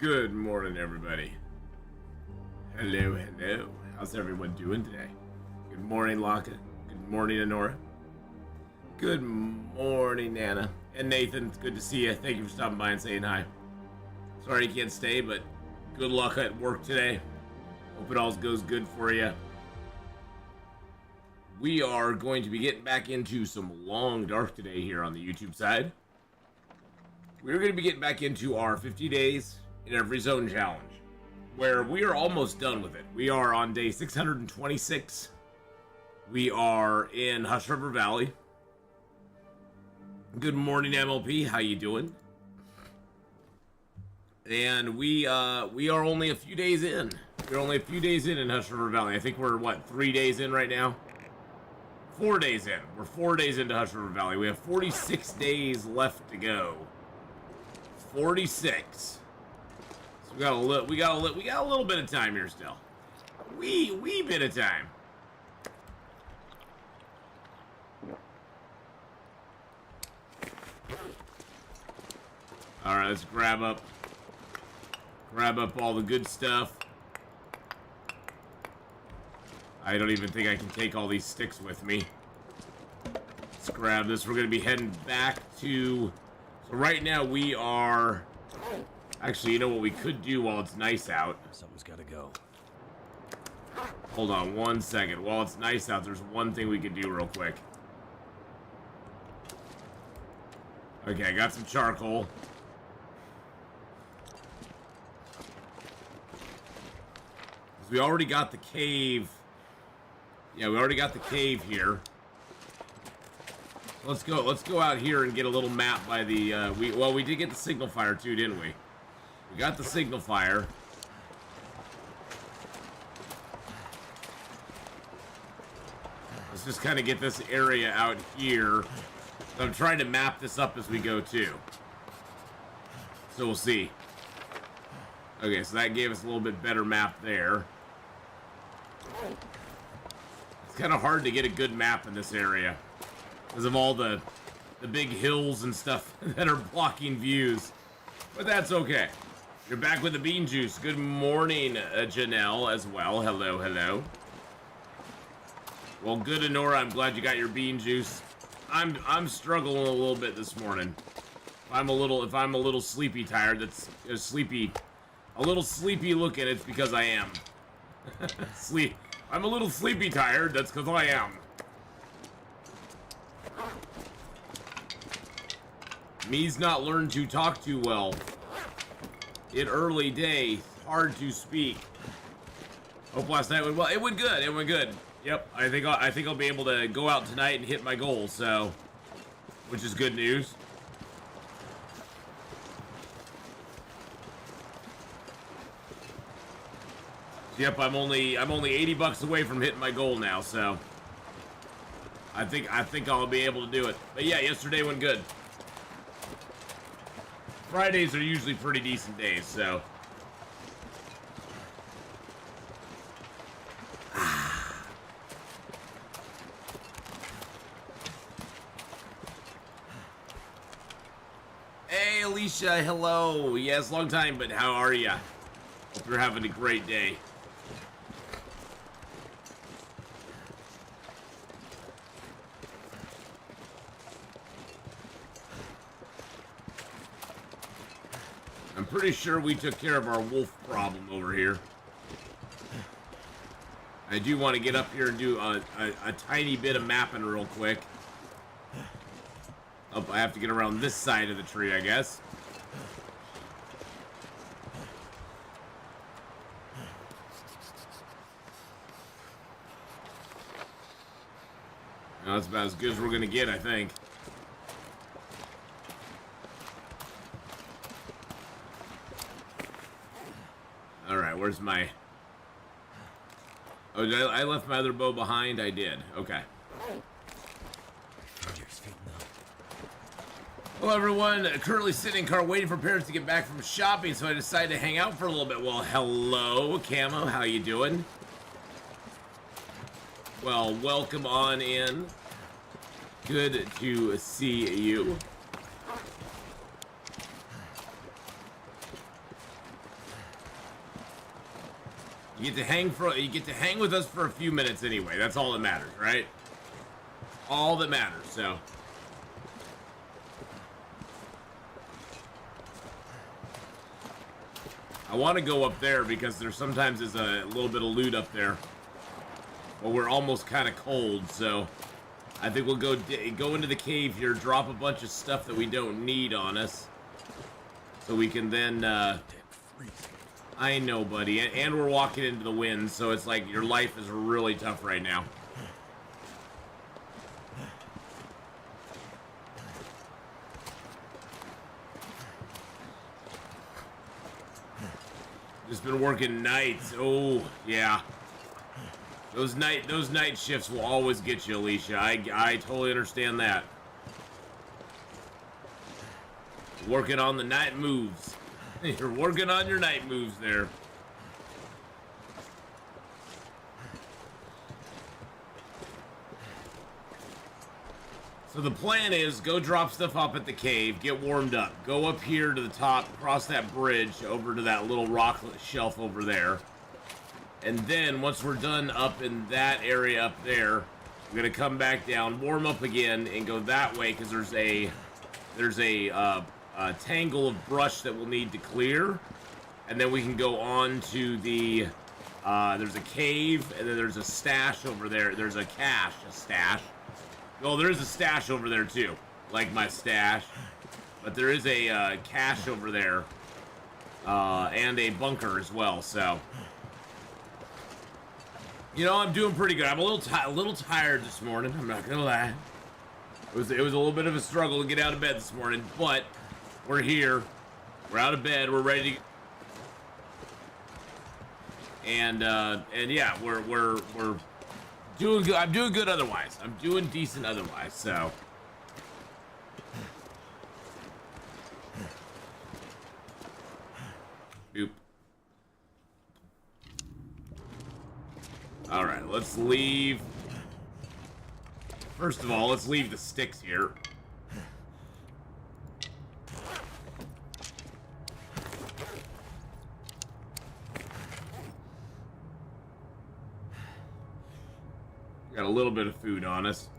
Good morning, everybody. Hello, hello. How's everyone doing today? Good morning, Laka. Good morning, Honora. Good morning, Nana. And Nathan, it's good to see you. Thank you for stopping by and saying hi. Sorry you can't stay, but good luck at work today. Hope it all goes good for you. We are going to be getting back into some Long Dark today here on the YouTube side. We're going to be getting back into our 50 days in every zone challenge, where we are almost done with it. We are on day 626. We are in Hush River Valley. Good morning, MLP. How you doing? And we are only a few days in. We're only a few days in Hush River Valley. I think we're, what, 3 days in right now? 4 days in. We're 4 days into Hush River Valley. We have 46 days left to go. 46. So we got a little bit of time here still. Wee bit of time. All right, let's grab up all the good stuff. I don't even think I can take all these sticks with me. Let's grab this. We're gonna be heading back to. So right now we are. Actually, you know what we could do while it's nice out? Something's gotta go. Hold on 1 second. While it's nice out, there's one thing we can do real quick. Okay, I got some charcoal. We already got the cave. Yeah, we already got the cave here. Let's go out here and get a little map by the, we did get the signal fire too, didn't we? We got the signal fire. Let's just kind of get this area out here. I'm trying to map this up as we go too. So we'll see. Okay, so that gave us a little bit better map there. It's kind of hard to get a good map in this area because of all the big hills and stuff that are blocking views. But that's okay. You're back with the bean juice. Good morning, Janelle, as well. Hello, hello. Well, good, Honora. I'm glad you got your bean juice. I'm struggling a little bit this morning. If I'm a little sleepy tired, that's a little sleepy looking, it's because I am. I'm a little sleepy tired, that's because I am. Me's not learned to talk too well. In early day, hard to speak. Hope last night went well. It went good. It went good. Yep. I think I'll be able to go out tonight and hit my goal. So, which is good news. Yep. I'm only $80 away from hitting my goal now. So, I think I'll be able to do it. But yeah, yesterday went good. Fridays are usually pretty decent days, so. Hey, Alicia, hello. Yes, long time, but how are ya? Hope you're having a great day. I'm pretty sure we took care of our wolf problem over here. I do want to get up here and do a tiny bit of mapping real quick. Oh, I have to get around this side of the tree, I guess. Now, that's about as good as we're going to get, I think. Alright, where's my... Oh, I left my other bow behind? I did. Okay. Hello, everyone. Currently sitting in car waiting for parents to get back from shopping, so I decided to hang out for a little bit. Well, hello, Camo. How you doing? Well, welcome on in. Good to see you. You get to hang with us for a few minutes anyway. That's all that matters, right? All that matters. So. I want to go up there because there sometimes is a little bit of loot up there. But we're almost kind of cold, so I think we'll go into the cave here, drop a bunch of stuff that we don't need on us, so we can then. I know, buddy, and we're walking into the wind, so it's like your life is really tough right now. Just been working nights. Oh, yeah. Those night shifts will always get you, Alicia. I totally understand that. Working on the night moves. You're working on your night moves there. So the plan is go drop stuff up at the cave, get warmed up, go up here to the top, cross that bridge over to that little rock shelf over there. And then once we're done up in that area up there, we're gonna come back down, warm up again, and go that way because there's a tangle of brush that we'll need to clear, and then we can go on to the there's a cave, and then there's a stash over there. There's a stash. Oh, there is a stash over there too, like my stash, but there is a cache over there, and a bunker as well. So. You know, I'm doing pretty good. I'm a little tired this morning. I'm not gonna lie. It was a little bit of a struggle to get out of bed this morning, but we're here. We're out of bed. We're ready to. And yeah, we're doing good. I'm doing good otherwise. I'm doing decent otherwise. So. Boop. All right, let's leave. First of all, let's leave the sticks here. Got a little bit of food on us.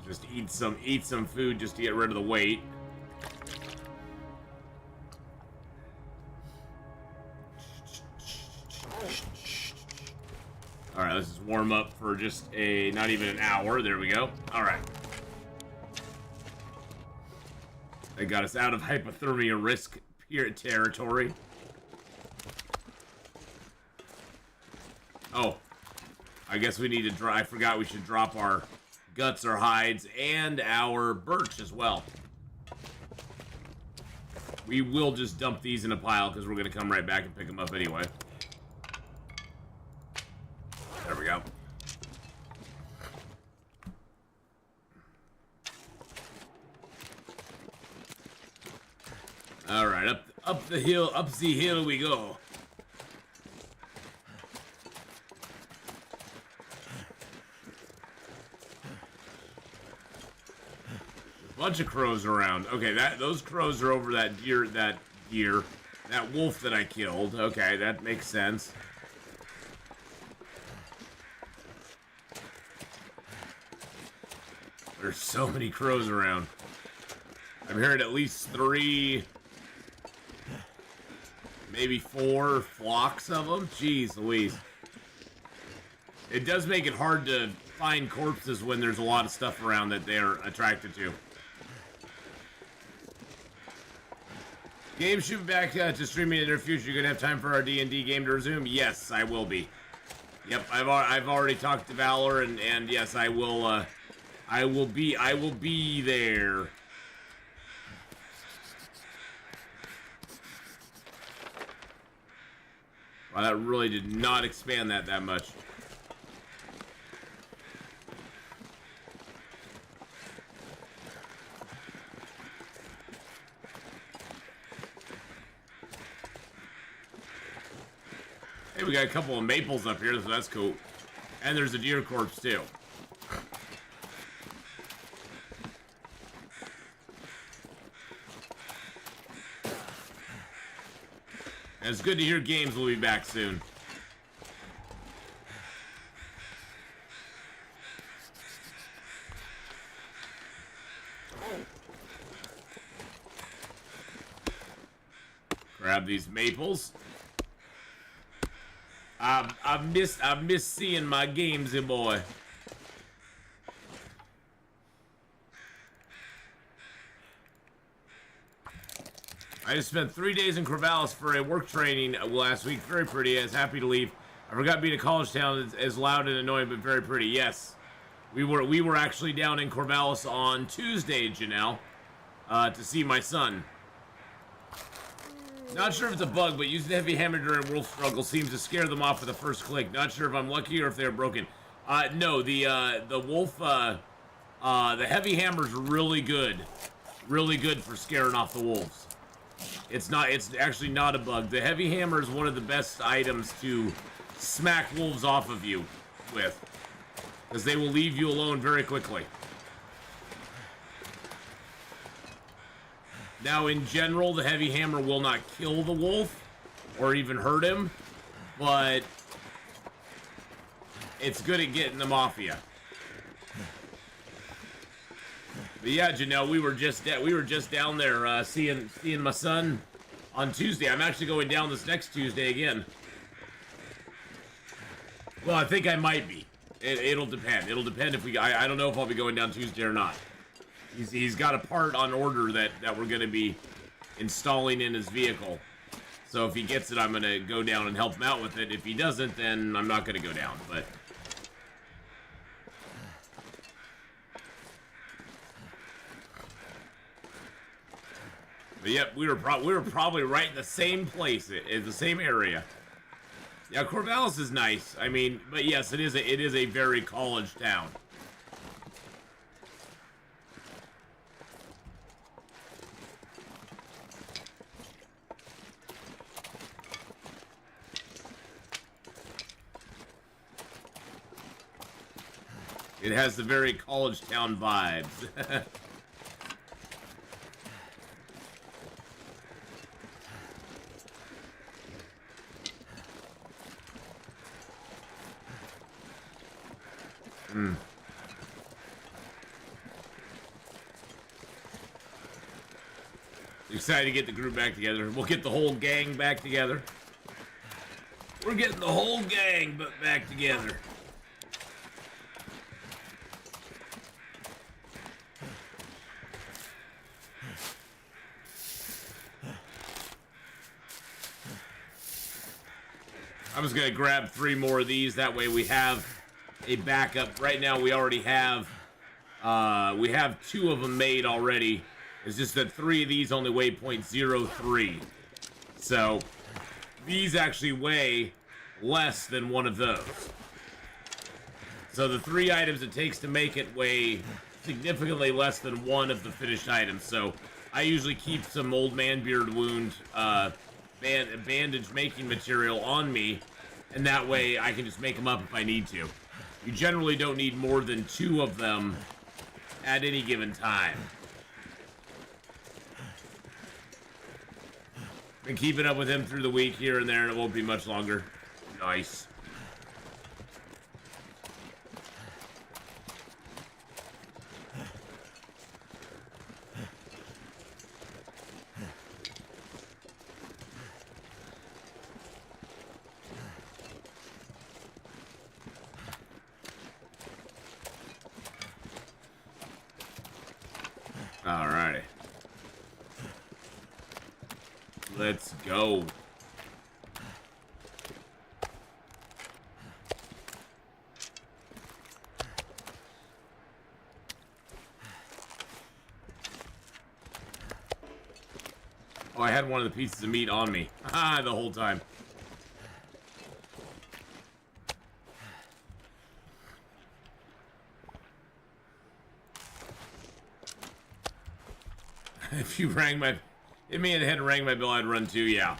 Just eat some food just to get rid of the weight. Alright, let's just warm up for just not even an hour. There we go. Alright. That got us out of hypothermia risk territory. Oh. I guess we need to I forgot we should drop our guts or hides and our birch as well. We will just dump these in a pile because we're going to come right back and pick them up anyway. There we go. All right, up the hill we go. Bunch of crows around. Okay, those crows are over that deer, that wolf that I killed. Okay, that makes sense. There's so many crows around. I'm hearing at least 3, maybe 4 flocks of them. Jeez Louise. It does make it hard to find corpses when there's a lot of stuff around that they're attracted to. Game should be back to streaming in the near future. You're gonna have time for our D&D game to resume? Yes, I will be. Yep, I've already talked to Valor, and yes, I will. I will be there. Wow, that really did not expand that much. Hey, we got a couple of maples up here, so that's cool. And there's a deer corpse, too. And it's good to hear games will be back soon. Grab these maples. I've missed seeing my gamesy boy. I just spent 3 days in Corvallis for a work training last week. Very pretty. I was happy to leave. I forgot being a college town is loud and annoying, but very pretty. Yes, we were actually down in Corvallis on Tuesday, Janelle, to see my son. Not sure if it's a bug, but using the heavy hammer during wolf struggle seems to scare them off with the first click. Not sure if I'm lucky or if they're broken. No, the wolf, the heavy hammer's really good for scaring off the wolves. It's actually not a bug. The heavy hammer is one of the best items to smack wolves off of you with, because they will leave you alone very quickly. Now, in general, the heavy hammer will not kill the wolf or even hurt him, but it's good at getting them off you. But yeah, Janelle, we were just down there seeing my son on Tuesday. I'm actually going down this next Tuesday again. Well, I think I might be. It'll depend. It'll depend if I don't know if I'll be going down Tuesday or not. He's got a part on order that we're going to be installing in his vehicle. So if he gets it, I'm going to go down and help him out with it. If he doesn't, then I'm not going to go down. But yep, we were probably right in the same place, in the same area. Yeah, Corvallis is nice. I mean, but yes, it is a very college town. It has the very college town vibes. Excited to get the group back together. We'll get the whole gang back together. We're getting the whole gang back together. I'm just gonna grab 3 more of these. That way we have a backup. Right now we already have, we have 2 of them made already. It's just that 3 of these only weigh 0.03. So these actually weigh less than one of those. So the 3 items it takes to make it weigh significantly less than one of the finished items. So I usually keep some old man beard wound bandage making material on me, and that way I can just make them up if I need to. You generally don't need more than 2 of them at any given time. Been keeping up with him through the week here and there, and it won't be much longer. Nice. Alrighty. Let's go. Oh, I had one of the pieces of meat on me. Ah, the whole time. If you rang my... Hit me in the head and rang my bell, I'd run too, yeah.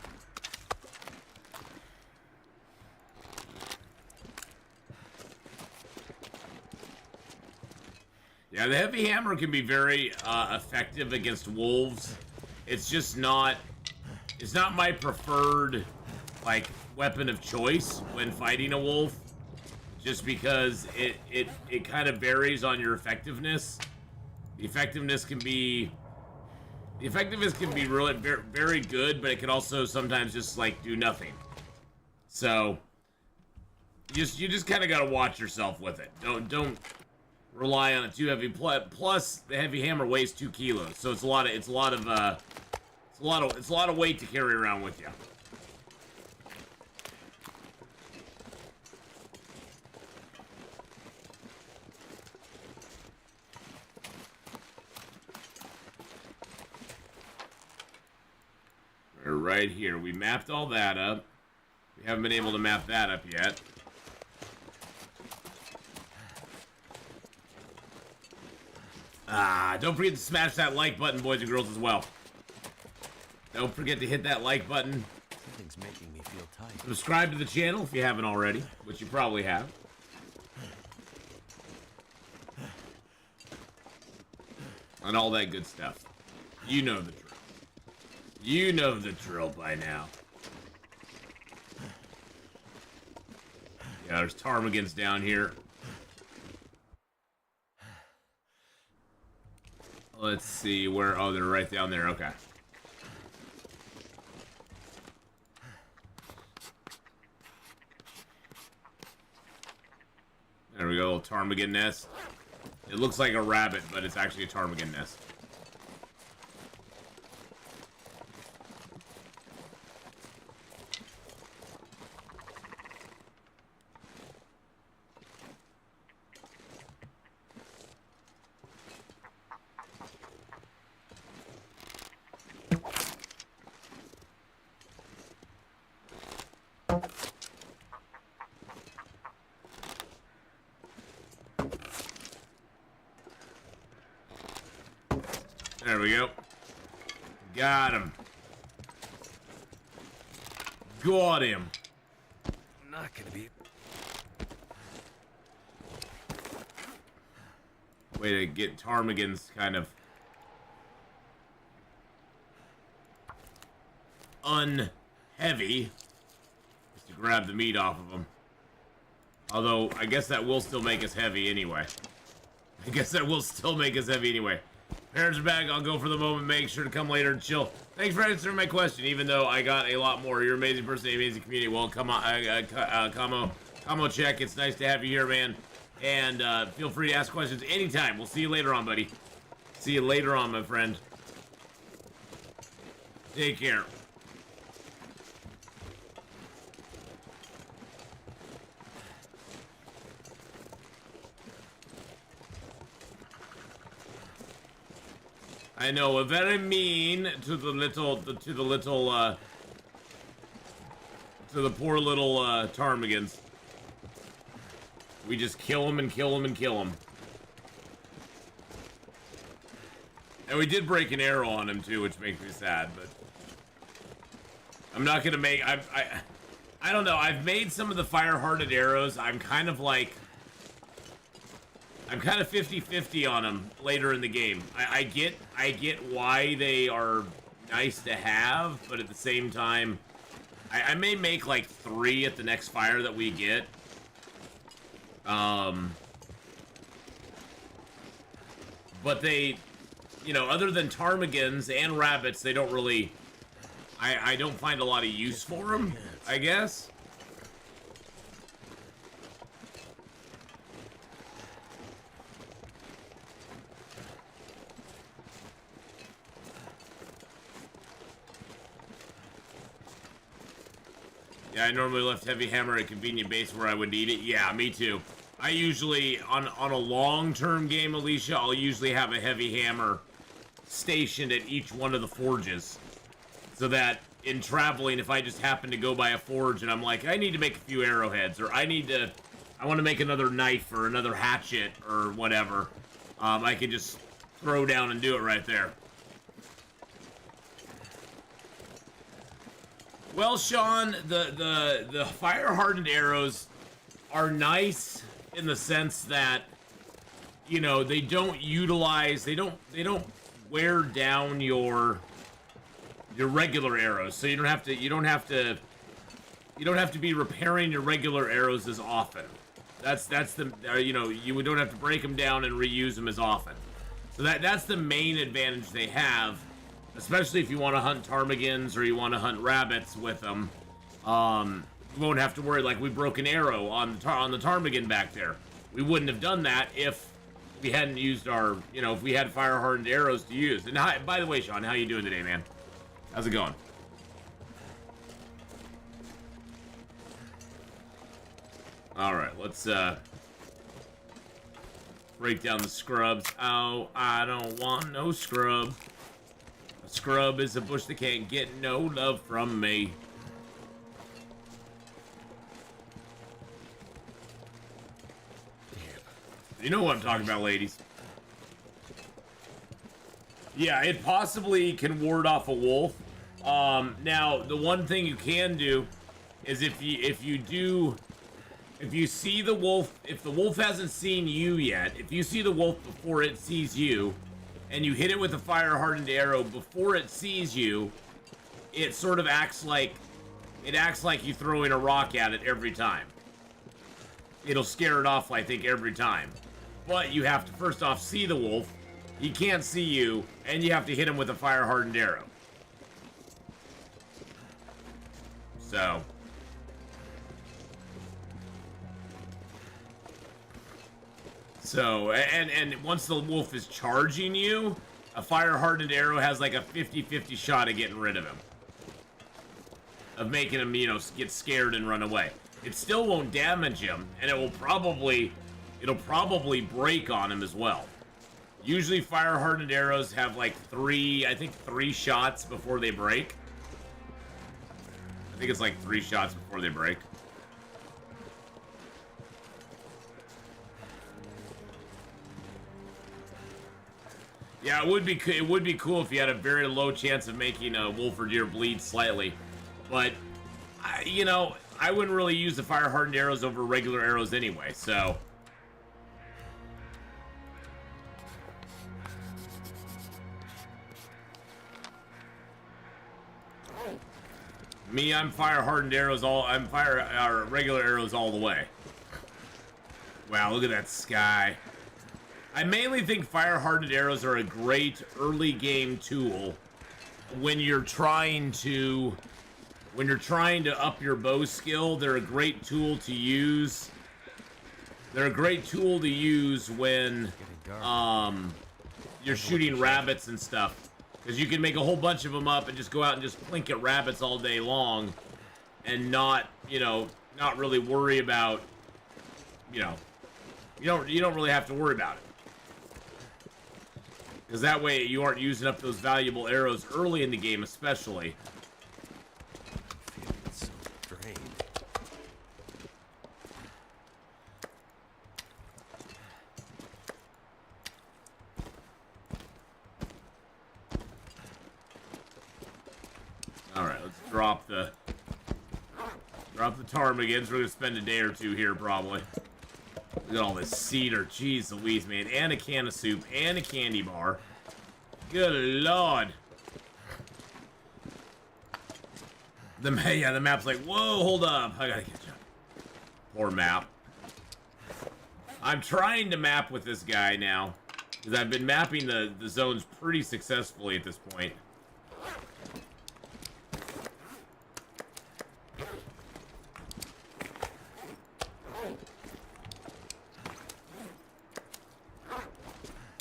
Yeah, the heavy hammer can be very effective against wolves. It's just not... It's not my preferred, like, weapon of choice when fighting a wolf. Just because it kind of varies on your effectiveness. The effectiveness can be... The effectiveness can be really very, very good, but it can also sometimes just like do nothing. So you just kind of got to watch yourself with it. Don't rely on it too heavy. Plus, the heavy hammer weighs 2 kilos, so it's a lot of weight to carry around with you. We're right here. We mapped all that up. We haven't been able to map that up yet. Don't forget to smash that like button, boys and girls, as well. Don't forget to hit that like button. Something's making me feel tight. Subscribe to the channel if you haven't already, which you probably have. And all that good stuff. You know the drill. You know the drill by now. Yeah, there's Tarmigans down here. Let's see where. Oh, they're right down there. Okay. There we go. Tarmigan nest. It looks like a rabbit, but it's actually a ptarmigan nest. There we go. Got him. Got him. Not gonna be. Way to get Tarmigans kind of unheavy. Just to grab the meat off of them. Although, I guess that will still make us heavy anyway. Parents are back. I'll go for the moment. Make sure to come later and chill. Thanks for answering my question, even though I got a lot more. You're an amazing person, amazing community. Well, come on, Kamo check. It's nice to have you here, man. And feel free to ask questions anytime. We'll see you later on, buddy. See you later on, my friend. Take care. I know, very mean to the poor little Tarmigans. We just kill them and kill them and kill them. And we did break an arrow on him too, which makes me sad, but I'm not gonna make. I don't know. I've made some of the fire-hearted arrows. I'm kind of 50-50 on them later in the game. I get why they are nice to have, but at the same time, I may make like 3 at the next fire that we get. But they, you know, other than ptarmigans and rabbits, they don't really. I don't find a lot of use for them, I guess. Yeah, I normally left heavy hammer at convenient base where I would need it. Yeah, me too. I usually, on a long-term game, Alicia, I'll usually have a heavy hammer stationed at each one of the forges. So that in traveling, if I just happen to go by a forge and I'm like, I need to make a few arrowheads, or I want to make another knife or another hatchet or whatever, I can just throw down and do it right there. Well, Sean, the fire-hardened arrows are nice in the sense that, you know, they don't wear down your regular arrows, so you don't have to be repairing your regular arrows as often. That's the you know, you don't have to break them down and reuse them as often. So that's the main advantage they have. especially if you want to hunt ptarmigans or you want to hunt rabbits with them. You won't have to worry. Like, we broke an arrow on the ptarmigan back there. We wouldn't have done that if we hadn't used our, you know, if we had fire hardened arrows to use. And hi, by the way, Sean, how you doing today, man? How's it going? All right, let's break down the scrubs. Oh, I don't want no scrub. A scrub is a bush that can't get no love from me. You know what I'm talking about, ladies. Yeah, it possibly can ward off a wolf. Now, the one thing you can do is if you see the wolf, if the wolf hasn't seen you yet, if you see the wolf before it sees you, and you hit it with a fire-hardened arrow before it sees you, it sort of acts like you throwing a rock at it every time. It'll scare it off, I think, every time. But you have to first off see the wolf. He can't see you, and you have to hit him with a fire-hardened arrow. So, and once the wolf is charging you, a fire-hardened arrow has like a 50-50 shot of getting rid of him. Of making him, you know, get scared and run away. It still won't damage him, and it'll probably break on him as well. Usually fire-hardened arrows have like three shots before they break. I think it's like 3 shots before they break. Yeah, it would be cool if you had a very low chance of making a wolf or deer bleed slightly, but you know, I wouldn't really use the fire-hardened arrows over regular arrows anyway, so. Me, I'm fire-hardened arrows regular arrows all the way. Wow, look at that sky. I mainly think fire-hardened arrows are a great early game tool when you're trying to up your bow skill. They're a great tool to use. They're a great tool to use when you're shooting rabbits and stuff. Because you can make a whole bunch of them up and just go out and just plink at rabbits all day long and not really worry about, you don't really have to worry about it. Because that way you aren't using up those valuable arrows early in the game, especially. I'm feeling so drained. Alright, let's drop the ptarmigans. We're gonna spend a day or two here probably. Look at all this cedar. Jeez Louise, man. And a can of soup. And a candy bar. Good lord. The map's like, whoa, hold up. I gotta catch up. Poor map. I'm trying to map with this guy now. Because I've been mapping the zones pretty successfully at this point.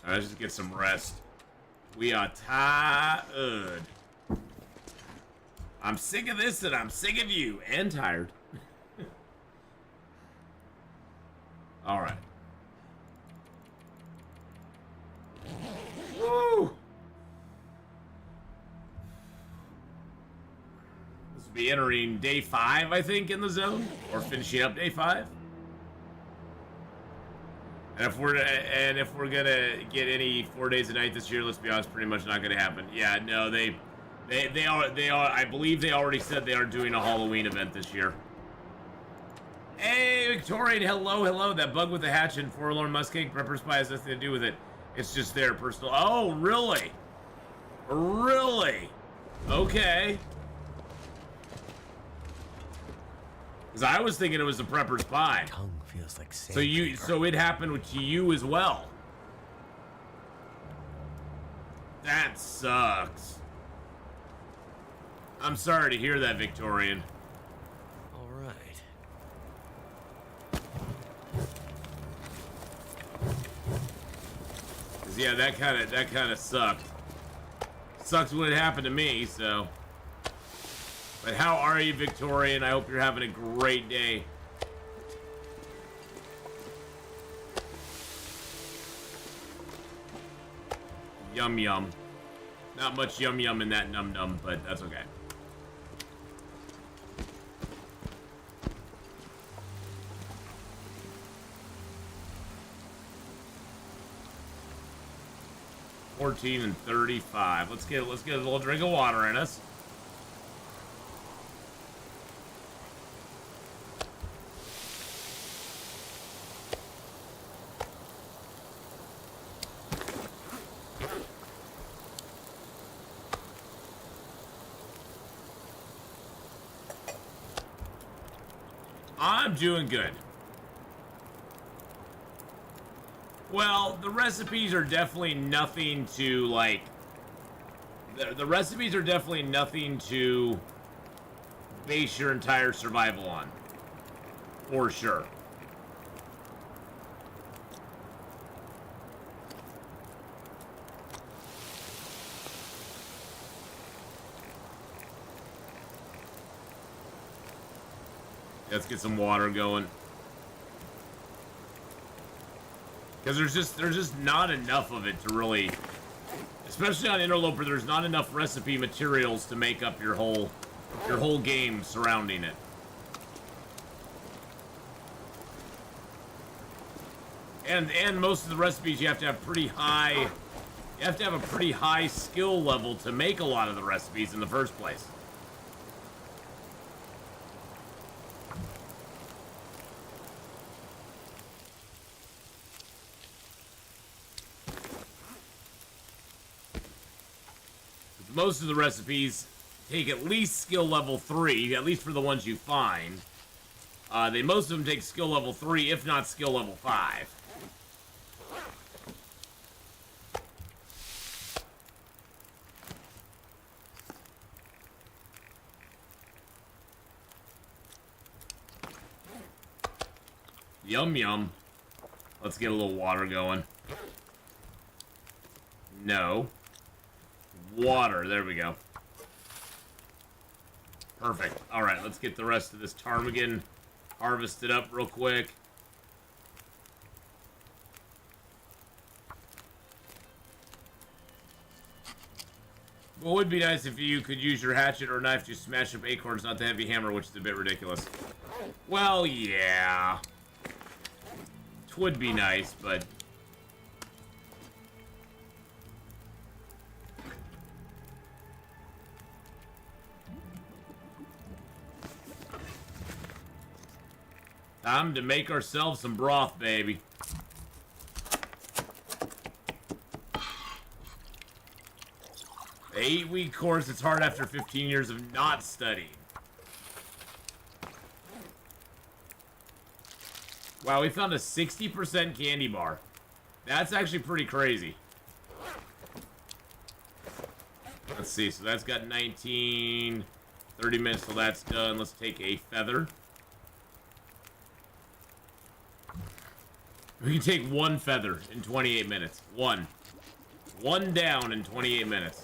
Let's just get some rest. We are tired. I'm sick of this and I'm sick of you. And tired. Alright. Woo! This will be entering day 5, I think, in the zone. Or finishing up day 5. And if we're gonna get any 4 days a night this year, let's be honest, pretty much not gonna happen. Yeah, no, they are. I believe they already said they are doing a Halloween event this year. Hey, Victorian, hello. That bug with the hatch and Forlorn Muskeg Prepper Spy has nothing to do with it. It's just their personal. Oh, really? Really? Okay. Because I was thinking it was the Prepper Spy. Tongue feels like So it happened to you as well. That sucks. I'm sorry to hear that, Victorian. All right. 'Cause, yeah, that kind of sucked. Sucks when it happened to me, so. But how are you, Victorian? I hope you're having a great day. Yum yum. Not much yum yum in that num num, but that's okay. $14 and $35. Let's get a little drink of water in us. I'm doing good. Well, the recipes are definitely nothing to, like... The recipes are definitely nothing to base your entire survival on. For sure. Let's get some water going. Because there's just not enough of it to really, especially on Interloper, there's not enough recipe materials to make up your whole game surrounding it. And most of the recipes you have to have pretty high, you have to have a pretty high skill level to make a lot of the recipes in the first place. Most of the recipes take at least skill level 3, at least for the ones you find. Most of them take skill level 3, if not skill level 5. Yum yum. Let's get a little water going. No. Water, there we go. Perfect. Alright, let's get the rest of this ptarmigan harvested up real quick. What would be nice if you could use your hatchet or knife to smash up acorns, not the heavy hammer, which is a bit ridiculous. Well, yeah. It would be nice, but... Time to make ourselves some broth, baby. The 8-week course, it's hard after 15 years of not studying. Wow, we found a 60% candy bar. That's actually pretty crazy. Let's see, so that's got 19, 30 minutes till that's done. Let's take a feather. We can take one feather in 28 minutes. One. One down in 28 minutes.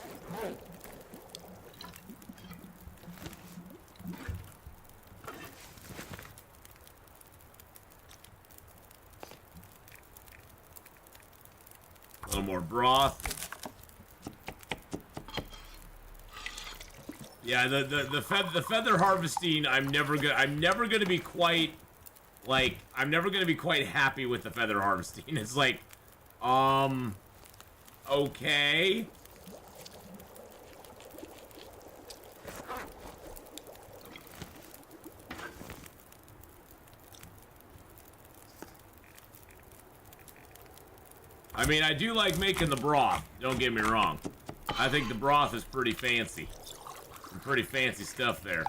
A little more broth. Yeah, the feather harvesting, I'm never gonna be quite... Like, I'm never gonna be quite happy with the feather harvesting. It's like, okay. I mean, I do like making the broth, don't get me wrong. I think the broth is pretty fancy. Some pretty fancy stuff there.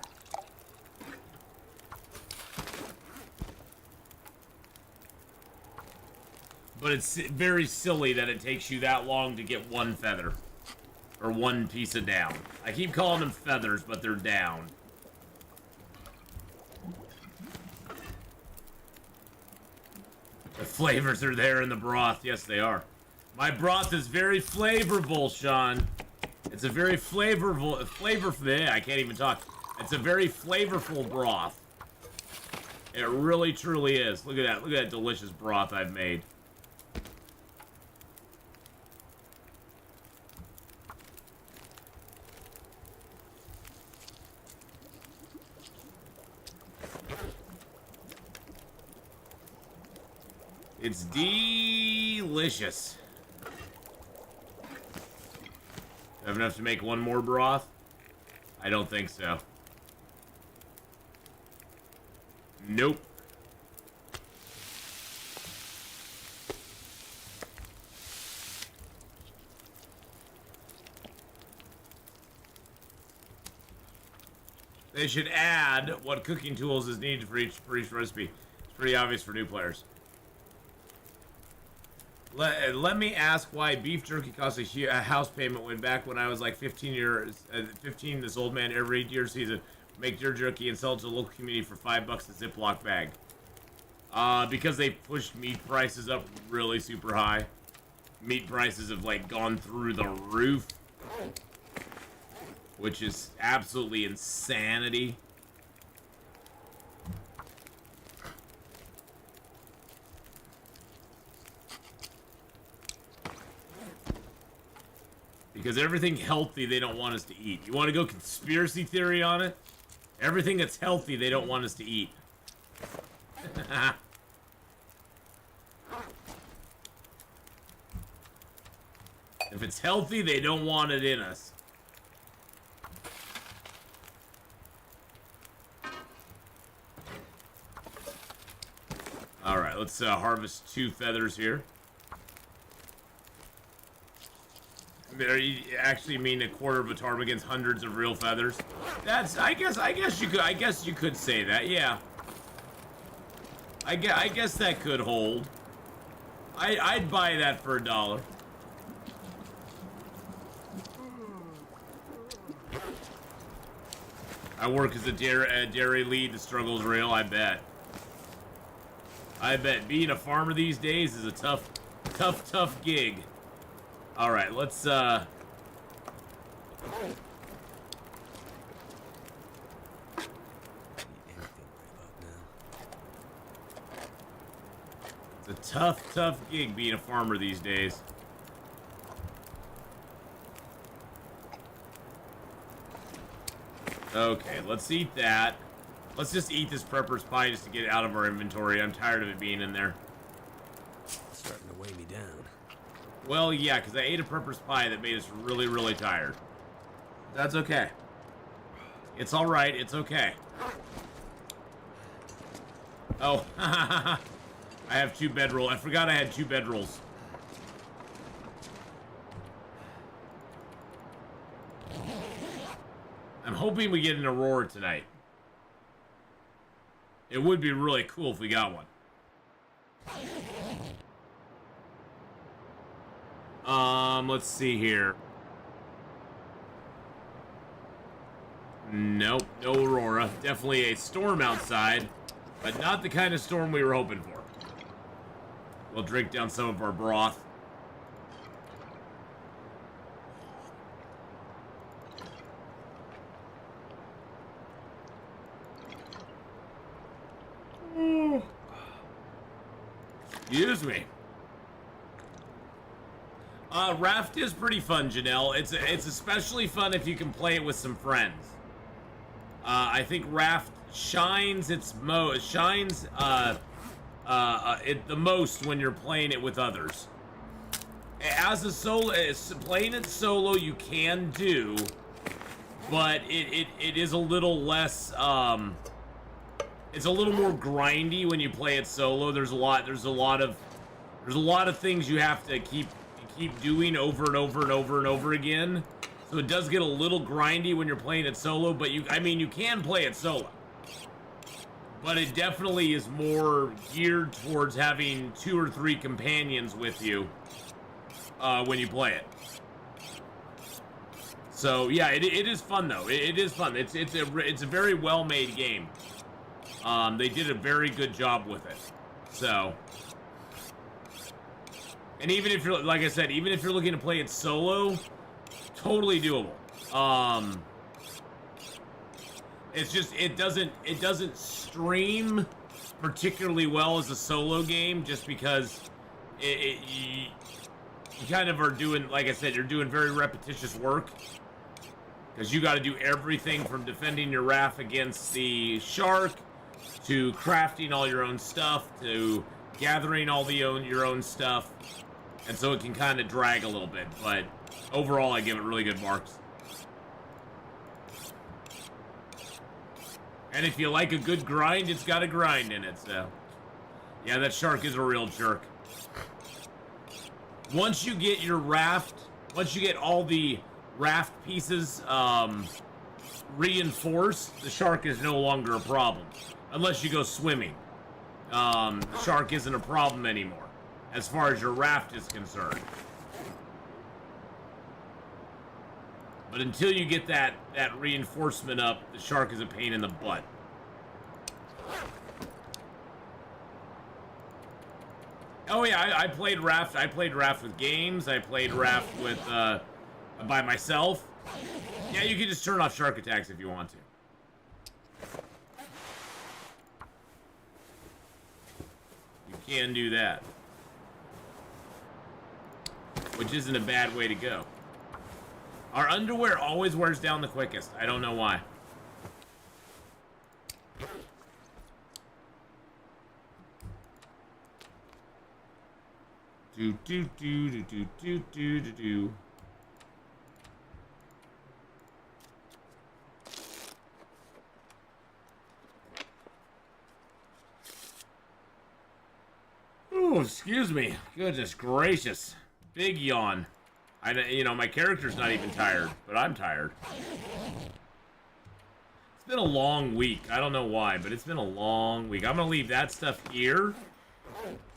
But it's very silly that it takes you that long to get one feather. Or one piece of down. I keep calling them feathers, but they're down. The flavors are there in the broth. Yes, they are. My broth is very flavorful, Sean. It's a very flavorful... I can't even talk. It's a very flavorful broth. It really, truly is. Look at that. Look at that delicious broth I've made. It's delicious. Have enough to make one more broth? I don't think so. Nope. They should add what cooking tools is needed for each recipe. It's pretty obvious for new players. Let me ask why beef jerky costs a house payment when back when I was like 15 this old man every deer season make deer jerky and sell it to the local community for $5 a Ziploc bag. Because they pushed meat prices up really super high. Meat prices have like gone through the roof, which is absolutely insanity. Because everything healthy they don't want us to eat. You want to go conspiracy theory on it? Everything that's healthy they don't want us to eat. If it's healthy, they don't want it in us. Alright, let's harvest 2 feathers here. Are you actually mean a quarter of a ptarmigan's hundreds of real feathers? That's I guess you could say that, yeah. I guess that could hold. I'd buy that for $1. I work as a dairy lead. The struggle's real. I bet. Being a farmer these days is a tough gig. All right, let's It's a tough gig being a farmer these days. Okay, let's eat that. Let's just eat this prepper's pie just to get it out of our inventory. I'm tired of it being in there. It's starting to weigh me down. Well, yeah, because I ate a prepper's pie that made us really, really tired. That's okay. It's alright, it's okay. Oh, I have 2 bedrolls. I forgot I had 2 bedrolls. I'm hoping we get an Aurora tonight. It would be really cool if we got one. Let's see here. Nope, no Aurora. Definitely a storm outside, but not the kind of storm we were hoping for. We'll drink down some of our broth. Excuse me. Raft is pretty fun, Janelle. It's especially fun if you can play it with some friends. I think Raft shines the most when you're playing it with others. As a solo, playing it solo you can do, but it is a little less. It's a little more grindy when you play it solo. There's a lot of things you have to keep doing over and over and over and over again. So it does get a little grindy when you're playing it solo, but you can play it solo. But it definitely is more geared towards having 2 or 3 companions with you when you play it. So yeah, it is fun though. It is fun. It's a very well made game. They did a very good job with it. So, and even if you're, like I said, even if you're looking to play it solo, totally doable. It's just it doesn't stream particularly well as a solo game, just because you kind of are doing, like I said, you're doing very repetitious work. Because you got to do everything from defending your raft against the shark, to crafting all your own stuff, to gathering all your own stuff. And so it can kind of drag a little bit, but overall I give it really good marks. And if you like a good grind, it's got a grind in it, so. Yeah, that shark is a real jerk. Once you get your raft, once you get all the raft pieces reinforced, the shark is no longer a problem. Unless you go swimming. The shark isn't a problem anymore, as far as your raft is concerned. But until you get that reinforcement up, the shark is a pain in the butt. Oh yeah, I played raft. I played raft with games. I played raft with by myself. Yeah, you can just turn off shark attacks if you want to. You can do that, which isn't a bad way to go. Our underwear always wears down the quickest. I don't know why. Do do do do do do do do do. Oh, excuse me. Goodness gracious. Big yawn. You know, my character's not even tired, but I'm tired. It's been a long week. I don't know why, but it's been a long week. I'm gonna leave that stuff here.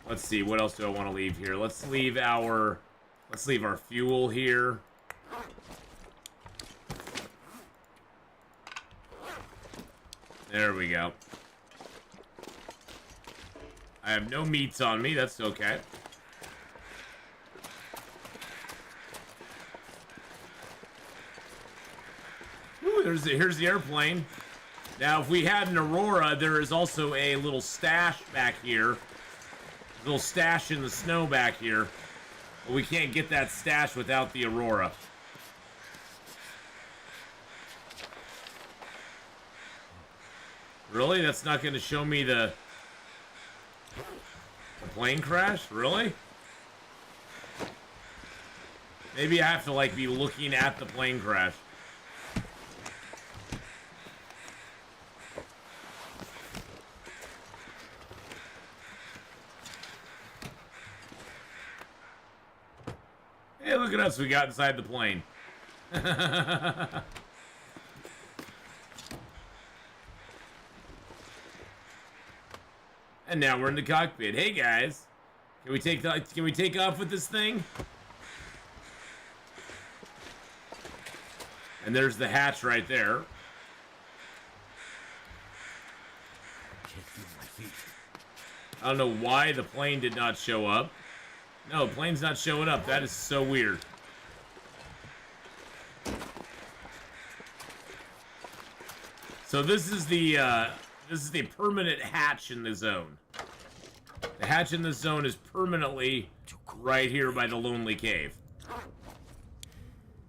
Let's see, what else do I want to leave here? Let's leave our fuel here. There we go. I have no meats on me, that's okay. Ooh, here's the airplane. Now, if we had an Aurora, there is also a little stash back here. A little stash in the snow back here. But we can't get that stash without the Aurora. Really? That's not going to show me the plane crash? Really? Maybe I have to, like, be looking at the plane crash. Hey, look at us. We got inside the plane. And now we're in the cockpit. Hey guys, can we take off with this thing? And there's the hatch right there. Can't feel my feet. I don't know why the plane did not show up. No, plane's not showing up. That is so weird. So this is the permanent hatch in the zone. The hatch in this zone is permanently right here by the Lonely Cave.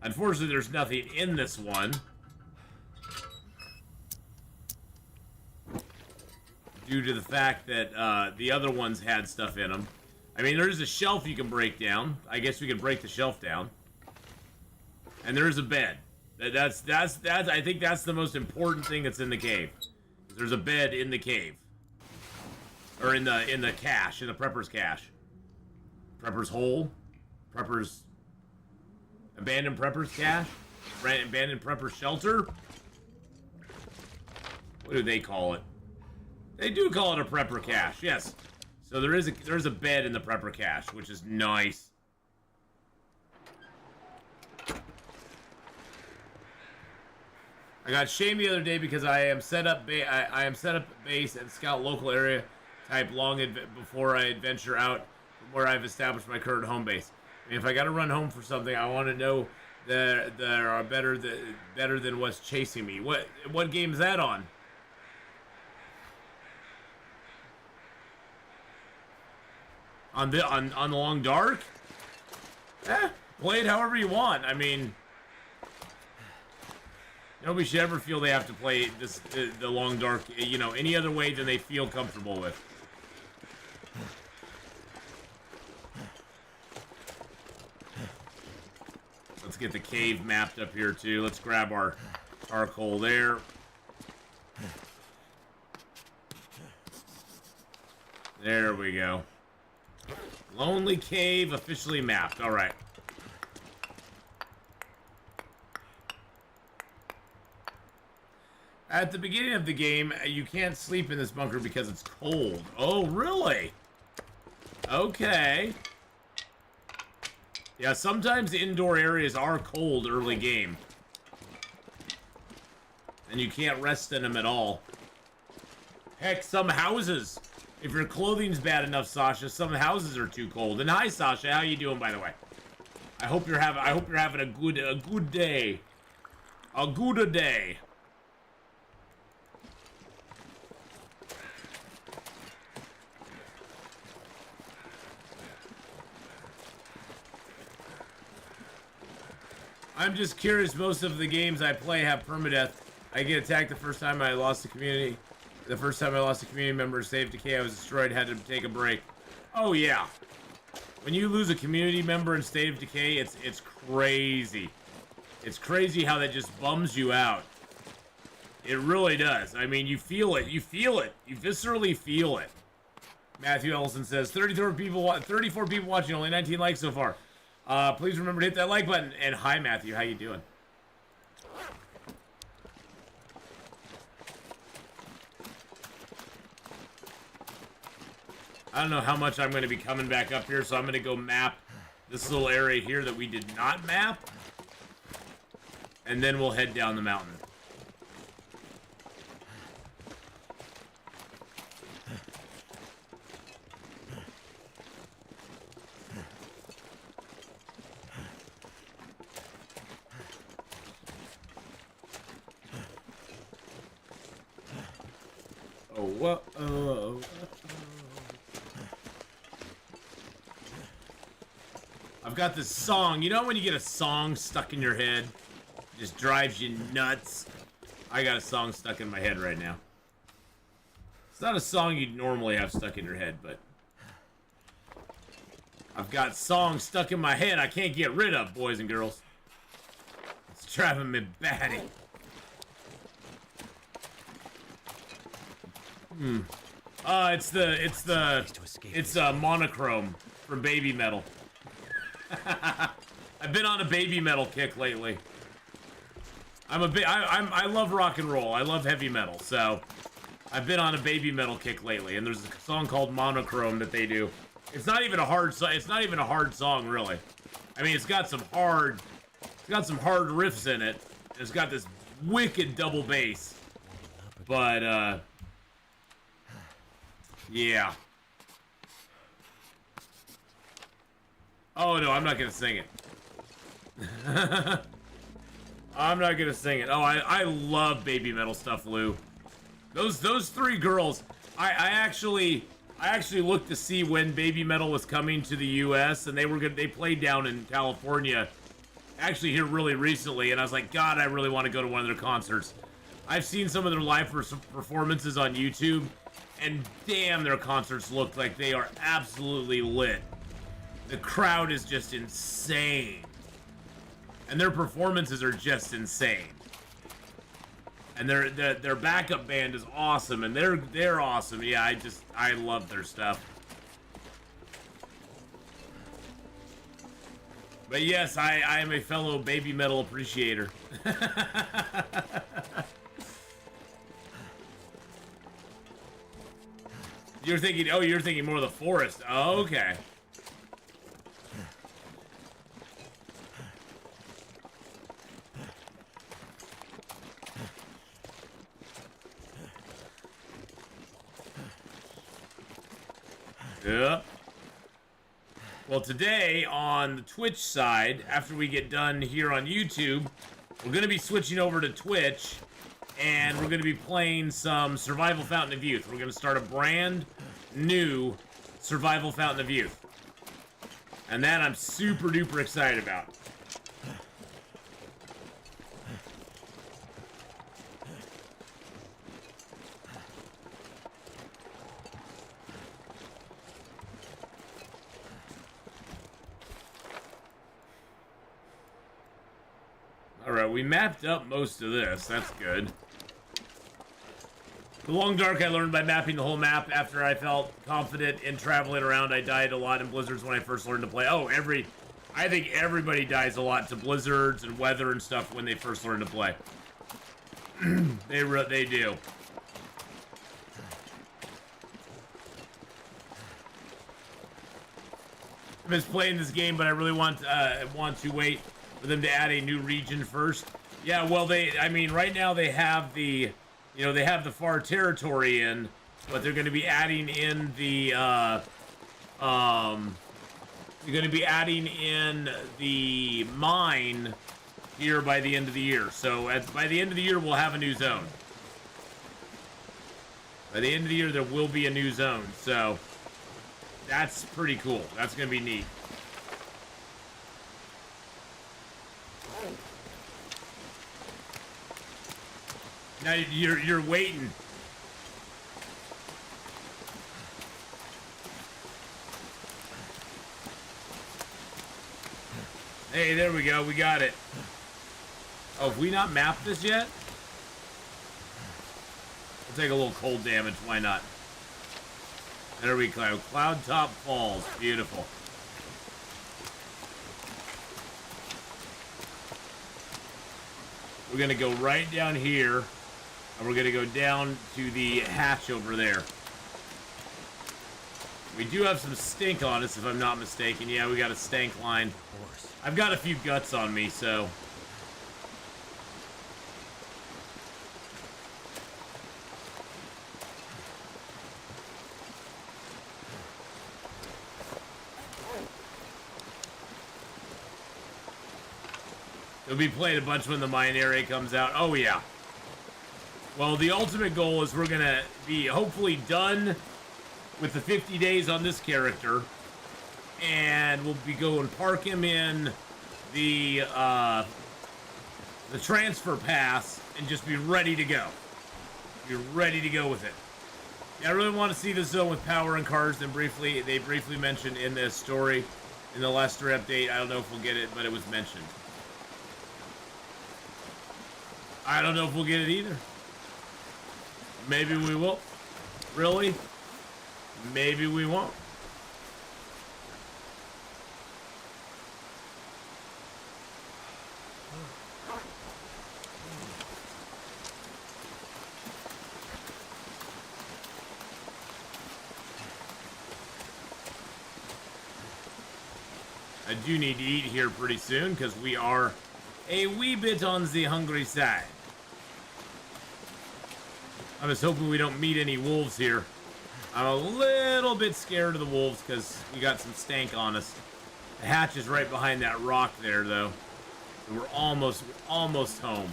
Unfortunately, there's nothing in this one. Due to the fact that the other ones had stuff in them. I mean, there's a shelf you can break down. I guess we can break the shelf down. And there's a bed. That's I think that's the most important thing that's in the cave. There's a bed in the cave. Or in the cache, in the prepper's cache. Prepper's hole. Prepper's abandoned prepper's cache. Abandoned prepper's shelter. What do they call it? They do call it a prepper cache, yes. So there's a bed in the prepper cache, which is nice. I got shamed the other day because I am set up base and scout local area type before I adventure out from where I've established my current home base. I mean, if I got to run home for something, I want to know that there are better than what's chasing me. What game is that on? On the Long Dark? Play it however you want. I mean, nobody should ever feel they have to play the Long Dark, you know, any other way than they feel comfortable with. Let's get the cave mapped up here too. Let's grab our charcoal there. There we go. Lonely Cave officially mapped. All right. At the beginning of the game, you can't sleep in this bunker because it's cold. Oh, really? Okay. Yeah, sometimes the indoor areas are cold early game. And you can't rest in them at all. Heck, some houses. If your clothing's bad enough, Sasha, some houses are too cold. And hi, Sasha. How you doing, by the way? I hope you're having a good day. A good day. I'm just curious, most of the games I play have permadeath. I get attacked the first time I lost a community. The first time I lost a community member, Save Decay, I was destroyed, had to take a break. Oh yeah. When you lose a community member in State of Decay, it's crazy. It's crazy how that just bums you out. It really does. I mean, you feel it. You feel it. You viscerally feel it. Matthew Ellison says, 34 people watching, only 19 likes so far. Please remember to hit that like button. And hi, Matthew. How you doing? I don't know how much I'm going to be coming back up here, so I'm going to go map this little area here that we did not map. And then we'll head down the mountain. Oh, what? Oh. I've got this song. You know when you get a song stuck in your head? It just drives you nuts. I got a song stuck in my head right now. It's not a song you'd normally have stuck in your head, but I've got songs stuck in my head I can't get rid of, boys and girls. It's driving me batty. It's Monochrome from Baby Metal. I've been on a Baby Metal kick lately. I love rock and roll. I love heavy metal, so I've been on a Baby Metal kick lately. And there's a song called Monochrome that they do. It's not even a hard song, really. I mean, it's got some hard riffs in it. It's got this wicked double bass, but yeah. Oh no, I'm not gonna sing it. I'm not gonna sing it. Oh, I love Baby Metal stuff, Lou. Those three girls. I actually looked to see when Baby Metal was coming to the U.S. and they played down in California, actually here really recently, and I was like, God, I really want to go to one of their concerts. I've seen some of their live performances on YouTube, and damn, their concerts look like they are absolutely lit. The crowd is just insane. And their performances are just insane. And their backup band is awesome, and they're awesome. Yeah, I love their stuff. But yes, I am a fellow Baby Metal appreciator. You're thinking more of the forest. Oh, okay. Yep. Well, today on the Twitch side, after we get done here on YouTube, we're going to be switching over to Twitch, and we're going to be playing some Survival Fountain of Youth. We're going to start a brand new Survival Fountain of Youth. And that I'm super duper excited about. Alright, we mapped up most of this. That's good. The Long Dark I learned by mapping the whole map after I felt confident in traveling around. I died a lot in blizzards when I first learned to play. Oh, I think everybody dies a lot to blizzards and weather and stuff when they first learn to play. They do. I miss playing this game, but I really want to wait for them to add a new region first. Yeah, well, I mean, right now they have the, they have the far territory in, but they're going to be adding in the, mine here by the end of the year. So by the end of the year, we'll have a new zone. By the end of the year, there will be a new zone. So that's pretty cool. That's going to be neat. Now you're waiting. Hey, there we go. We got it. Oh, have we not mapped this yet? We'll take a little cold damage. Why not? There we go. Cloud Top Falls. Beautiful. We're going to go right down here. And we're going to go down to the hatch over there. We do have some stink on us, if I'm not mistaken. Yeah, we got a stank line. I've got a few guts on me, so... You'll be playing a bunch when the mine area comes out. Oh, yeah. Well, the ultimate goal is we're going to be hopefully done with the 50 days on this character. And we'll be going park him in the transfer pass and just be ready to go. Be ready to go with it. Yeah, I really want to see this zone with power and cars. And they briefly mentioned in this story, in the last story update. I don't know if we'll get it, but it was mentioned. I don't know if we'll get it either. Maybe we will. Really? Maybe we won't. I do need to eat here pretty soon because we are a wee bit on the hungry side. I was hoping we don't meet any wolves here. I'm a little bit scared of the wolves because we got some stank on us. The hatch is right behind that rock there, though. So we're almost home.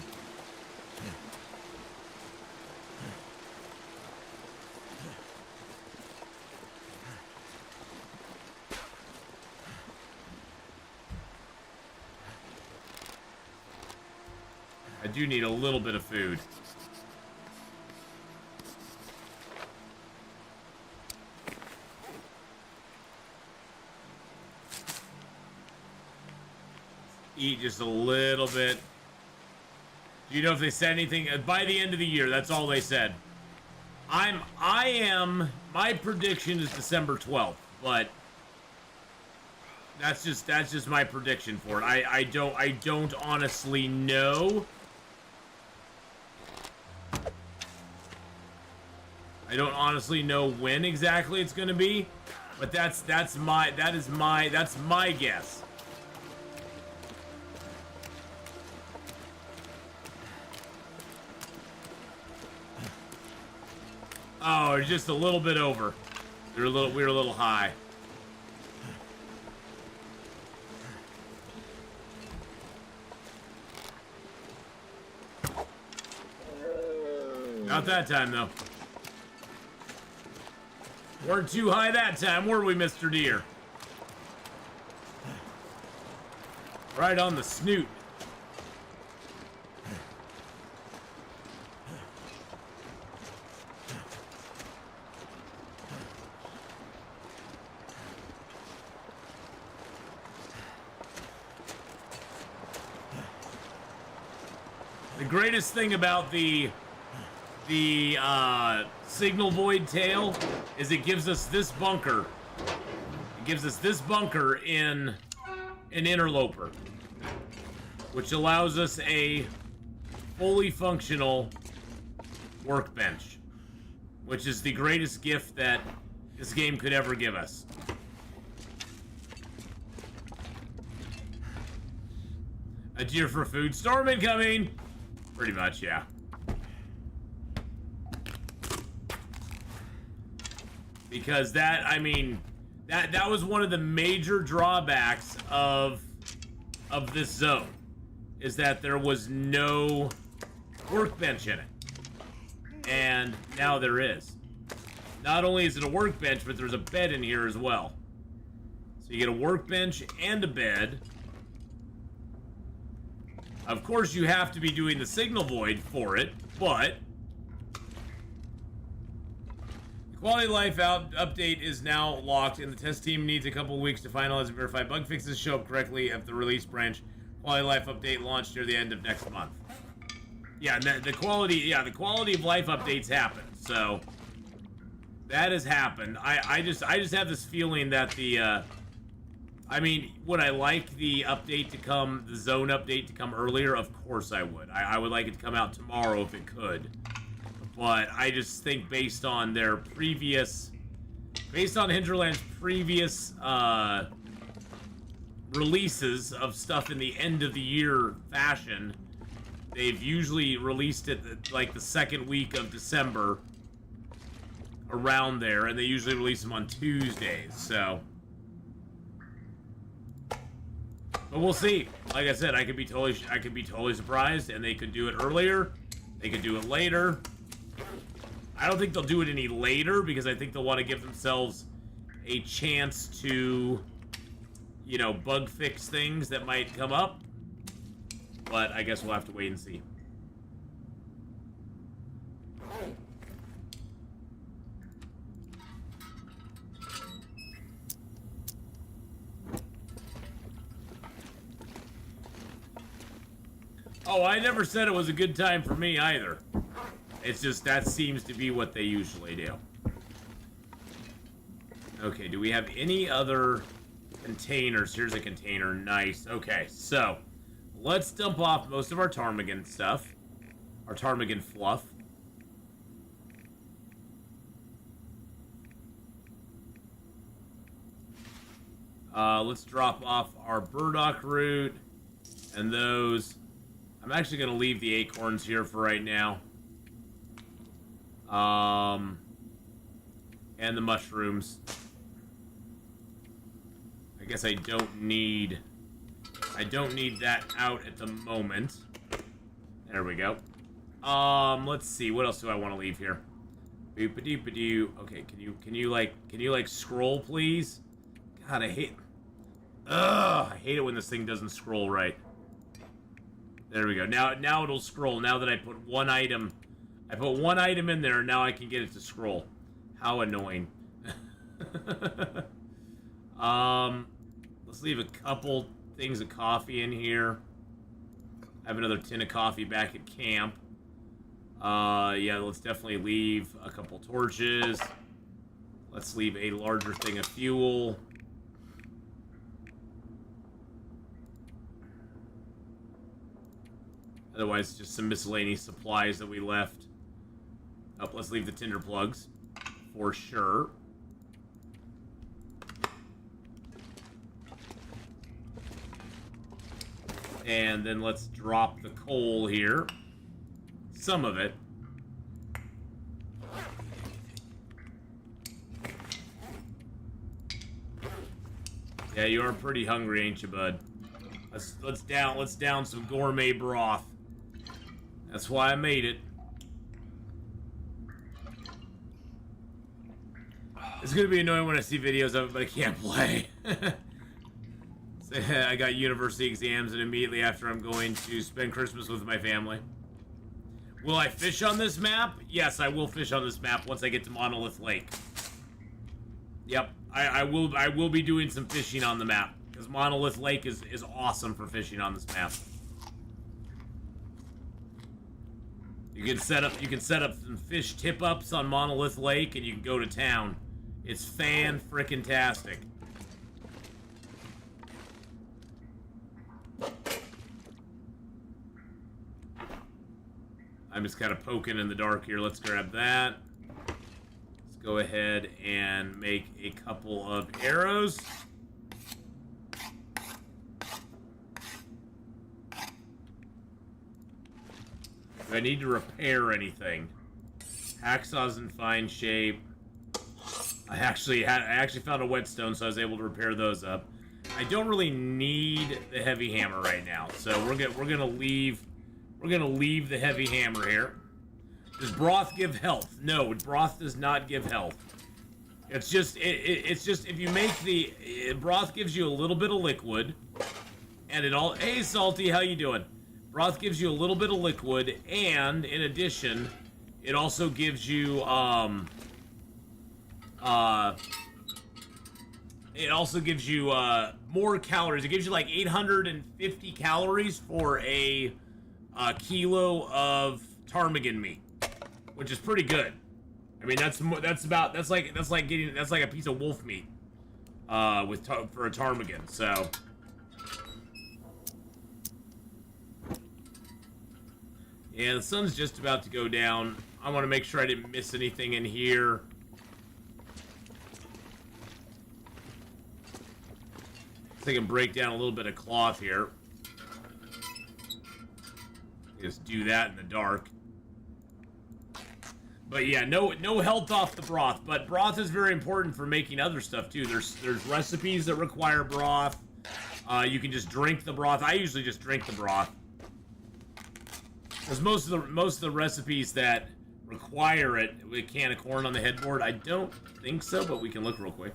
I do need a little bit of food. Eat just a little bit. Do you know if they said anything? By the end of the year, that's all they said. My prediction is December 12th, but that's just my prediction for it. I don't honestly know. I don't honestly know when exactly it's going to be, but that's my guess. Oh, just a little bit over. We were a little high. Not that time, though. Weren't too high that time, were we, Mr. Deer? Right on the snoot. The greatest thing about the signal void tail is it gives us this bunker. It gives us this bunker in an interloper, which allows us a fully functional workbench, which is the greatest gift that this game could ever give us. A deer for food. Storm incoming! Pretty much, yeah. Because that, I mean, that was one of the major drawbacks of this zone, is that there was no workbench in it. And now there is. Not only is it a workbench, but there's a bed in here as well. So you get a workbench and a bed. Of course, you have to be doing the signal void for it, but the quality of life update is now locked, and the test team needs a couple weeks to finalize and verify bug fixes show up correctly at the release branch. Quality of life update launched near the end of next month. Yeah, the quality of life updates happen. So that has happened. I just have this feeling that the I mean, would I like the update to come, the zone update to come earlier? Of course I would. I would like it to come out tomorrow if it could. But I just think based on their previous, based on Hinterland's previous releases of stuff in the end of the year fashion, they've usually released it like the second week of December, around there, and they usually release them on Tuesdays, so. But we'll see. Like I said, I could be totally surprised, and they could do it earlier. They could do it later. I don't think they'll do it any later, because I think they'll want to give themselves a chance to, you know, bug fix things that might come up. But I guess we'll have to wait and see. Oh, I never said it was a good time for me either. It's just that seems to be what they usually do. Okay, do we have any other containers? Here's a container. Nice. Okay, so let's dump off most of our Tarmigan stuff. Our Tarmigan fluff. Let's drop off our burdock root and those. I'm actually going to leave the acorns here for right now. And the mushrooms. I guess I don't need that out at the moment. There we go. Let's see, what else do I want to leave here? Boop-a-doop-a-doo. Okay, can you like scroll, please? God, I hate it when this thing doesn't scroll right. There we go. Now it'll scroll. Now that I put one item in there, now I can get it to scroll. How annoying. Let's leave a couple things of coffee in here. I have another tin of coffee back at camp. Yeah, let's definitely leave a couple torches. Let's leave a larger thing of fuel. Otherwise, just some miscellaneous supplies that we left. Oh, let's leave the tinder plugs, for sure. And then let's drop the coal here. Some of it. Yeah, you are pretty hungry, ain't you, bud? Let's down some gourmet broth. That's why I made it. It's gonna be annoying when I see videos of it, but I can't play. So, I got university exams, and immediately after I'm going to spend Christmas with my family. Will I fish on this map? Yes, I will fish on this map once I get to Monolith Lake. Yep, I will be doing some fishing on the map, because Monolith Lake is awesome for fishing on this map. You can set up some fish tip-ups on Monolith Lake, and you can go to town. It's fan-frickin-tastic. I'm just kind of poking in the dark here. Let's grab that. Let's go ahead and make a couple of arrows. Do I need to repair anything? Hacksaw's in fine shape. I actually found a whetstone, so I was able to repair those up. I don't really need the heavy hammer right now, so we're gonna leave the heavy hammer here. Does broth give health? No, broth does not give health. It's just if you make the broth gives you a little bit of liquid, and it all. Hey, Salty, how you doing? Broth gives you a little bit of liquid, and in addition, it also gives you more calories. It gives you like 850 calories for a kilo of ptarmigan meat, which is pretty good. I mean, that's like a piece of wolf meat for a ptarmigan. So yeah, the sun's just about to go down. I want to make sure I didn't miss anything in here. So I can break down a little bit of cloth here. Just do that in the dark. But yeah, no health off the broth. But broth is very important for making other stuff too. There's recipes that require broth. You can just drink the broth. I usually just drink the broth. Because most of the recipes that require it, a can of corn on the headboard, I don't think so, but we can look real quick.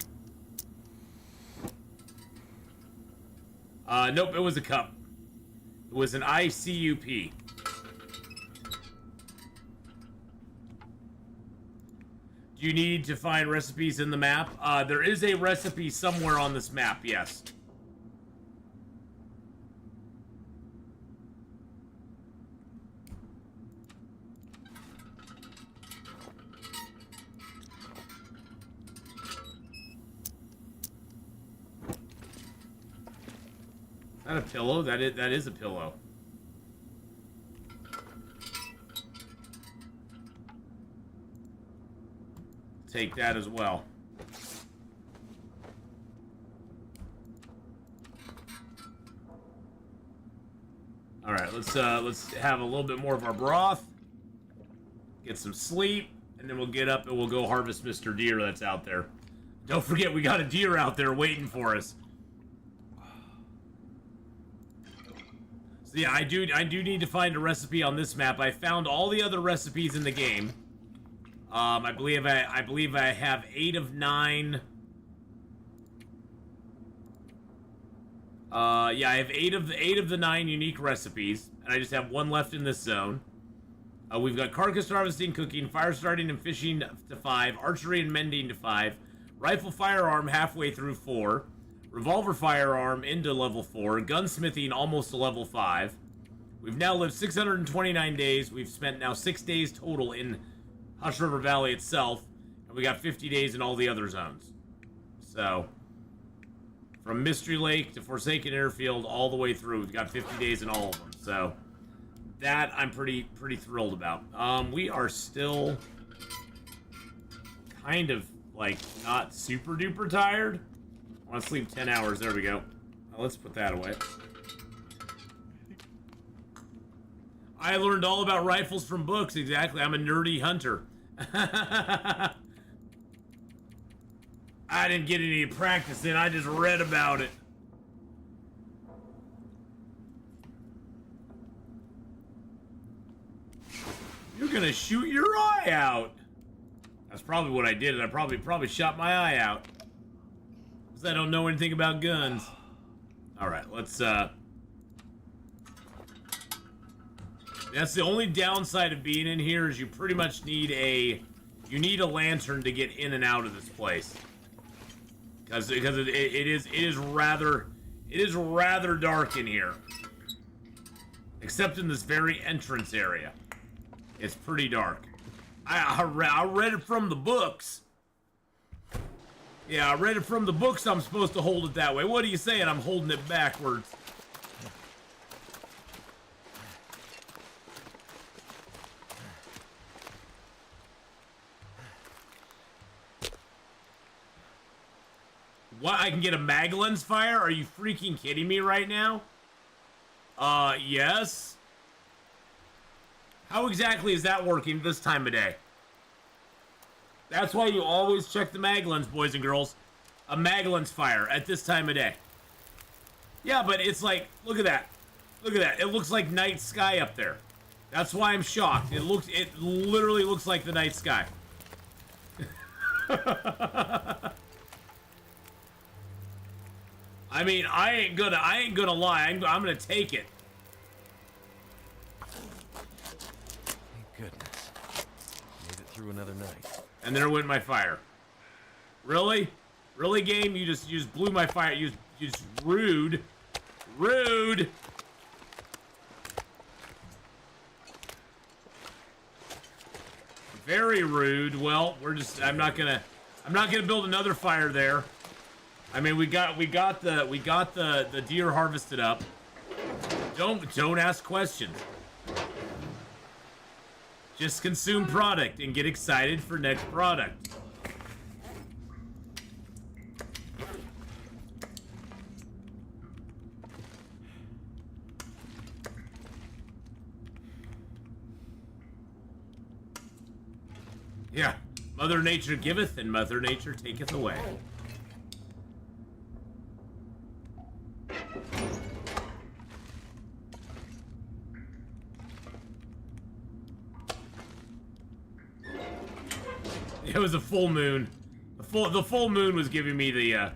Nope, it was a cup. It was an ICUP. Do you need to find recipes in the map? There is a recipe somewhere on this map, yes. Is that a pillow? That is a pillow. Take that as well. All right, let's have a little bit more of our broth. Get some sleep, and then we'll get up and we'll go harvest Mr. Deer that's out there. Don't forget, we got a deer out there waiting for us. So yeah, I do need to find a recipe on this map. I found all the other recipes in the game. I believe I have 8 of 9. Yeah, I have 8 of the 9 unique recipes, and I just have 1 left in this zone. We've got carcass harvesting, cooking, fire starting and fishing to 5, archery and mending to 5, rifle firearm halfway through 4, revolver firearm into level 4, gunsmithing almost to level 5. We've now lived 629 days. We've spent now 6 days total in Hush River Valley itself, and we got 50 days in all the other zones. So, from Mystery Lake to Forsaken Airfield all the way through, we've got 50 days in all of them. So, that I'm pretty thrilled about. We are still kind of, like, not super duper tired. I want to sleep 10 hours. There we go. Now, let's put that away. I learned all about rifles from books. Exactly. I'm a nerdy hunter. I didn't get any practice in. I just read about it. You're gonna shoot your eye out. That's probably what I did. I probably shot my eye out. Because I don't know anything about guns. Alright, let's, that's the only downside of being in here is you pretty much need a... You need a lantern to get in and out of this place. Because it is rather dark in here. Except in this very entrance area. It's pretty dark. I read it from the books. Yeah, I read it from the books. I'm supposed to hold it that way. What are you saying? I'm holding it backwards. What? I can get a mag lens fire? Are you freaking kidding me right now? Yes. How exactly is that working this time of day? That's why you always check the mag lens, boys and girls. A mag lens fire at this time of day. Yeah, but it's like, look at that. Look at that. It looks like night sky up there. That's why I'm shocked. It literally looks like the night sky. I mean, I ain't gonna lie. I'm gonna take it. Thank goodness. Made it through another night. And there went my fire. Really? Really, game? You just blew my fire. You just rude. Rude. Very rude. Well, I'm not gonna build another fire there. I mean, we got the deer harvested up. Don't ask questions. Just consume product and get excited for next product. Yeah, Mother Nature giveth and Mother Nature taketh away. It was a full moon. The full moon was giving me the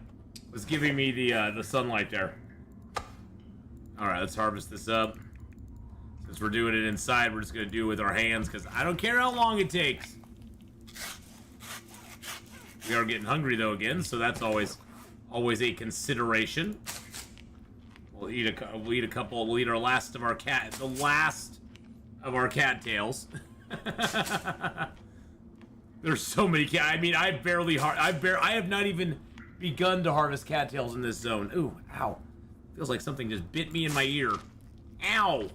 sunlight there. All right, let's harvest this up. Since we're doing it inside, we're just gonna do it with our hands because I don't care how long it takes. We are getting hungry though again, so that's always a consideration. We'll eat a couple. We'll eat the last of our cattails. There's so many I mean, I have not even begun to harvest cattails in this zone. Ooh, ow. Feels like something just bit me in my ear. Ow.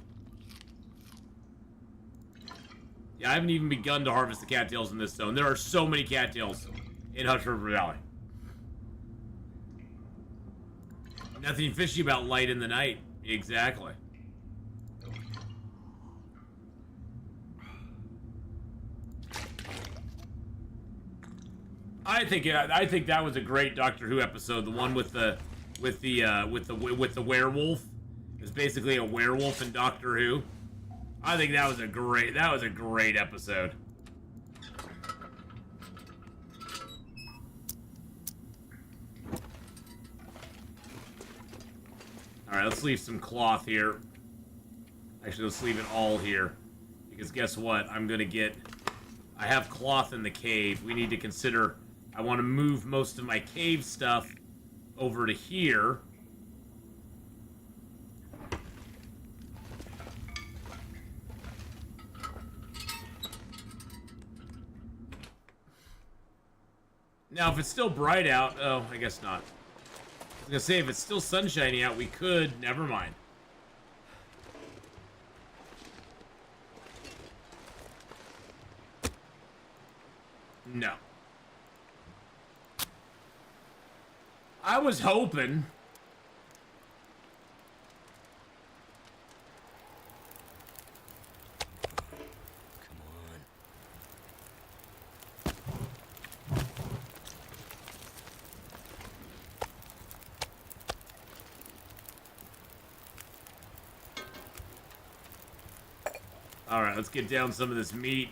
Yeah, I haven't even begun to harvest the cattails in this zone. There are so many cattails in Hush River Valley. Nothing fishy about light in the night. Exactly. I think that was a great Doctor Who episode. The one with the werewolf. It was basically a werewolf in Doctor Who. I think that was a great episode. All right, let's leave some cloth here. Actually, let's leave it all here because guess what? I have cloth in the cave. We need to consider. I want to move most of my cave stuff over to here. Now, if it's still bright out, oh, I guess not. I was gonna say, if it's still sunshiny out, we could. Never mind. No. I was hoping. Come on. Alright, let's get down some of this meat.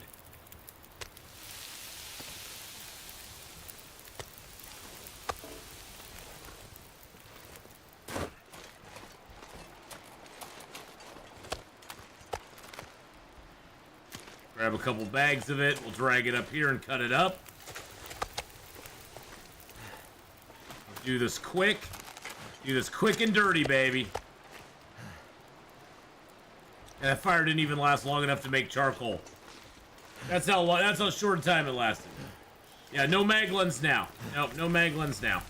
Grab a couple bags of it. We'll drag it up here and cut it up. Do this quick. Do this quick and dirty, baby. And that fire didn't even last long enough to make charcoal. That's how short a time it lasted. Yeah, no maglins now. Nope, no maglins now.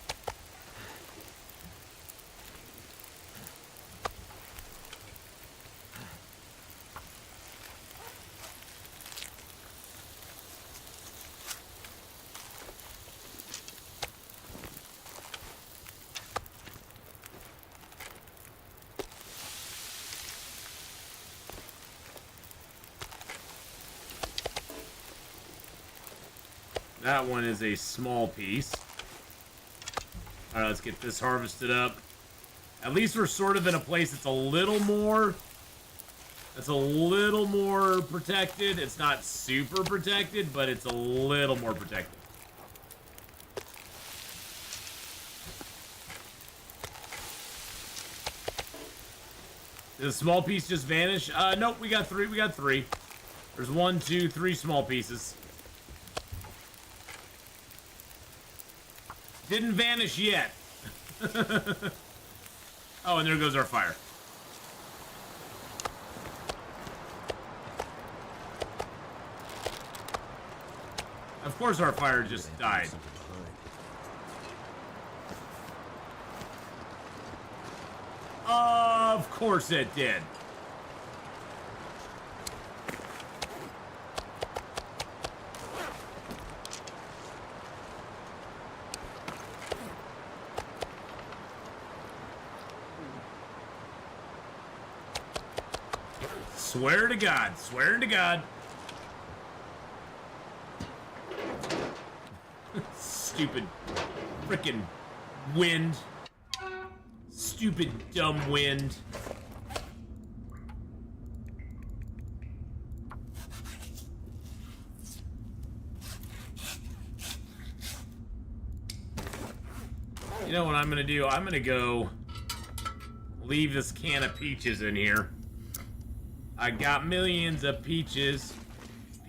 That one is a small piece. Alright, let's get this harvested up. At least we're sort of in a place that's a little more... protected. It's not super protected, but it's a little more protected. Did the small piece just vanish? Nope, we got three. There's 1, 2, 3 small pieces. Didn't vanish yet. Oh, and there goes our fire. Of course our fire just died. Of course it did. Swear to God, swear to God. Stupid frickin' wind. Stupid dumb wind. You know what I'm gonna do? I'm gonna go leave this can of peaches in here. I got millions of peaches.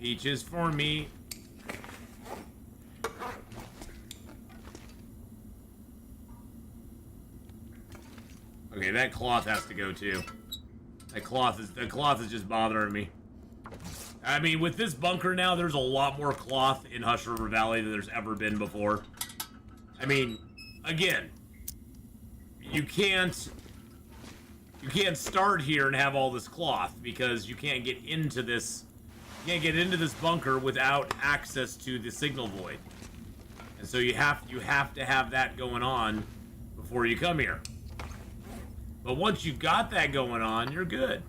Peaches for me. Okay, that cloth has to go too. The cloth is just bothering me. I mean, with this bunker now, there's a lot more cloth in Hush River Valley than there's ever been before. I mean, again, you can't start here and have all this cloth because you can't get into this bunker without access to the signal void. And so you have to have that going on before you come here. But once you've got that going on, you're good.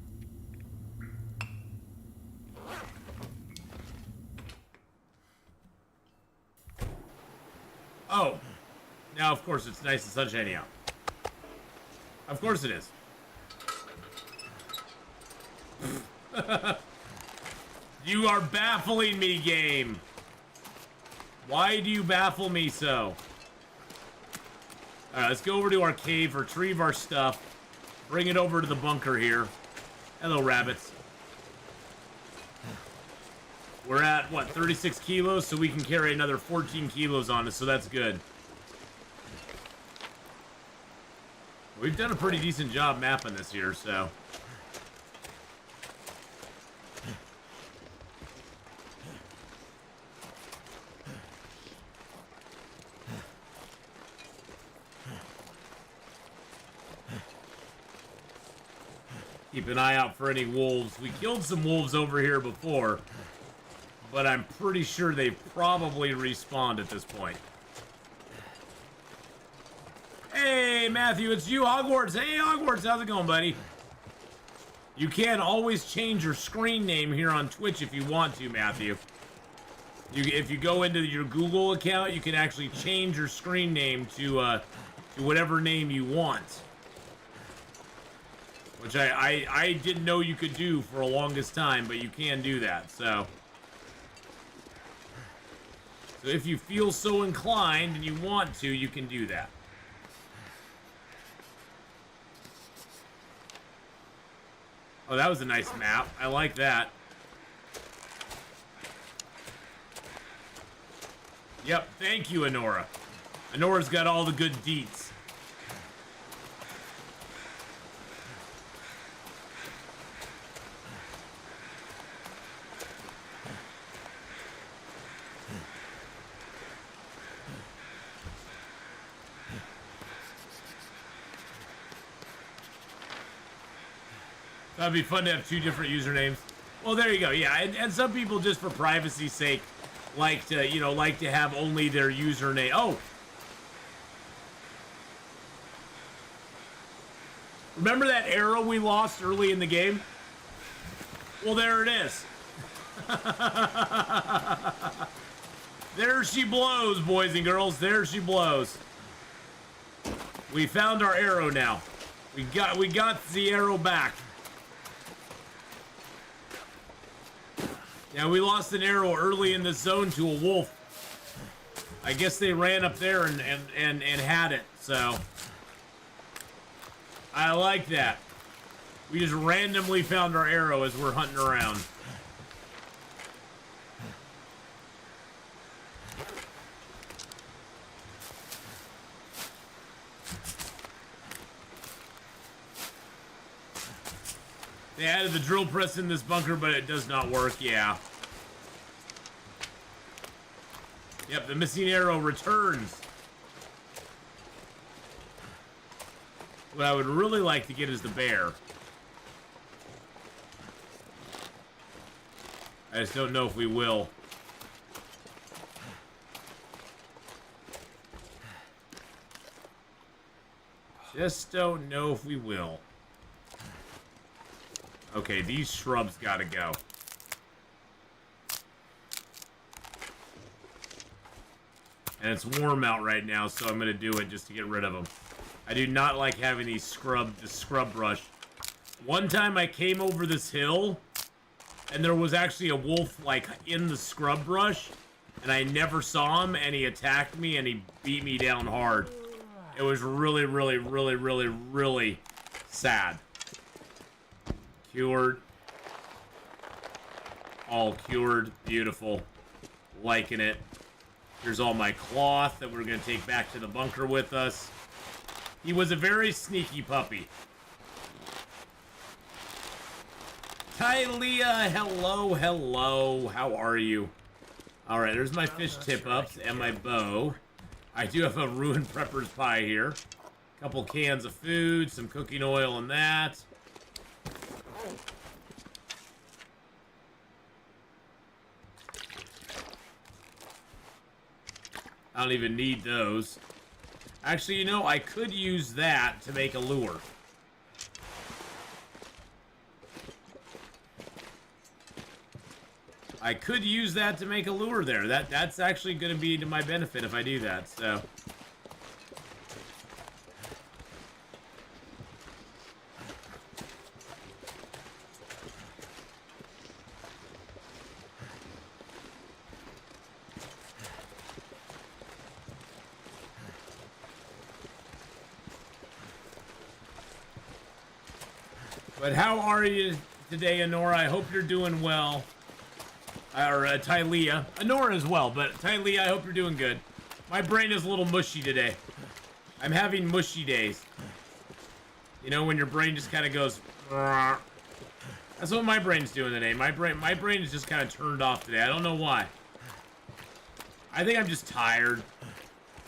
Oh, now of course it's nice and sunshiny out. Of course it is. You are baffling me, game. Why do you baffle me so? Alright, let's go over to our cave, retrieve our stuff, bring it over to the bunker here. Hello, rabbits. We're at, what, 36 kilos? So we can carry another 14 kilos on us, so that's good. We've done a pretty decent job mapping this here, so... Keep an eye out for any wolves. We killed some wolves over here before, but I'm pretty sure they've probably respawned at this point. Hey, Matthew, it's you, Hogwarts. Hey, Hogwarts, how's it going, buddy? You can always change your screen name here on Twitch if you want to, Matthew. If you go into your Google account, you can actually change your screen name to whatever name you want. which I didn't know you could do for the longest time, but you can do that, so if you feel so inclined and you want to, you can do that. Oh, that was a nice map. I like that. Yep, thank you, Honora. Honora's got all the good deets. That'd be fun to have 2 different usernames. Well, there you go. Yeah, and some people just for privacy's sake like to, you know, like to have only their username. Oh, remember that arrow we lost early in the game? Well, there it is. There she blows, boys and girls. There she blows. We found our arrow now. We got the arrow back. Yeah, we lost an arrow early in the zone to a wolf. I guess they ran up there and had it, so I like that. We just randomly found our arrow as we're hunting around. They added the drill press in this bunker, but it does not work, yeah. Yep, the missing arrow returns. What I would really like to get is the bear. I just don't know if we will. Just don't know if we will. Okay, these shrubs gotta go. And it's warm out right now, so I'm gonna do it just to get rid of them. I do not like having these the scrub brush. One time I came over this hill, and there was actually a wolf, like, in the scrub brush, and I never saw him, and he attacked me, and he beat me down hard. It was really, really, really, really, really sad. Cured. All cured. Beautiful. Liking it. Here's all my cloth that we're going to take back to the bunker with us. He was a very sneaky puppy. Tylea, hello, hello. How are you? Alright, there's my fish tip-ups and my bow. I do have a ruined prepper's pie here. A couple cans of food, some cooking oil and that. I don't even need those. Actually, you know, I could use that to make a lure. I could use that to make a lure there. That's actually going to be to my benefit if I do that, so. But how are you today, Honora? I hope you're doing well. Or Tylea. Honora as well, but Tylea, I hope you're doing good. My brain is a little mushy today. I'm having mushy days. You know, when your brain just kind of goes... That's what my brain's doing today. My brain is just kind of turned off today. I don't know why. I think I'm just tired.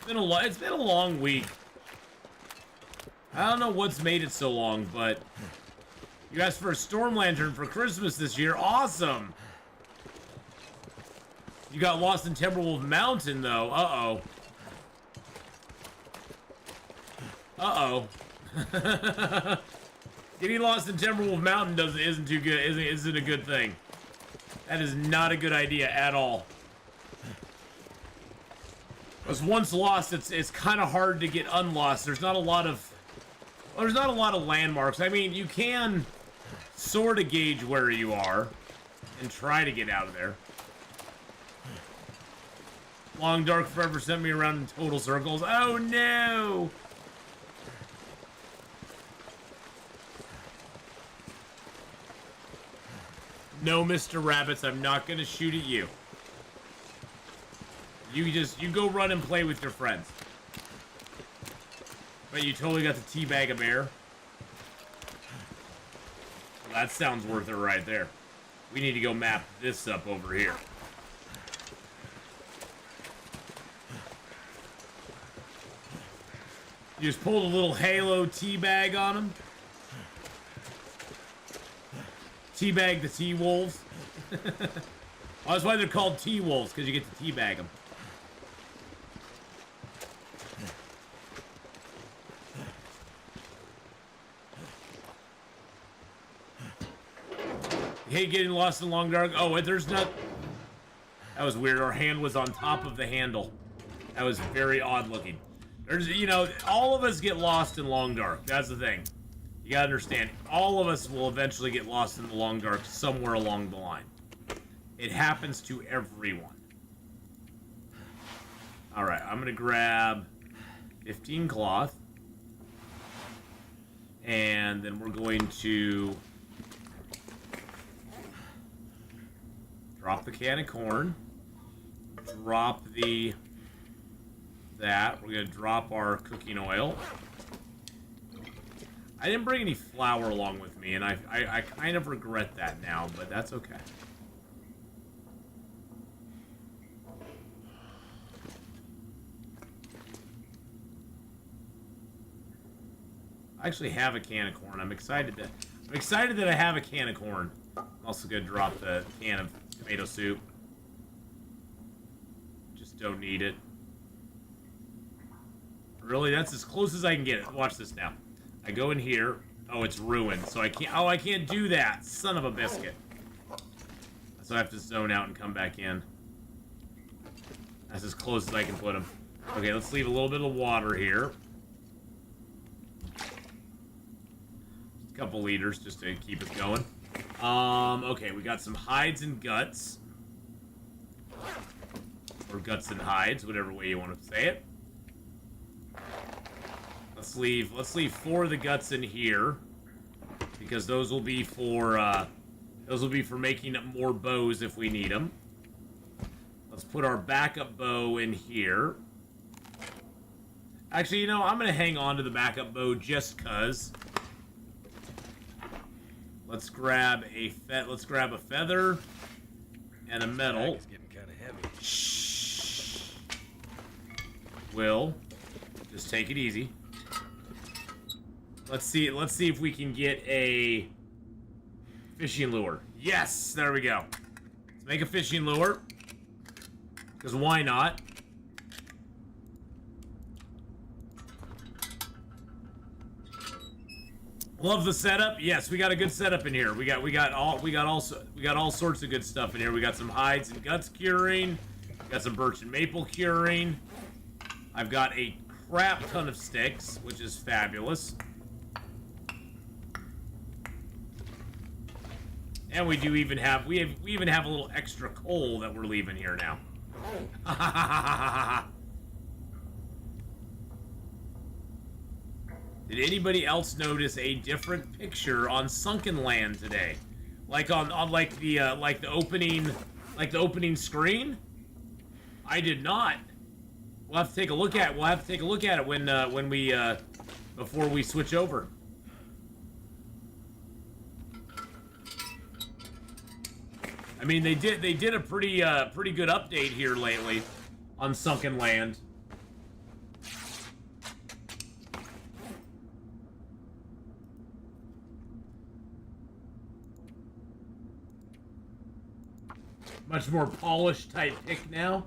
It's been a long week. I don't know what's made it so long, but... You asked for a storm lantern for Christmas this year. Awesome! You got lost in Timberwolf Mountain, though. Uh-oh. Uh-oh. Getting lost in Timberwolf Mountain isn't too good. Isn't a good thing. That is not a good idea at all. Because once lost, it's kind of hard to get unlost. There's not a lot of... Well, there's not a lot of landmarks. I mean, you can sort of gauge where you are and try to get out of there. Long Dark forever sent me around in total circles. Oh no! No, Mr. Rabbits, I'm not gonna shoot at you. You go run and play with your friends. But you totally got the teabag a bear. Well, that sounds worth it right there. We need to go map this up over here. You just pulled a little Halo teabag on him. Teabag the T-Wolves. Oh, that's why they're called T-Wolves, because you get to teabag them. You hate getting lost in Long Dark? Oh, there's not... That was weird. Our hand was on top of the handle. That was very odd looking. There's, you know, all of us get lost in Long Dark. That's the thing. You gotta understand, all of us will eventually get lost in the Long Dark somewhere along the line. It happens to everyone. Alright, I'm gonna grab 15 cloth. And then we're going to drop the can of corn. Drop that. We're gonna drop our cooking oil. I didn't bring any flour along with me, and I kind of regret that now, but that's okay. I actually have a can of corn. I'm excited that I have a can of corn. I'm also gonna drop the can of tomato soup. Just don't need it. Really, that's as close as I can get it. Watch this now. I go in here. Oh, it's ruined, so I can't. Oh, I can't do that. Son of a biscuit. So I have to zone out and come back in. That's as close as I can put them. Okay, let's leave a little bit of water here. Just a couple liters just to keep us going. Okay, we got some hides and guts. Or guts and hides, whatever way you want to say it. Let's leave 4 of the guts in here, because those will be for making up more bows if we need them. Let's put our backup bow in here. Actually, you know, I'm gonna hang on to the backup bow just cause. Let's grab a feather and a metal. It's getting kind of heavy. Shh. Will, just take it easy. Let's see if we can get a fishing lure. Yes, there we go. Let's make a fishing lure. Because why not? Love the setup. Yes, we got a good setup in here. We got all sorts of good stuff in here. We got some hides and guts curing. We got some birch and maple curing. I've got a crap ton of sticks, which is fabulous. And we even have a little extra coal that we're leaving here now. Did anybody else notice a different picture on Sunken Land today? Like on the opening screen? I did not. We'll have to take a look at it when we before we switch over. I mean, they did a pretty good update here lately on Sunken Land. Much more polished type pick now.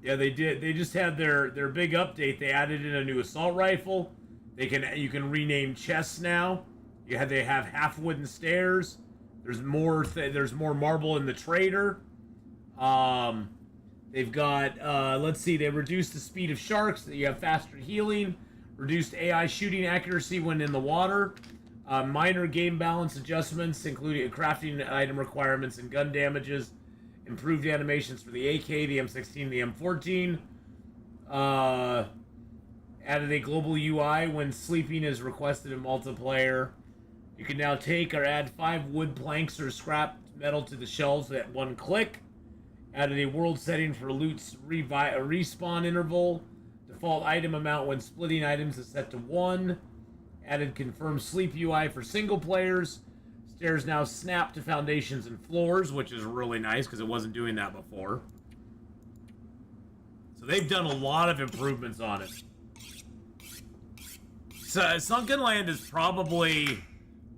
Yeah, they did. They just had their big update. They added in a new assault rifle. You can rename chests now. They have half wooden stairs. There's more marble in the trader. They've got, let's see, they reduced the speed of sharks. You have faster healing, reduced AI shooting accuracy when in the water, minor game balance adjustments, including crafting item requirements and gun damages, improved animations for the AK, the M16, the M14, added a global UI when sleeping is requested in multiplayer. You can now take or add 5 wood planks or scrap metal to the shelves at one click. Added a world setting for loot's respawn interval. Default item amount when splitting items is set to 1. Added confirmed sleep UI for single players. Stairs now snap to foundations and floors, which is really nice because it wasn't doing that before. So they've done a lot of improvements on it. So Sunken Land is probably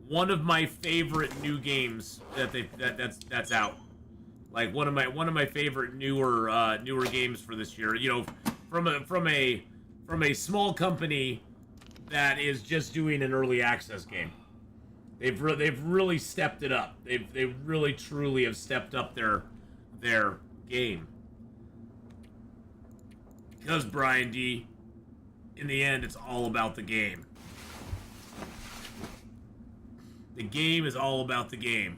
one of my favorite new games that's out. Like one of my favorite newer games for this year. You know, from a small company that is just doing an early access game. They've really stepped it up. They really truly have stepped up their game. Because Brian D, in the end, it's all about the game. The game is all about the game.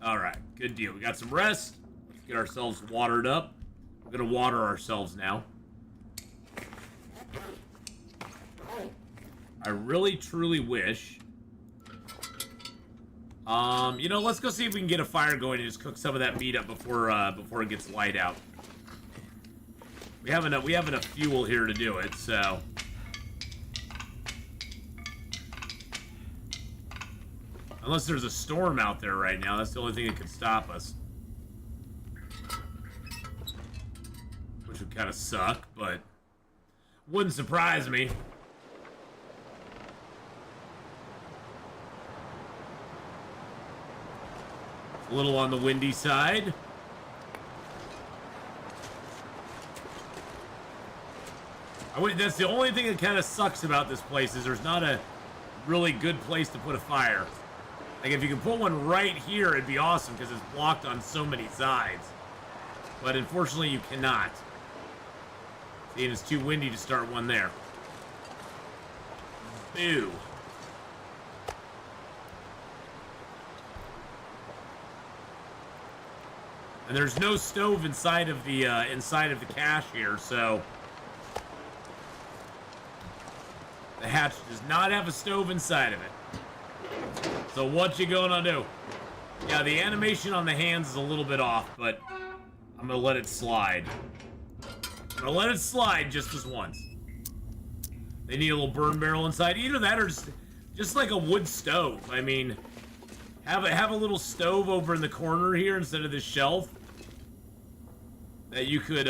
Alright, good deal. We got some rest. Let's get ourselves watered up. We're gonna water ourselves now. I really, truly wish... you know, let's go see if we can get a fire going and just cook some of that meat up before it gets light out. We have enough fuel here to do it, so... Unless there's a storm out there right now, that's the only thing that could stop us. Which would kind of suck, but... wouldn't surprise me. A little on the windy side. That's the only thing that kind of sucks about this place is there's not a really good place to put a fire. Like if you can put one right here, it'd be awesome because it's blocked on so many sides. But unfortunately, you cannot. See, and it's too windy to start one there. Boo. And there's no stove inside of the cache here, so the hatch does not have a stove inside of it. So what you gonna do? Yeah, the animation on the hands is a little bit off, but I'm gonna let it slide. I'm gonna let it slide just this once. They need a little burn barrel inside. Either that or just like a wood stove. I mean, have a little stove over in the corner here instead of this shelf that you could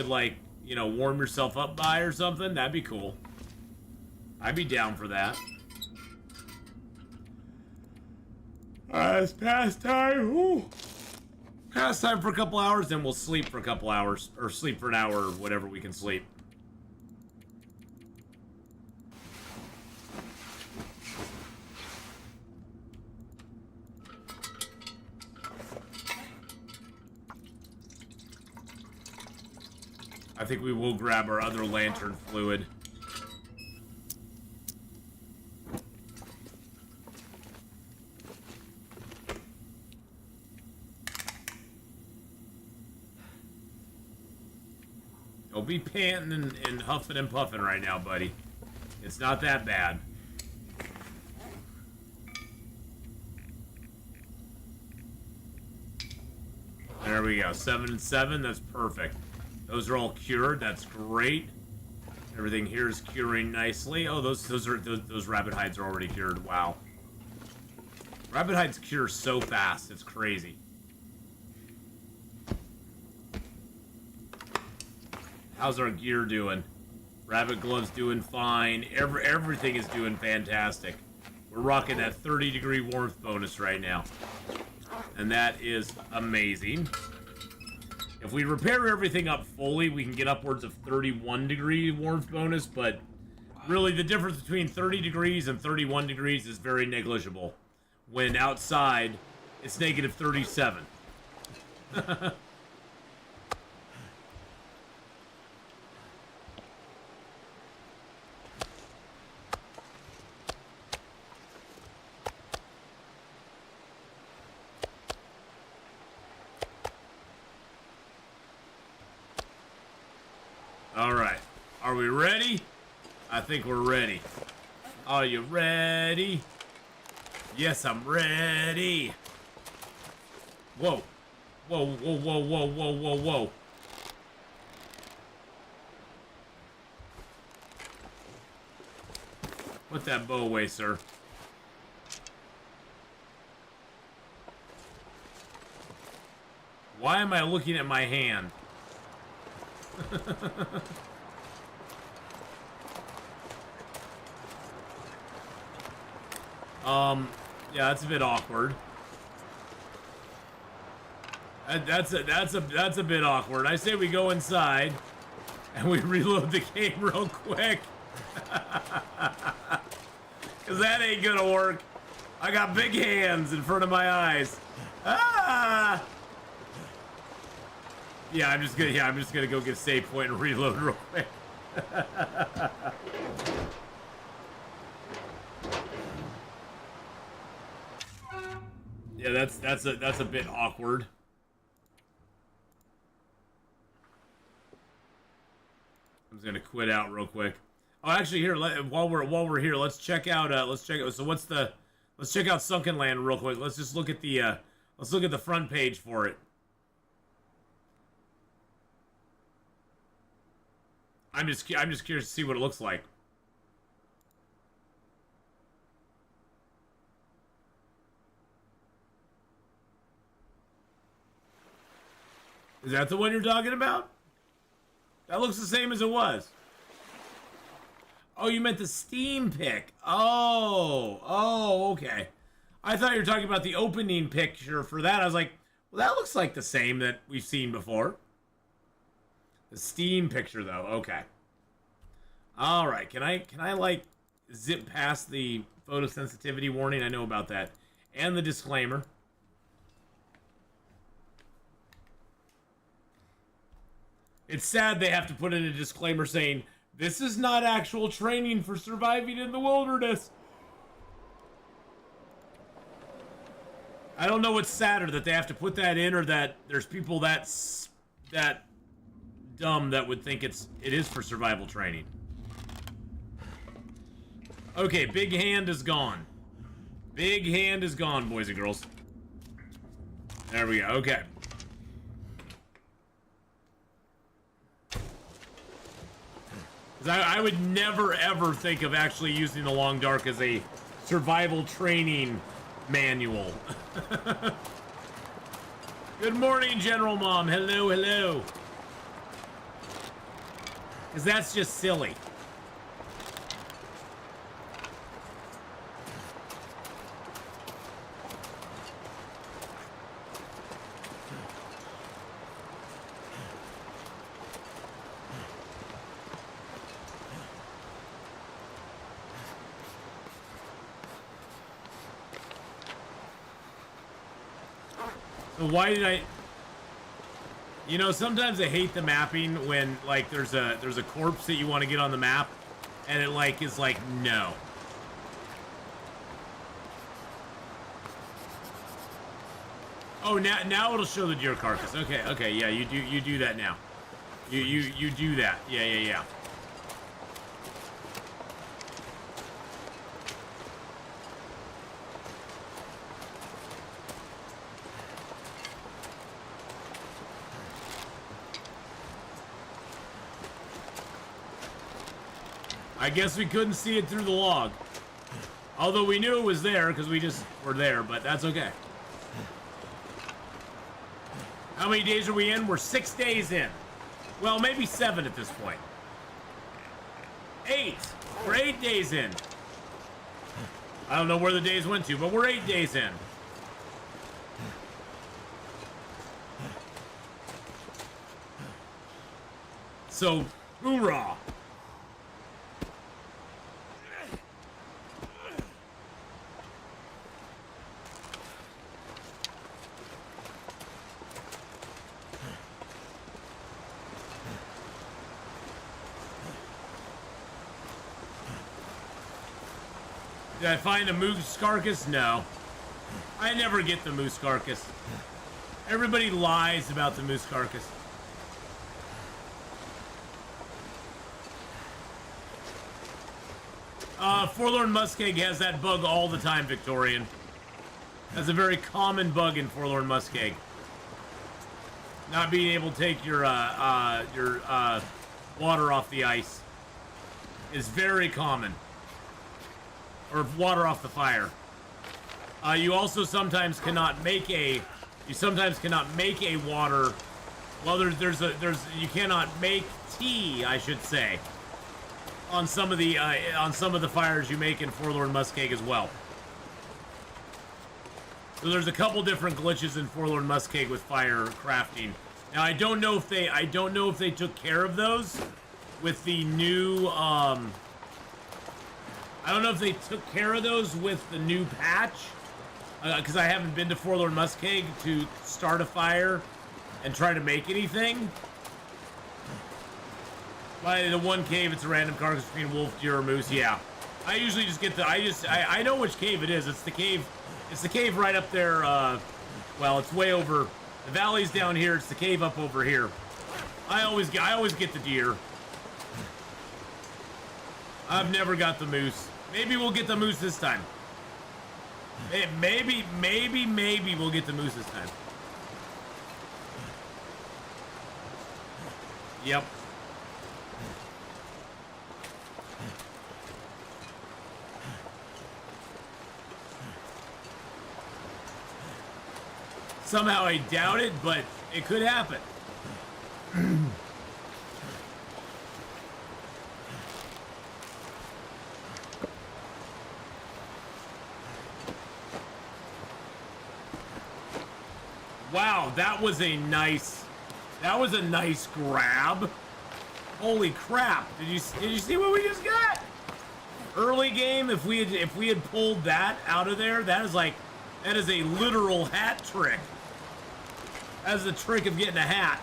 like, you know, warm yourself up by or something. That'd be cool. I'd be down for that. It's past time. Ooh. Past time for a couple hours, then we'll sleep for a couple hours. Or sleep for an hour, or whatever we can sleep. I think we will grab our other lantern fluid. Don't be panting and huffing and puffing right now, buddy. It's not that bad. There we go. 7 and 7. That's perfect. Those are all cured. That's great. Everything here is curing nicely. Oh, those rabbit hides are already cured. Wow. Rabbit hides cure so fast. It's crazy. How's our gear doing? Rabbit gloves doing fine. Everything is doing fantastic. We're rocking that 30-degree warmth bonus right now. And that is amazing. If we repair everything up fully, we can get upwards of 31-degree warmth bonus, but really the difference between 30 degrees and 31 degrees is very negligible. when outside it's negative 37. All right, are we ready? I think we're ready. Are you ready? Yes, I'm ready. Whoa. Whoa, whoa, whoa, whoa, whoa, whoa, whoa. Put that bow away, sir. Why am I looking at my hand? Yeah, that's a bit awkward. That's a bit awkward. I say we go inside and we reload the game real quick. Cause that ain't gonna work. I got big hands in front of my eyes. Ah! Yeah, I'm just gonna go get a save point and reload real quick. Yeah, that's a bit awkward. I'm just gonna quit out real quick. Oh, actually, here, while we're here, let's check out. So let's check out Sunken Land real quick. Let's just look at the front page for it. I'm just curious to see what it looks like. Is that the one you're talking about? That looks the same as it was. Oh, you meant the Steam pic. Oh, okay. I thought you were talking about the opening picture for that. I was like, well, that looks like the same that we've seen before. The Steam picture, though. Okay. All right. Can I like zip past the photosensitivity warning? I know about that, and the disclaimer. It's sad they have to put in a disclaimer saying, this is not actual training for surviving in the wilderness. I don't know what's sadder, that they have to put that in, or that there's people that dumb that would think it is for survival training. Okay, big hand is gone. Big hand is gone, boys and girls. There we go. Okay. I would never ever think of actually using the Long Dark as a survival training manual. Good morning, General Mom. Hello, hello. Because that's just silly. Why did I... You know, sometimes I hate the mapping when, like, there's a corpse that you want to get on the map, and it, like, is like, no. Oh, now it'll show the deer carcass. Okay, yeah, you do that now. You do that. Yeah. I guess we couldn't see it through the log. Although we knew it was there because we just were there, but that's okay. How many days are we in? We're 6 days in. Well, maybe 7 at this point. 8. We're 8 days in. I don't know where the days went to, but we're 8 days in. So, hoorah. Did I find a moose carcass? No. I never get the moose carcass. Everybody lies about the moose carcass. Forlorn Muskeg has that bug all the time, Victorian. That's a very common bug in Forlorn Muskeg. Not being able to take your water off the ice is very common. Or water off the fire. You also sometimes cannot make a. You sometimes cannot make a water. Well, you cannot make tea, I should say. On some of the fires you make in Forlorn Muskeg as well. So there's a couple different glitches in Forlorn Muskeg with fire crafting. Now I don't know if they took care of those with the new I don't know if they took care of those with the new patch, because I haven't been to Forlorn Muskeg to start a fire and try to make anything. By the one cave, it's a random carcass between wolf, deer, or moose. Yeah, I usually just get the. I know which cave it is. It's the cave. It's the cave right up there. Well, it's way over. The valley's down here. It's the cave up over here. I always get the deer. I've never got the moose. Maybe we'll get the moose this time. Maybe we'll get the moose this time. Yep. Somehow I doubt it, but it could happen. Wow, that was a nice grab. Holy crap. Did you see what we just got? Early game, if we had pulled that out of there, that is a literal hat trick. That is the trick of getting a hat.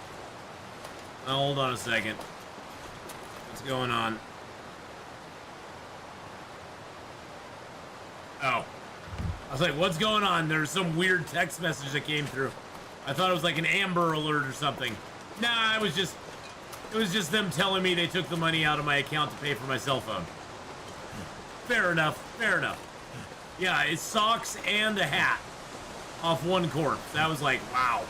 Oh, hold on a second. What's going on? Oh. I was like, what's going on? There's some weird text message that came through. I thought it was like an Amber Alert or something. Nah, it was just them telling me they took the money out of my account to pay for my cell phone. Fair enough, fair enough. Yeah, it's socks and a hat off one corpse. That was like, wow.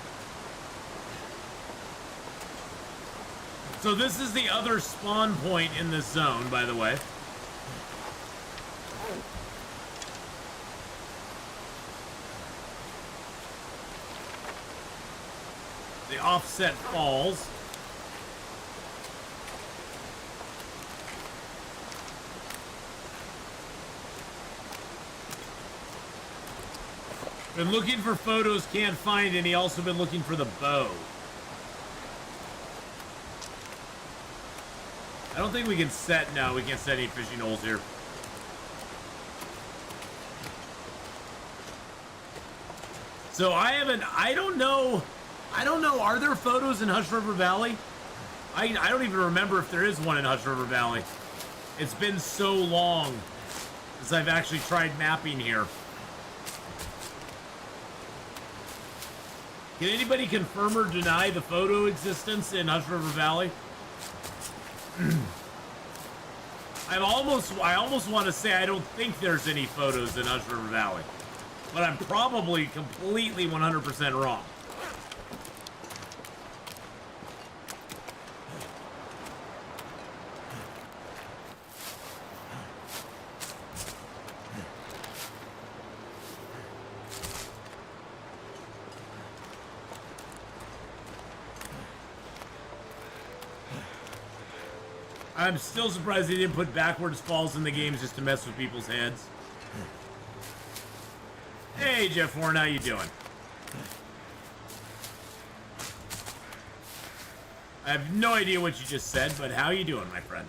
So this is the other spawn point in this zone, by the way. The offset falls. Been looking for photos, can't find any. Also been looking for the bow. I don't think we can set, no, we can't set any fishing holes here. So I don't know, are there photos in Hush River Valley? I don't even remember if there is one in Hush River Valley. It's been so long since I've actually tried mapping here. Can anybody confirm or deny the photo existence in Hush River Valley? I almost want to say I don't think there's any photos in Hush River Valley, but I'm probably completely 100% wrong. I'm still surprised they didn't put backwards falls in the games just to mess with people's heads. Hey, Jeff Horn, how you doing? I have no idea what you just said, but how you doing, my friend?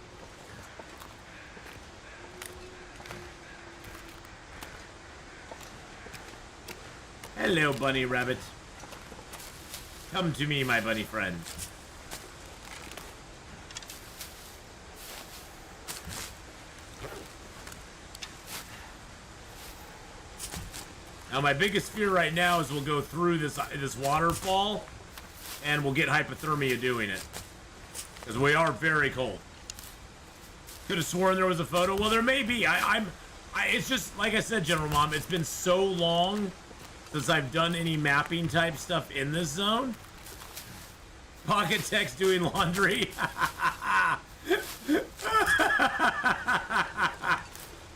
Hello, bunny rabbit. Come to me, my bunny friend. Now, my biggest fear right now is we'll go through this waterfall, and we'll get hypothermia doing it. Because we are very cold. Could have sworn there was a photo. Well, there may be. It's just, like I said, General Mom, it's been so long since I've done any mapping type stuff in this zone. Pocket text doing laundry.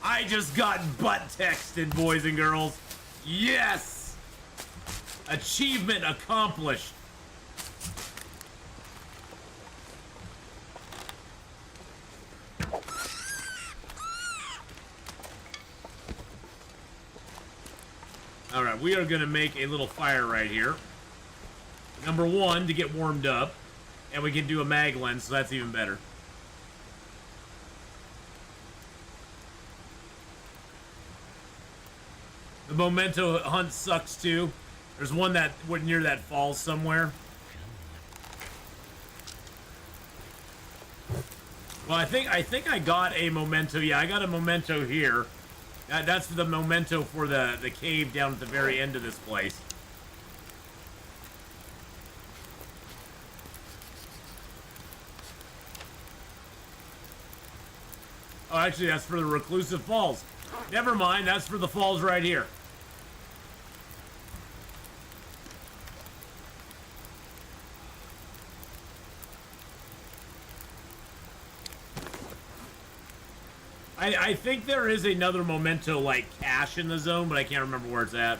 I just got butt texted, boys and girls. Yes! Achievement accomplished. Alright, we are going to make a little fire right here. Number one, to get warmed up. And we can do a mag lens, so that's even better. The memento hunt sucks too. There's one that near that falls somewhere. Well, I think I got a memento. Yeah, I got a memento here. That's the memento for the cave down at the very end of this place. Oh, actually, that's for the Reclusive Falls. Never mind, that's for the falls right here. I think there is another memento, like, cache in the zone, but I can't remember where it's at.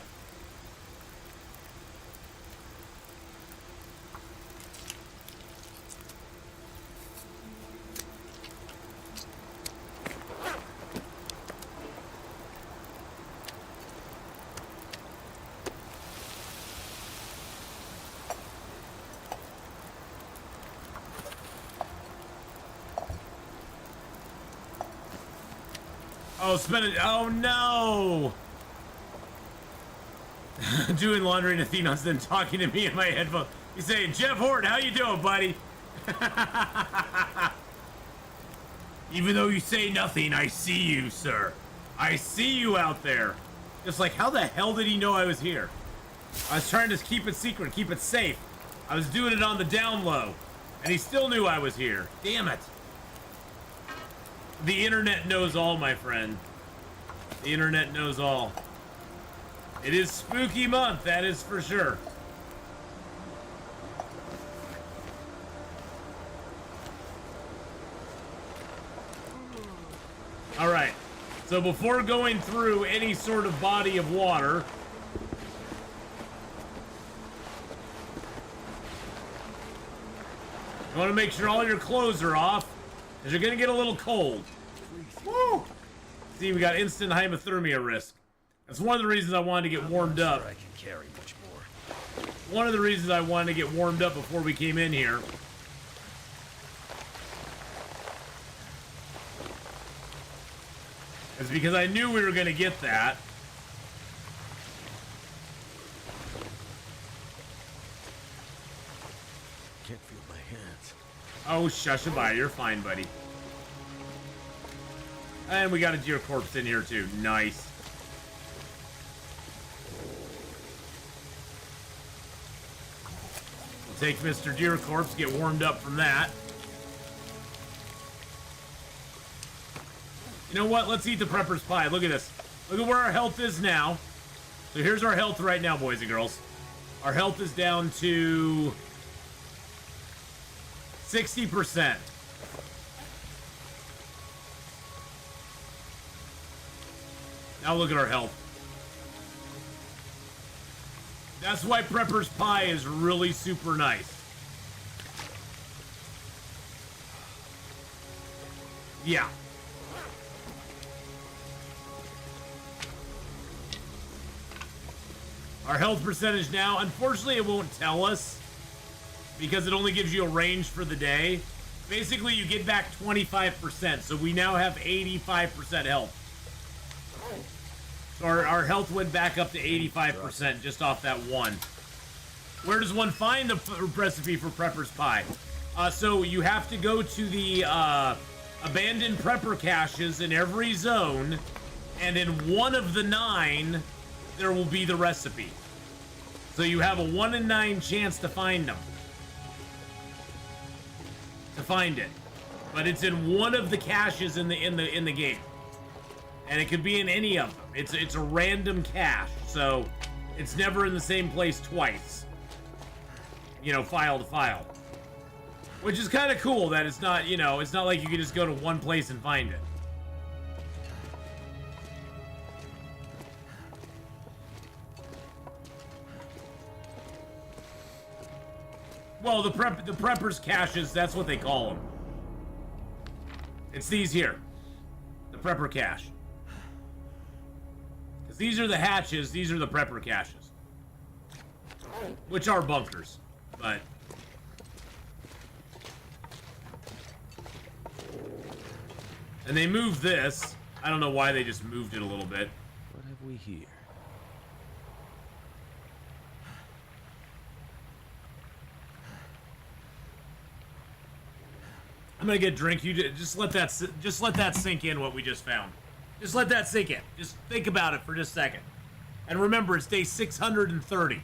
Oh, spin it. Oh, no. Doing laundry and Atheenon's then talking to me in my headphones. He's saying, Jeff Hort, how you doing, buddy? Even though you say nothing, I see you, sir. I see you out there. Just like, how the hell did he know I was here? I was trying to keep it secret, keep it safe. I was doing it on the down low. And he still knew I was here. Damn it. The internet knows all, my friend. The internet knows all. It is spooky month, that is for sure. All right. So before going through any sort of body of water, you want to make sure all your clothes are off, because you're going to get a little cold. Woo! See, we got instant hypothermia risk. That's one of the reasons I wanted to get warmed up. I can carry much more. One of the reasons I wanted to get warmed up before we came in here. Is because I knew we were going to get that. Can't feel my hands. Oh, shushabye, you're fine, buddy. And we got a deer corpse in here, too. Nice. We'll take Mr. Deer Corpse, get warmed up from that. You know what? Let's eat the prepper's pie. Look at this. Look at where our health is now. So here's our health right now, boys and girls. Our health is down to 60%. Now look at our health. That's why Prepper's Pie is really super nice. Yeah. Our health percentage now, unfortunately it won't tell us because it only gives you a range for the day. Basically you get back 25%, so we now have 85% health. So our health went back up to 85% just off that one. Where does one find the recipe for Prepper's Pie? So you have to go to the abandoned prepper caches in every zone, and in one of the 9, there will be the recipe. So you have a 1 in 9 chance to find them. To find it. But it's in one of the caches in the game. And it could be in any of them. It's a random cache, so it's never in the same place twice. You know, file to file. Which is kind of cool that it's not, you know, it's not like you can just go to one place and find it. Well, the preppers caches, that's what they call them. It's these here. The prepper cache. Because these are the hatches, these are the prepper caches. Which are bunkers, but... And they moved this. I don't know why they just moved it a little bit. What have we here? I'm gonna get a drink. You just let that sink in. What we just found. Just let that sink in. Just think about it for just a second. And remember, it's day 630.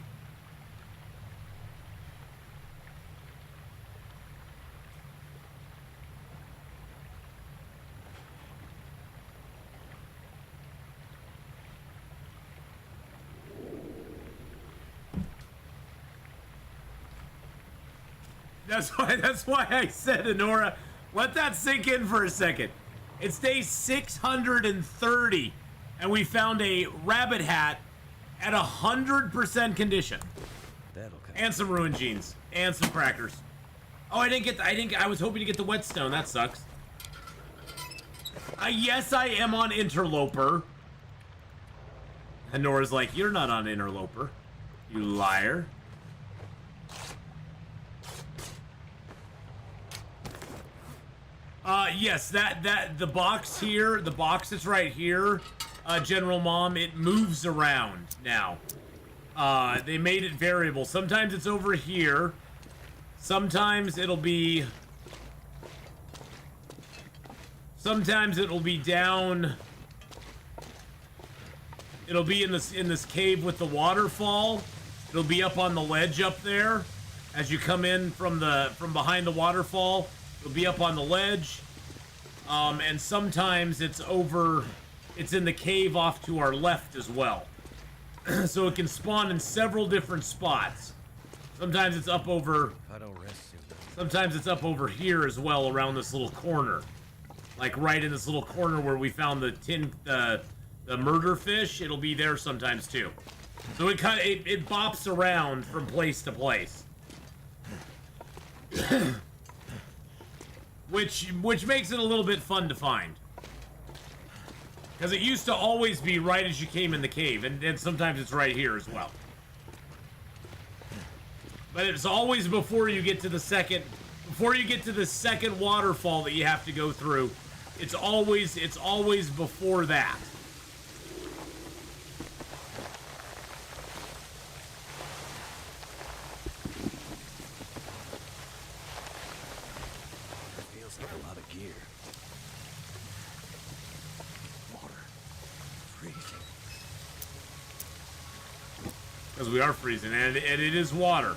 That's why I said, Honora, let that sink in for a second. It's day 630, and we found a rabbit hat at 100% condition. That'll come. And some ruined jeans. And some crackers. Oh, I was hoping to get the whetstone. That sucks. Yes, I am on Interloper. And Nora's like, you're not on Interloper, you liar. Yes, the box here, the box that's right here, General Mom, it moves around now. They made it variable. Sometimes it's over here. Sometimes it'll be down. It'll be in this cave with the waterfall. It'll be up on the ledge up there as you come in from behind the waterfall. It'll be up on the ledge, and sometimes it's in the cave off to our left as well. So it can spawn in several different spots. Sometimes it's up over, sometimes it's up over here as well, around this little corner. Like right in this little corner where we found the murder fish, it'll be there sometimes too. So it bops around from place to place. Which makes it a little bit fun to find. Because it used to always be right as you came in the cave, and sometimes it's right here as well. But it's always before you get to the second waterfall that you have to go through. It's always before that. Because we are freezing, and it is water.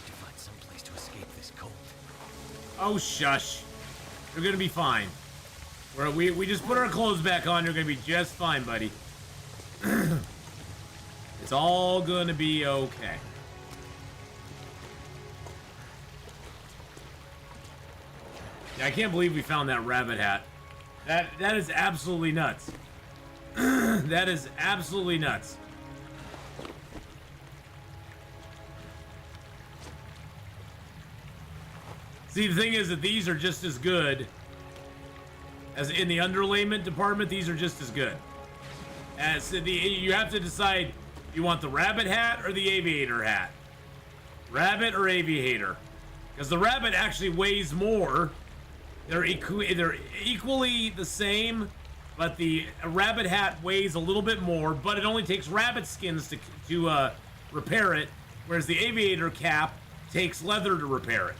To find some place to escape this cold. Oh, shush. You're gonna be fine. We just put our clothes back on, you're gonna be just fine, buddy. It's all gonna be okay. Yeah, I can't believe we found that rabbit hat. That is absolutely nuts. That is absolutely nuts. See, the thing is that these are just as good as in the underlayment department. These are just as good. As you have to decide, you want the rabbit hat or the aviator hat? Rabbit or aviator? Because the rabbit actually weighs more. They're equally the same, but the rabbit hat weighs a little bit more, but it only takes rabbit skins to repair it, whereas the aviator cap takes leather to repair it.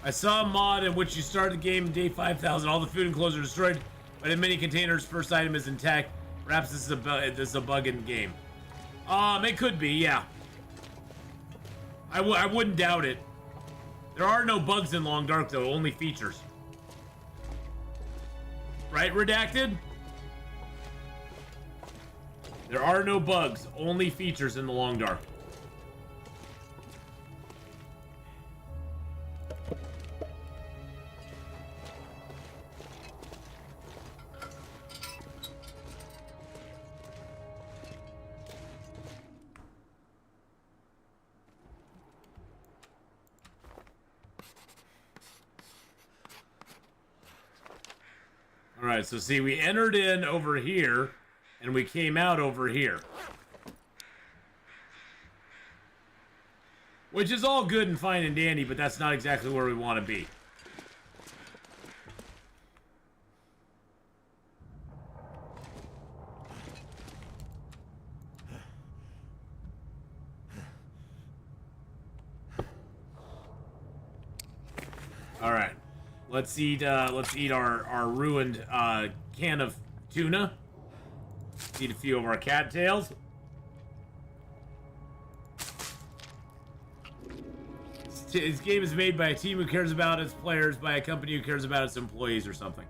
I saw a mod in which you start the game day 5,000. All the food and clothes are destroyed, but in many containers, first item is intact. Perhaps this is a bug in the game. It could be, yeah. I wouldn't doubt it. There are no bugs in Long Dark, though. Only features. Right, Redacted? There are no bugs. Only features in the Long Dark. Alright, so see, we entered in over here, and we came out over here. Which is all good and fine and dandy, but that's not exactly where we want to be. Alright. Let's eat our ruined can of tuna. Eat a few of our cattails. This game is made by a team who cares about its players, by a company who cares about its employees or something.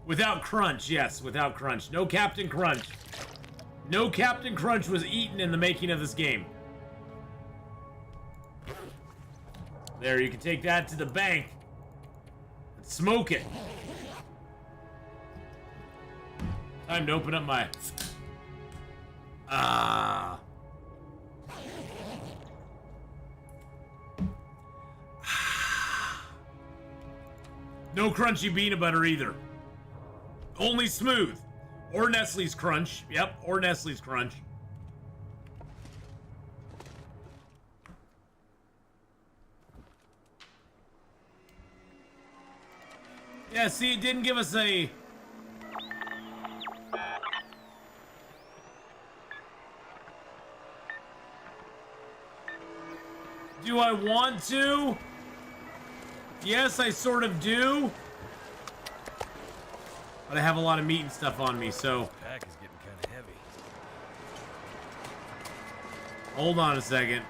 Without Crunch, yes, without Crunch. No Captain Crunch. No Captain Crunch was eaten in the making of this game. There, you can take that to the bank and smoke it. Time to open up my... No crunchy peanut butter either. Only smooth. Or Nestle's Crunch. Yep, or Nestle's Crunch. Yeah, see, it didn't give us a... Do I want to? Yes, I sort of do. But I have a lot of meat and stuff on me, so... This pack is getting kind of heavy. Hold on a second.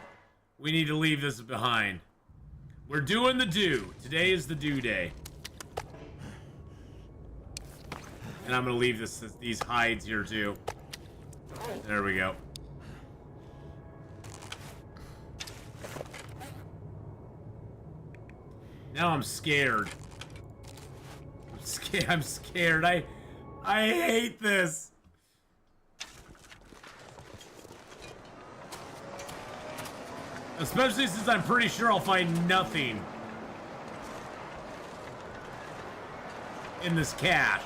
We need to leave this behind. We're doing the do. Today is the do day. And I'm gonna leave these hides here too. There we go. Now I'm scared. I'm scared. I hate this. Especially since I'm pretty sure I'll find nothing in this cache.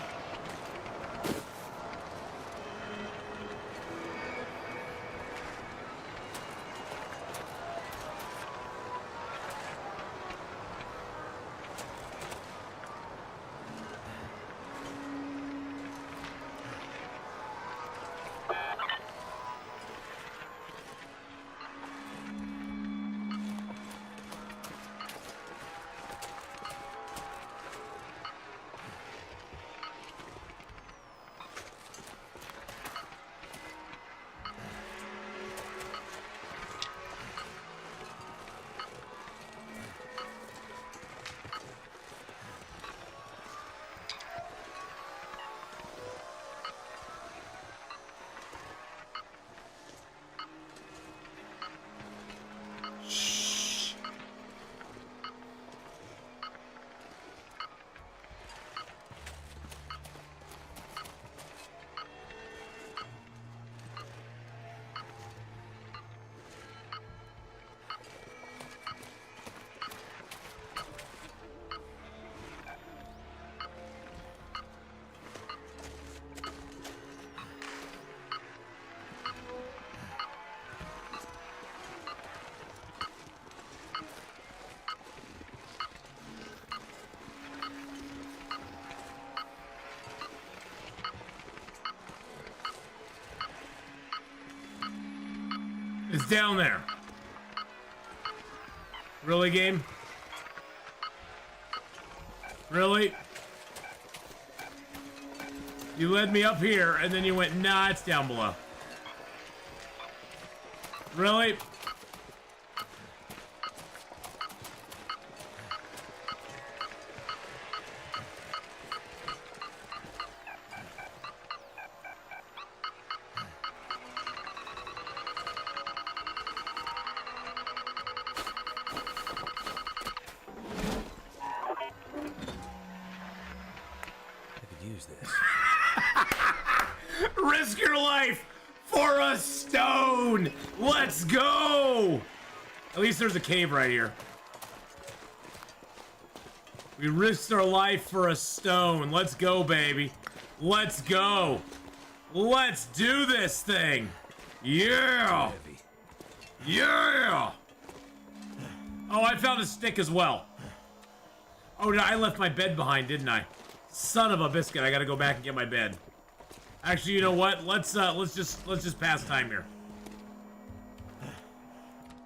It's down there. Really, game? Really? You led me up here, and then you went, nah, it's down below. Really? Risk your life for a stone! Let's go! At least there's a cave right here. We risked our life for a stone. Let's go, baby. Let's go. Let's do this thing. Yeah! Yeah! Oh, I found a stick as well. Oh, I left my bed behind, didn't I? Son of a biscuit, I gotta go back and get my bed. Actually, you know what? Let's just pass time here.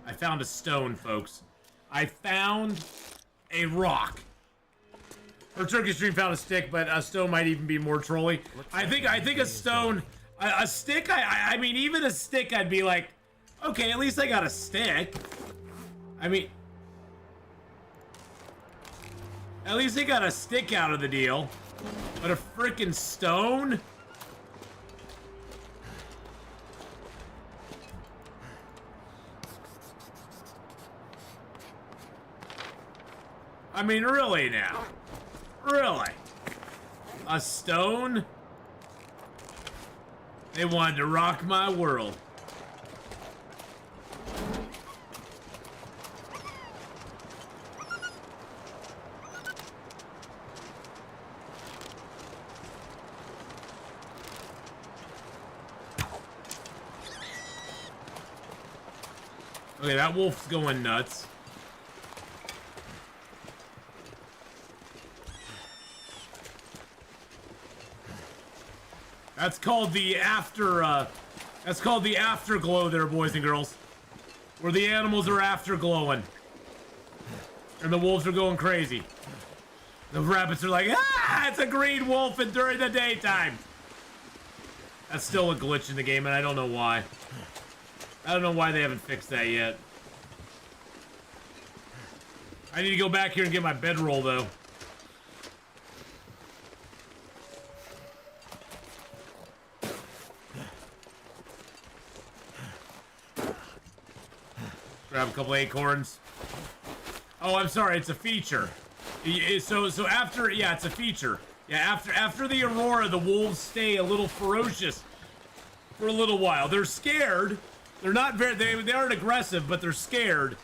I found a stone, folks. I found a rock. Or Turkish Dream found a stick, but a stone might even be more trolly. I think a stone, a stick. I mean, even a stick, I'd be like, okay, at least I got a stick. I mean, at least they got a stick out of the deal. But a freaking stone? I mean, really now? Really? A stone? They wanted to rock my world. Okay, that wolf's going nuts. That's called the afterglow there, boys and girls. Where the animals are afterglowing. And the wolves are going crazy. The rabbits are like, ah, it's a green wolf and during the daytime. That's still a glitch in the game, and I don't know why. I don't know why they haven't fixed that yet. I need to go back here and get my bedroll, though. Grab a couple acorns. Oh, I'm sorry, it's a feature. So after, yeah, it's a feature. Yeah, after the Aurora, the wolves stay a little ferocious for a little while. They're scared. They're not very, they aren't aggressive, but they're scared.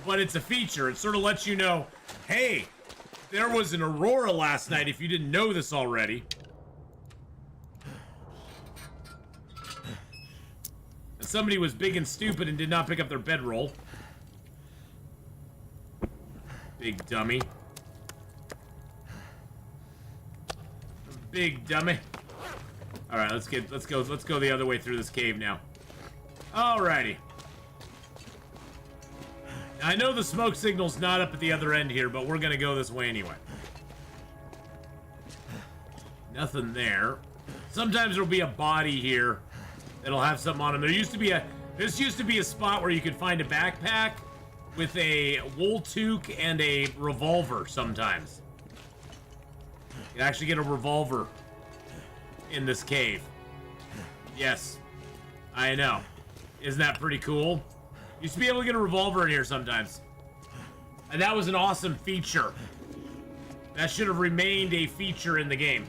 But it's a feature. It sort of lets you know, hey, there was an Aurora last night if you didn't know this already. And somebody was big and stupid and did not pick up their bedroll. Big dummy. Big dummy. All right, let's go the other way through this cave now. Alrighty. Now, I know the smoke signal's not up at the other end here, but we're gonna go this way anyway. Nothing there. Sometimes there'll be a body here that'll have something on him. This used to be a spot where you could find a backpack with a wool toque and a revolver sometimes. You can actually get a revolver in this cave. Yes, I know. Isn't that pretty cool? Used to be able to get a revolver in here sometimes. And that was an awesome feature. That should have remained a feature in the game.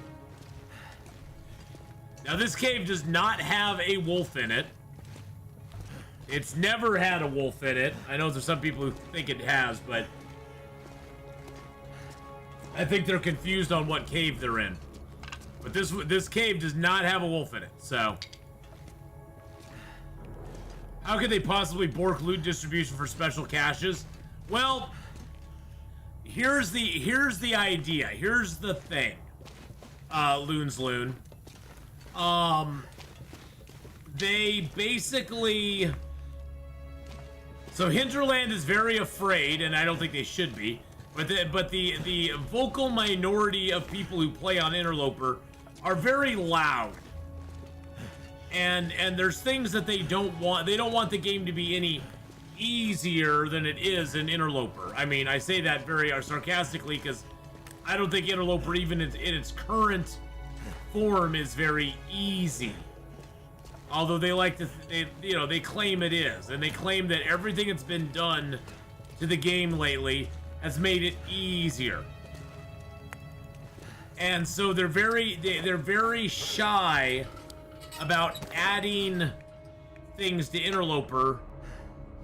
Now this cave does not have a wolf in it. It's never had a wolf in it. I know there's some people who think it has, but I think they're confused on what cave they're in. But this cave does not have a wolf in it, so how could they possibly bork loot distribution for special caches? Well, here's the idea. Here's the thing. Loon's Loon. They basically, so Hinterland is very afraid, and I don't think they should be, But the vocal minority of people who play on Interloper are very loud. And there's things that they don't want. They don't want the game to be any easier than it is in Interloper. I mean, I say that very sarcastically because I don't think Interloper, even in its current form, is very easy. Although they like to, they claim it is, and they claim that everything that's been done to the game lately has made it easier. And so they're very shy about adding things to Interloper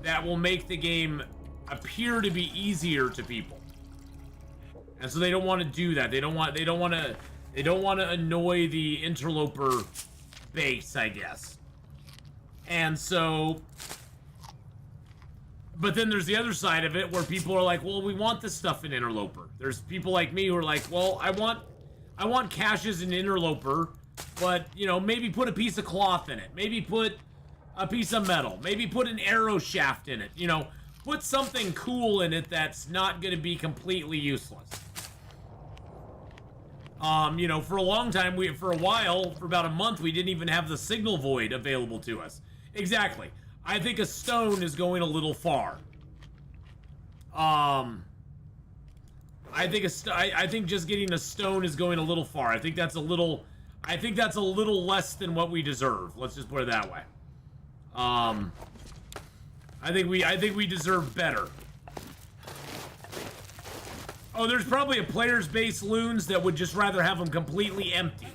that will make the game appear to be easier to people. And so they don't want to do that. They don't want to annoy the Interloper base, I guess. And so, but then there's the other side of it where people are like, well, we want this stuff in Interloper. There's people like me who are like, well, I want caches in Interloper, but, you know, maybe put a piece of cloth in it. Maybe put a piece of metal. Maybe put an arrow shaft in it. You know, put something cool in it that's not going to be completely useless. You know, for a long time, for about a month, we didn't even have the signal void available to us. Exactly. I think a stone is going a little far. I think just getting a stone is going a little far. I think that's a little less than what we deserve. Let's just put it that way. I think we deserve better. Oh, there's probably a player's base loons that would just rather have them completely empty.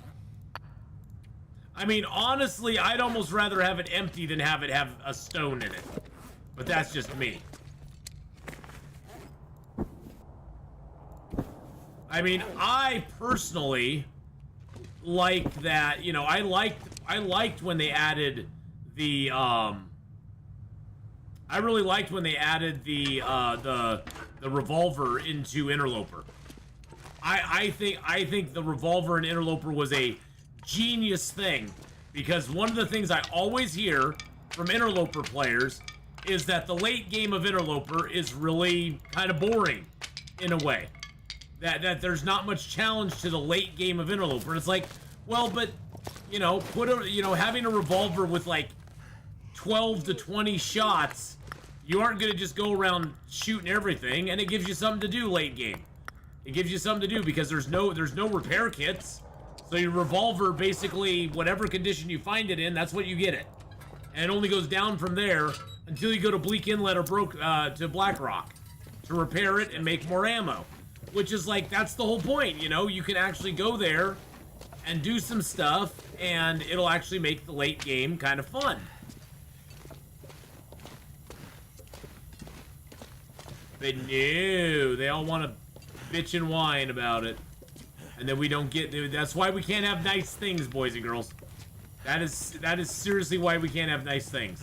I mean, honestly, I'd almost rather have it empty than have it have a stone in it. But that's just me. I mean, I personally like that, you know, I liked when they added the, I really liked when they added the revolver into Interloper. I think the revolver in Interloper was a genius thing, because one of the things I always hear from Interloper players is that the late game of Interloper is really kind of boring in a way. That there's not much challenge to the late game of Interloper. And it's like, well, but, you know, having a revolver with like 12 to 20 shots, you aren't going to just go around shooting everything, and it gives you something to do late game. It gives you something to do because there's no repair kits. So your revolver, basically, whatever condition you find it in, that's what you get it. And it only goes down from there until you go to Bleak Inlet or to Blackrock to repair it and make more ammo. Which is like, that's the whole point, you know? You can actually go there and do some stuff, and it'll actually make the late game kind of fun. But no, they all want to bitch and whine about it. And then we don't get, that's why we can't have nice things, boys and girls. That is seriously why we can't have nice things.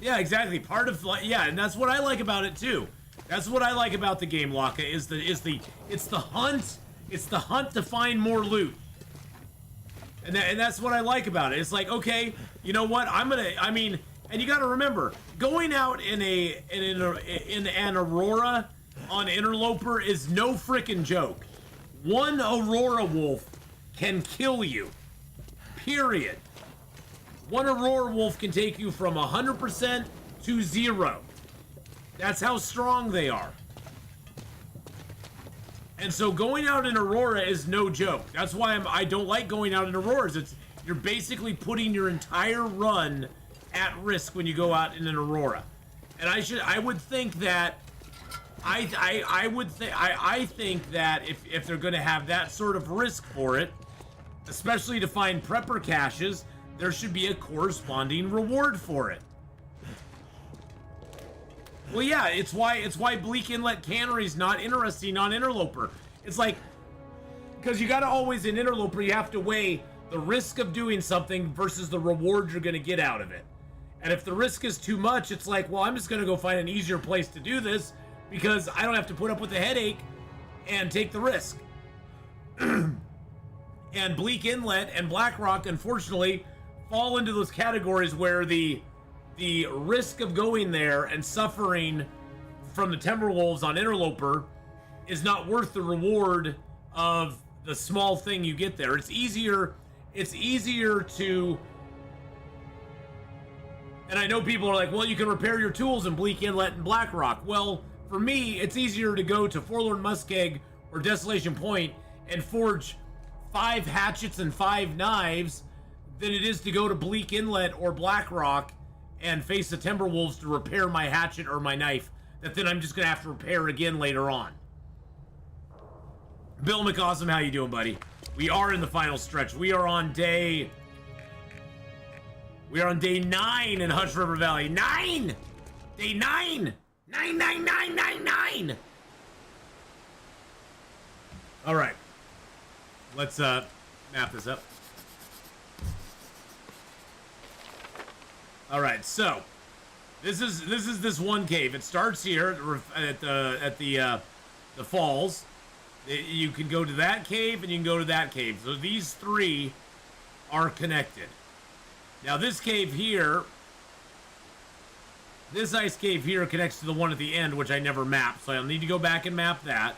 Yeah, exactly. Part of, yeah, and that's what I like about it too. That's what I like about the game, Laka, is the hunt. It's the hunt to find more loot. And that's what I like about it. It's like, okay, you know what? I mean, and you got to remember, going out in an Aurora on Interloper is no frickin' joke. One Aurora wolf can kill you. Period. One Aurora wolf can take you from 100% to 0. That's how strong they are. And so going out in Aurora is no joke. That's why I don't like going out in Auroras. You're basically putting your entire run at risk when you go out in an Aurora. And I would think that I think that if they're going to have that sort of risk for it, especially to find prepper caches, there should be a corresponding reward for it. Well, yeah, it's why Bleak Inlet Cannery's not interesting on Interloper. It's like, because you gotta always, in Interloper, you have to weigh the risk of doing something versus the reward you're gonna get out of it. And if the risk is too much, it's like, well, I'm just gonna go find an easier place to do this because I don't have to put up with the headache and take the risk. And Bleak Inlet and Blackrock, unfortunately, fall into those categories where the risk of going there and suffering from the Timberwolves on Interloper is not worth the reward of the small thing you get there. It's easier to, and I know people are like, well, you can repair your tools in Bleak Inlet and Blackrock. Well, for me, it's easier to go to Forlorn Muskeg or Desolation Point and forge 5 hatchets and 5 knives than it is to go to Bleak Inlet or Blackrock and face the Timberwolves to repair my hatchet or my knife that then I'm just gonna have to repair again later on. Bill McAwesome, how you doing, buddy? We are in the final stretch. We are on day 9 in Hush River Valley. 9! Day 9! 9! All right. Let's map this up. All right, so this is this one cave. It starts here at the falls. You can go to that cave and you can go to that cave. So these 3 are connected. Now this cave here, this ice cave here connects to the one at the end, which I never mapped, so I'll need to go back and map that.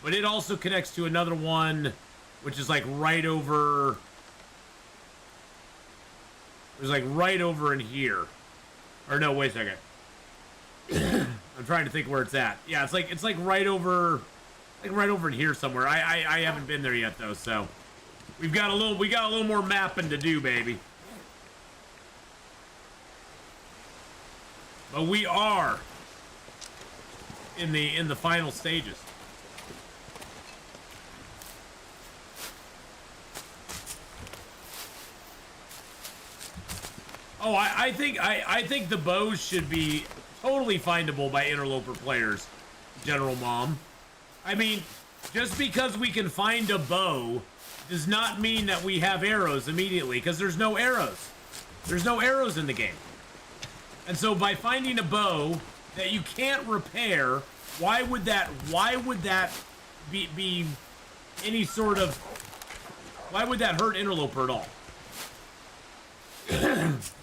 But it also connects to another one, which is like right over. It's like right over in here. Or no, wait a second. I'm trying to think where it's at. Yeah, it's like right over, right over in here somewhere. I haven't been there yet though, so we got a little more mapping to do, baby. But we are in the final stages. Oh, I think the bows should be totally findable by interloper players, General Mom. I mean, just because we can find a bow does not mean that we have arrows immediately, because there's no arrows. There's no arrows in the game. And so by finding a bow that you can't repair, why would that be any sort of, why would that hurt interloper at all?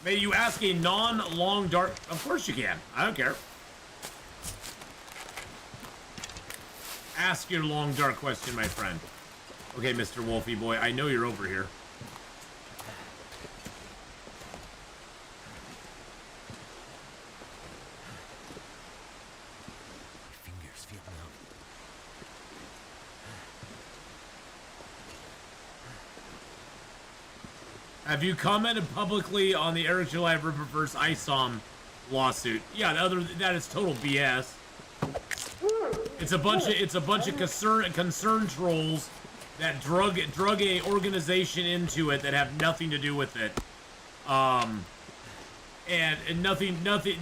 May you ask a non-long dart? Of course you can. I don't care. Ask your long dart question, my friend. Okay, Mr. Wolfie boy, I know you're over here. Fingers feel numb. Have you commented publicly on the Eric July Riververse ISOM lawsuit? Yeah, that is total BS. It's a bunch of concern trolls that drug a organization into it that have nothing to do with it, and nothing,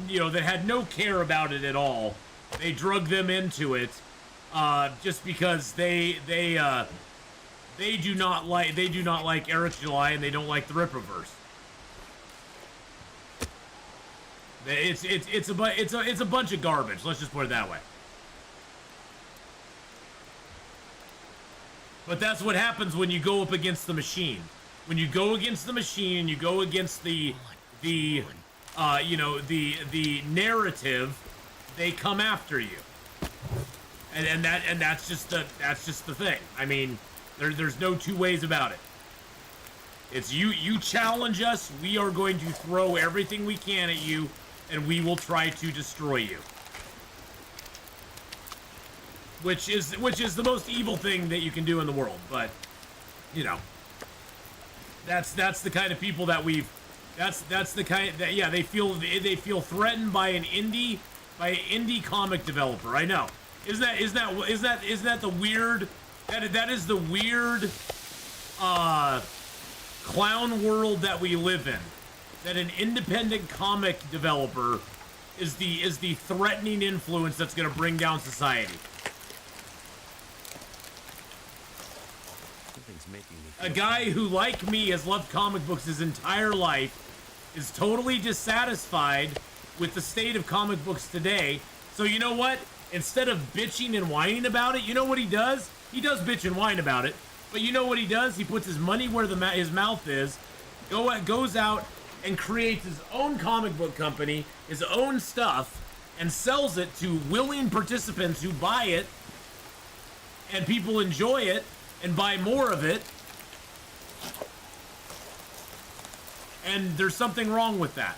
you know, that had no care about it at all. They drug them into it, just because they do not like Eric July and they don't like the Rippaverse. It's a bunch of garbage. Let's just put it that way. But that's what happens when you go up against the machine. When you go against the machine, you go against the narrative. They come after you, and that's just the thing. I mean, there's no two ways about it. It's you challenge us, we are going to throw everything we can at you, and we will try to destroy you. Which is the most evil thing that you can do in the world, but you know, that's the kind of people that we've that's the kind that, yeah, they feel threatened by an indie comic developer. I know. Isn't that the weird, that is the weird clown world that we live in, that an independent comic developer is the threatening influence that's going to bring down society. A guy who, like me, has loved comic books his entire life is totally dissatisfied with the state of comic books today. So you know what? Instead of bitching and whining about it, you know what he does? He does bitch and whine about it, But you know what he does? He puts his money where his mouth is, goes out and creates his own comic book company, his own stuff, and sells it to willing participants who buy it, and people enjoy it and buy more of it. And there's something wrong with that.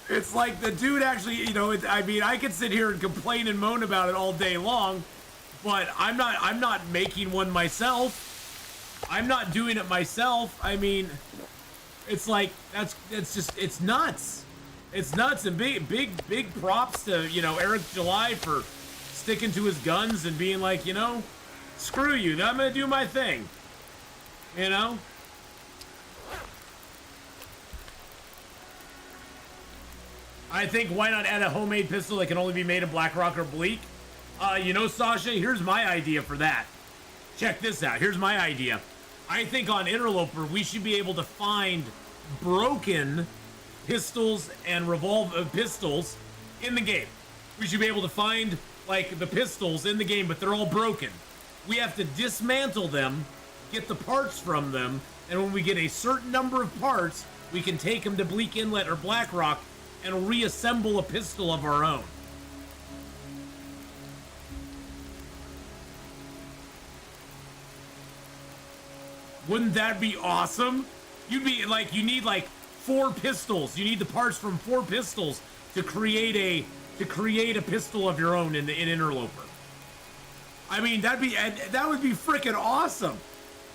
It's like the dude actually, you know, I mean, I could sit here and complain and moan about it all day long, but I'm not making one myself. I'm not doing it myself. I mean, it's like, it's nuts. It's nuts, and big props to, you know, Eric July for sticking to his guns and being like, you know, screw you, I'm gonna do my thing. You know? I think, why not add a homemade pistol that can only be made of Blackrock or Bleak? You know, Sasha, here's my idea for that. Check this out. Here's my idea. I think on Interloper, we should be able to find broken pistols and pistols in the game. We should be able to find, like, the pistols in the game, but they're all broken. We have to dismantle them, get the parts from them, and when we get a certain number of parts, we can take them to Bleak Inlet or Blackrock and reassemble a pistol of our own. Wouldn't that be awesome? You'd be like, you need like 4 pistols. You need the parts from 4 pistols to create a pistol of your own in Interloper. I mean, that would be freaking awesome.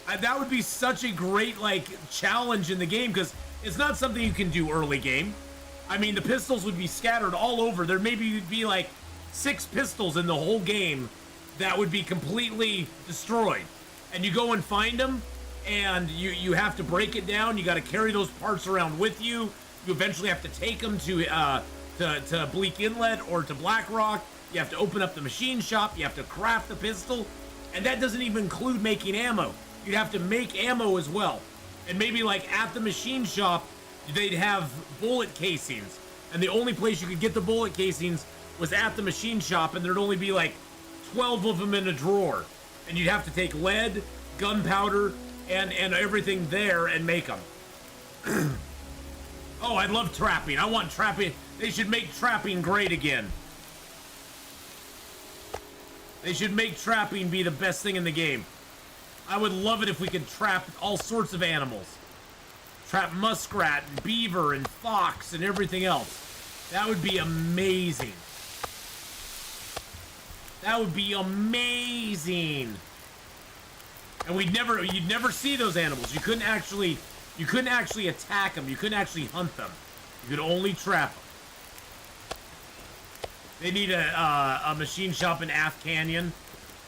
That would be such a great, like, challenge in the game, because it's not something you can do early game. I mean, the pistols would be scattered all over. There maybe would be like 6 pistols in the whole game that would be completely destroyed. And you go and find them, and you have to break it down. You got to carry those parts around with you. You eventually have to take them to Bleak Inlet or to Blackrock. You have to open up the machine shop. You have to craft the pistol. And that doesn't even include making ammo. You'd have to make ammo as well. And maybe like at the machine shop, they'd have bullet casings. And the only place you could get the bullet casings was at the machine shop, and there'd only be like 12 of them in a drawer. And you'd have to take lead, gunpowder, and everything there and make them. Oh, I love trapping. I want trapping. They should make trapping great again. They should make trapping be the best thing in the game. I would love it if we could trap all sorts of animals. Trap muskrat and beaver and fox and everything else. That would be amazing. That would be amazing. And you'd never see those animals. You couldn't actually attack them. You couldn't actually hunt them. You could only trap them. They need a machine shop in Ath Canyon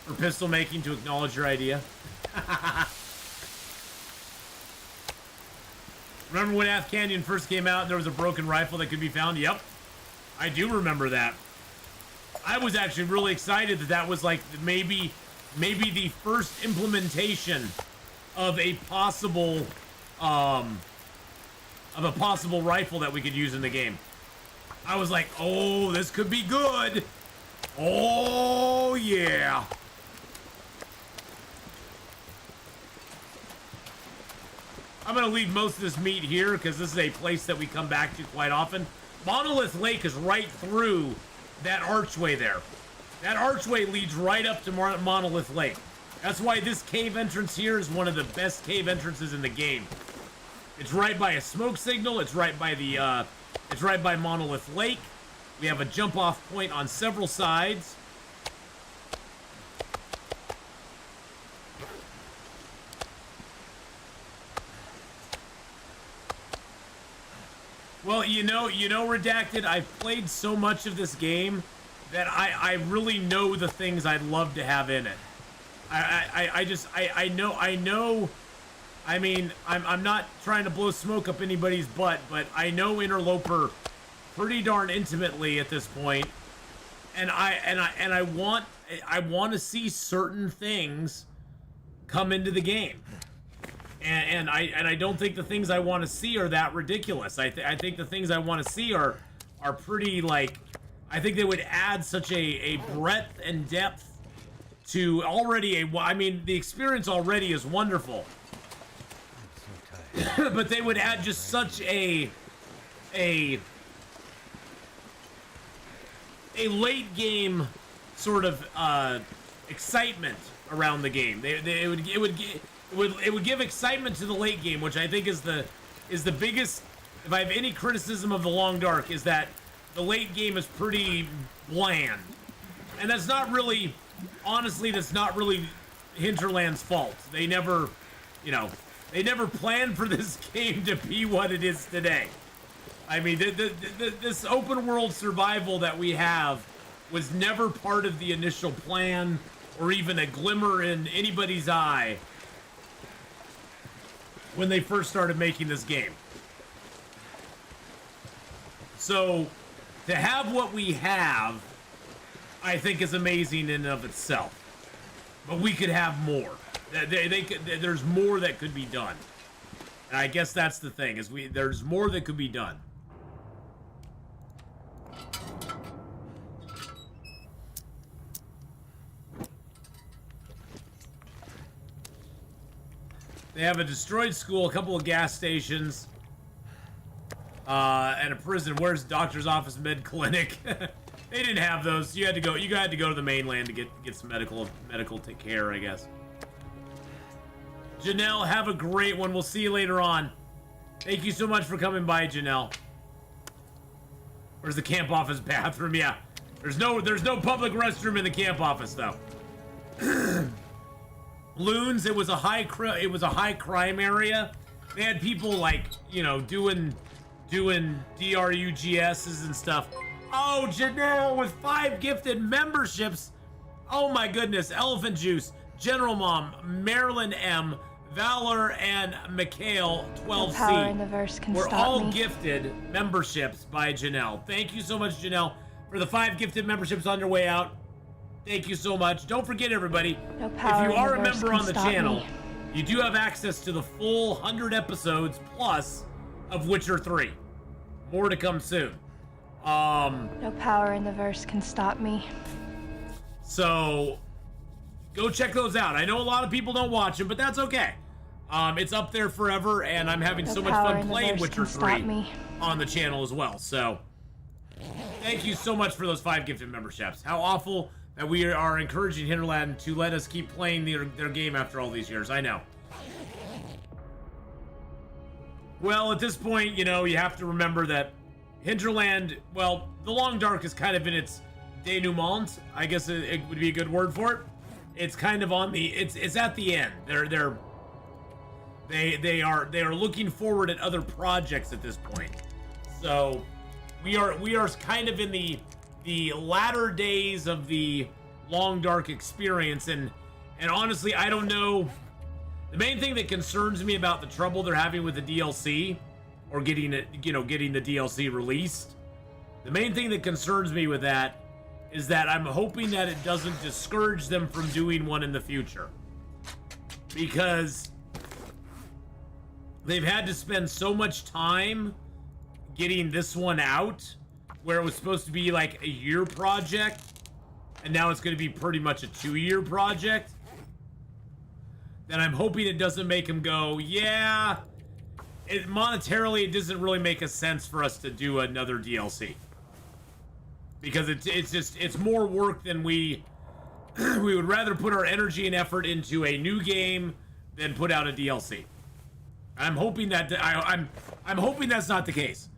for pistol making to acknowledge your idea. Remember when Ath Canyon first came out and there was a broken rifle that could be found? Yep. I do remember that. I was actually really excited that was like maybe the first implementation of a possible rifle that we could use in the game. I was like, oh, this could be good. Oh, yeah. I'm going to leave most of this meat here because this is a place that we come back to quite often. Monolith Lake is right through that archway there. That archway leads right up to Monolith Lake. That's why this cave entrance here is one of the best cave entrances in the game. It's right by a smoke signal. It's right by it's right by Monolith Lake. We have a jump off point on several sides. Well, you know, Redacted, I've played so much of this game that I really know the things I'd love to have in it. I know, I mean, I'm not trying to blow smoke up anybody's butt, but I know Interloper pretty darn intimately at this point, and I want to see certain things come into the game. And I don't think the things I want to see are that ridiculous. I think the things I want to see are pretty, like, I think they would add such a breadth and depth to already I mean, the experience already is wonderful. I'm so tired. But they would add just such a late game sort of excitement around the game. It would give excitement to the late game, which I think is the biggest. If I have any criticism of the Long Dark, is that the late game is pretty bland, and that's not really, honestly, that's not really Hinterland's fault. They never, they never planned for this game to be what it is today. I mean, this open world survival that we have was never part of the initial plan, or even a glimmer in anybody's eye when they first started making this game. So, to have what we have, I think is amazing in and of itself. But we could have more. There's more that could be done. And I guess that's the thing, is there's more that could be done. They have a destroyed school, a couple of gas stations, and a prison. Where's doctor's office, med clinic? They didn't have those. You had to go to the mainland to get some medical care, I guess. Janelle, have a great one. We'll see you later on. Thank you so much for coming by, Janelle. Where's the camp office bathroom? Yeah, there's no public restroom in the camp office though. Loons, it was a high crime area. They had people like, doing DRUGSs and stuff. Oh, Janelle with 5 gifted memberships. Oh my goodness. Elephant Juice, General Mom, Marilyn M, Valor, and Mikhail 12C. Power in the verse can We're stop all me. gifted memberships by Janelle. Thank you so much, Janelle, for the 5 gifted memberships on your way out. Thank you so much. Don't forget, everybody, No power if you in are the a verse member can on the stop channel, me. you do have access to the full 100 episodes plus of Witcher 3. More to come soon. No power in the verse can stop me. So go check those out. I know a lot of people don't watch them, but that's okay. It's up there forever, and I'm having No so much power fun in the playing verse Witcher can 3 stop me. on the channel as well. So thank you so much for those 5 gifted memberships. How awful that we are encouraging Hinterland to let us keep playing their game after all these years. I know. Well, at this point, you have to remember that Hinterland, well, the Long Dark is kind of in its denouement. I guess it would be a good word for it. It's kind of on the, it's at the end. They are looking forward at other projects at this point. So we are kind of in the latter days of the Long Dark experience, and honestly, I don't know. The main thing that concerns me about the trouble they're having with the DLC, or getting the DLC released, the main thing that concerns me with that is that I'm hoping that it doesn't discourage them from doing one in the future, because they've had to spend so much time getting this one out, where it was supposed to be like a year project, and now it's going to be pretty much a 2-year project, that I'm hoping it doesn't make them go, yeah, monetarily it doesn't really make a sense for us to do another DLC, because it's more work than we would rather put our energy and effort into a new game than put out a DLC. I'm hoping that I'm hoping that's not the case.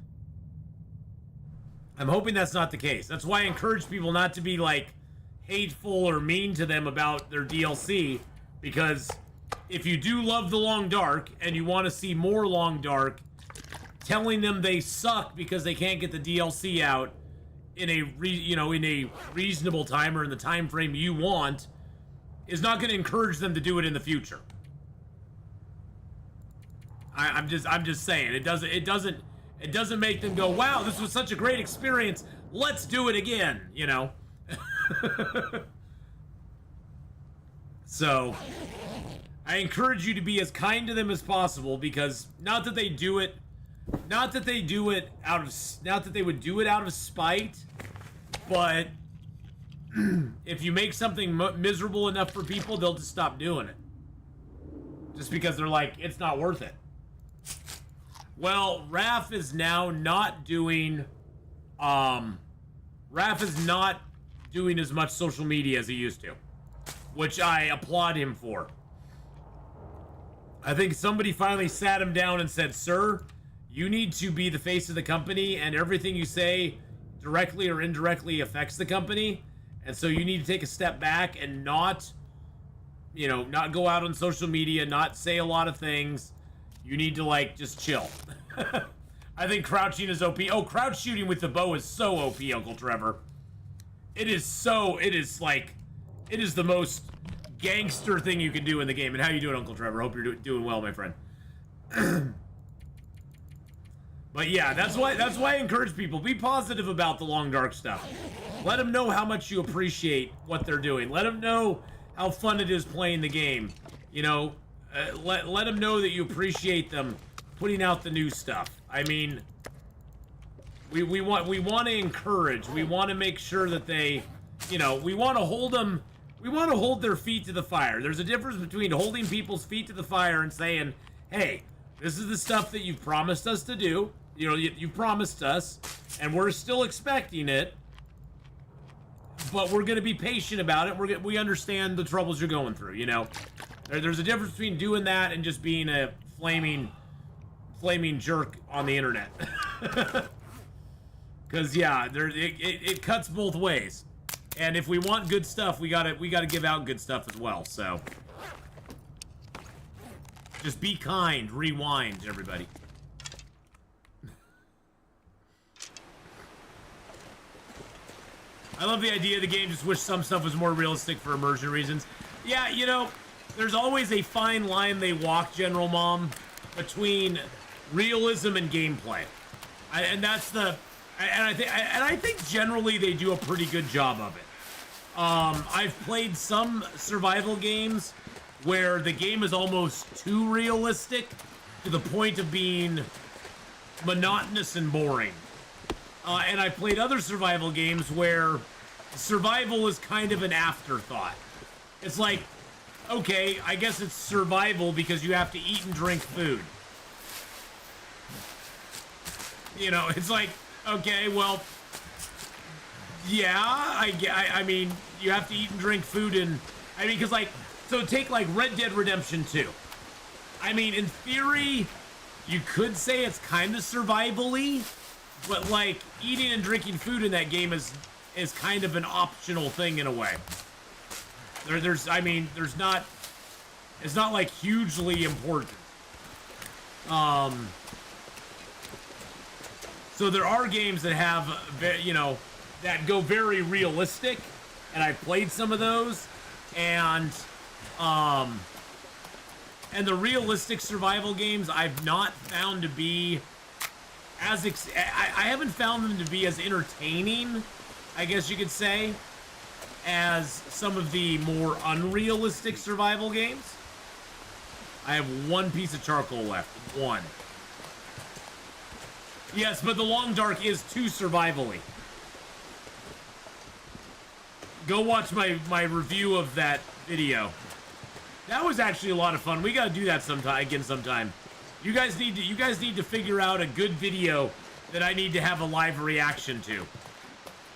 I'm hoping that's not the case. That's why I encourage people not to be like hateful or mean to them about their DLC, because if you do love the Long Dark and you want to see more Long Dark, telling them they suck because they can't get the DLC out in a reasonable time, or in the time frame you want, is not going to encourage them to do it in the future. I'm just saying, it doesn't make them go, wow, this was such a great experience, let's do it again, So I encourage you to be as kind to them as possible, because not that they would do it out of spite, But if you make something miserable enough for people, they'll just stop doing it. Just because they're like, it's not worth it. Well, Raph is now not doing, Raph is not doing as much social media as he used to, which I applaud him for. I think somebody finally sat him down and said, sir, you need to be the face of the company, and everything you say directly or indirectly affects the company. And so you need to take a step back and not, you know, not go out on social media, not say a lot of things. You need to, like, just chill. I think crouching is OP. Oh, crouch shooting with the bow is so OP, Uncle Trevor. It is the most gangster thing you can do in the game. And how you doing, Uncle Trevor? Hope you're doing well, my friend. But yeah, that's why I encourage people, be positive about the Long Dark stuff. Let them know how much you appreciate what they're doing. Let them know how fun it is playing the game. You know, let them know that you appreciate them putting out the new stuff. I mean, we want to encourage. We want to make sure that they, you know, we want to hold them. We want to hold their feet to the fire. There's a difference between holding people's feet to the fire and saying, hey, this is the stuff that you've promised us to do. You know, you promised us, and we're still expecting it. But we're going to be patient about it. We understand the troubles you're going through, you know. There's a difference between doing that and just being a flaming jerk on the internet. Because, yeah, it cuts both ways. And if we want good stuff, we gotta give out good stuff as well, so. Just be kind. Rewind, everybody. I love the idea of the game, just wish some stuff was more realistic for immersion reasons. Yeah, you know, there's always a fine line they walk, General Mom, between realism and gameplay. I think generally they do a pretty good job of it. I've played some survival games where the game is almost too realistic to the point of being monotonous and boring. And I played other survival games where survival is kind of an afterthought. It's like, okay, I guess it's survival because you have to eat and drink food. You know, it's like, okay, well, yeah, I mean, you have to eat and drink food and, I mean, because like, so take like Red Dead Redemption 2. I mean, in theory, you could say it's kind of survival-y, but like eating and drinking food in that game is kind of an optional thing in a way. It's not like hugely important. So there are games that have, you know, that go very realistic, and I've played some of those, and the realistic survival games I've not found to be as I haven't found them to be as entertaining, I guess you could say, as some of the more unrealistic survival games. I have one piece of charcoal left. One. Yes, but the Long Dark is too survival-y. Go watch my review of that video. That was actually a lot of fun. We gotta do that sometime. You guys need to figure out a good video that I need to have a live reaction to.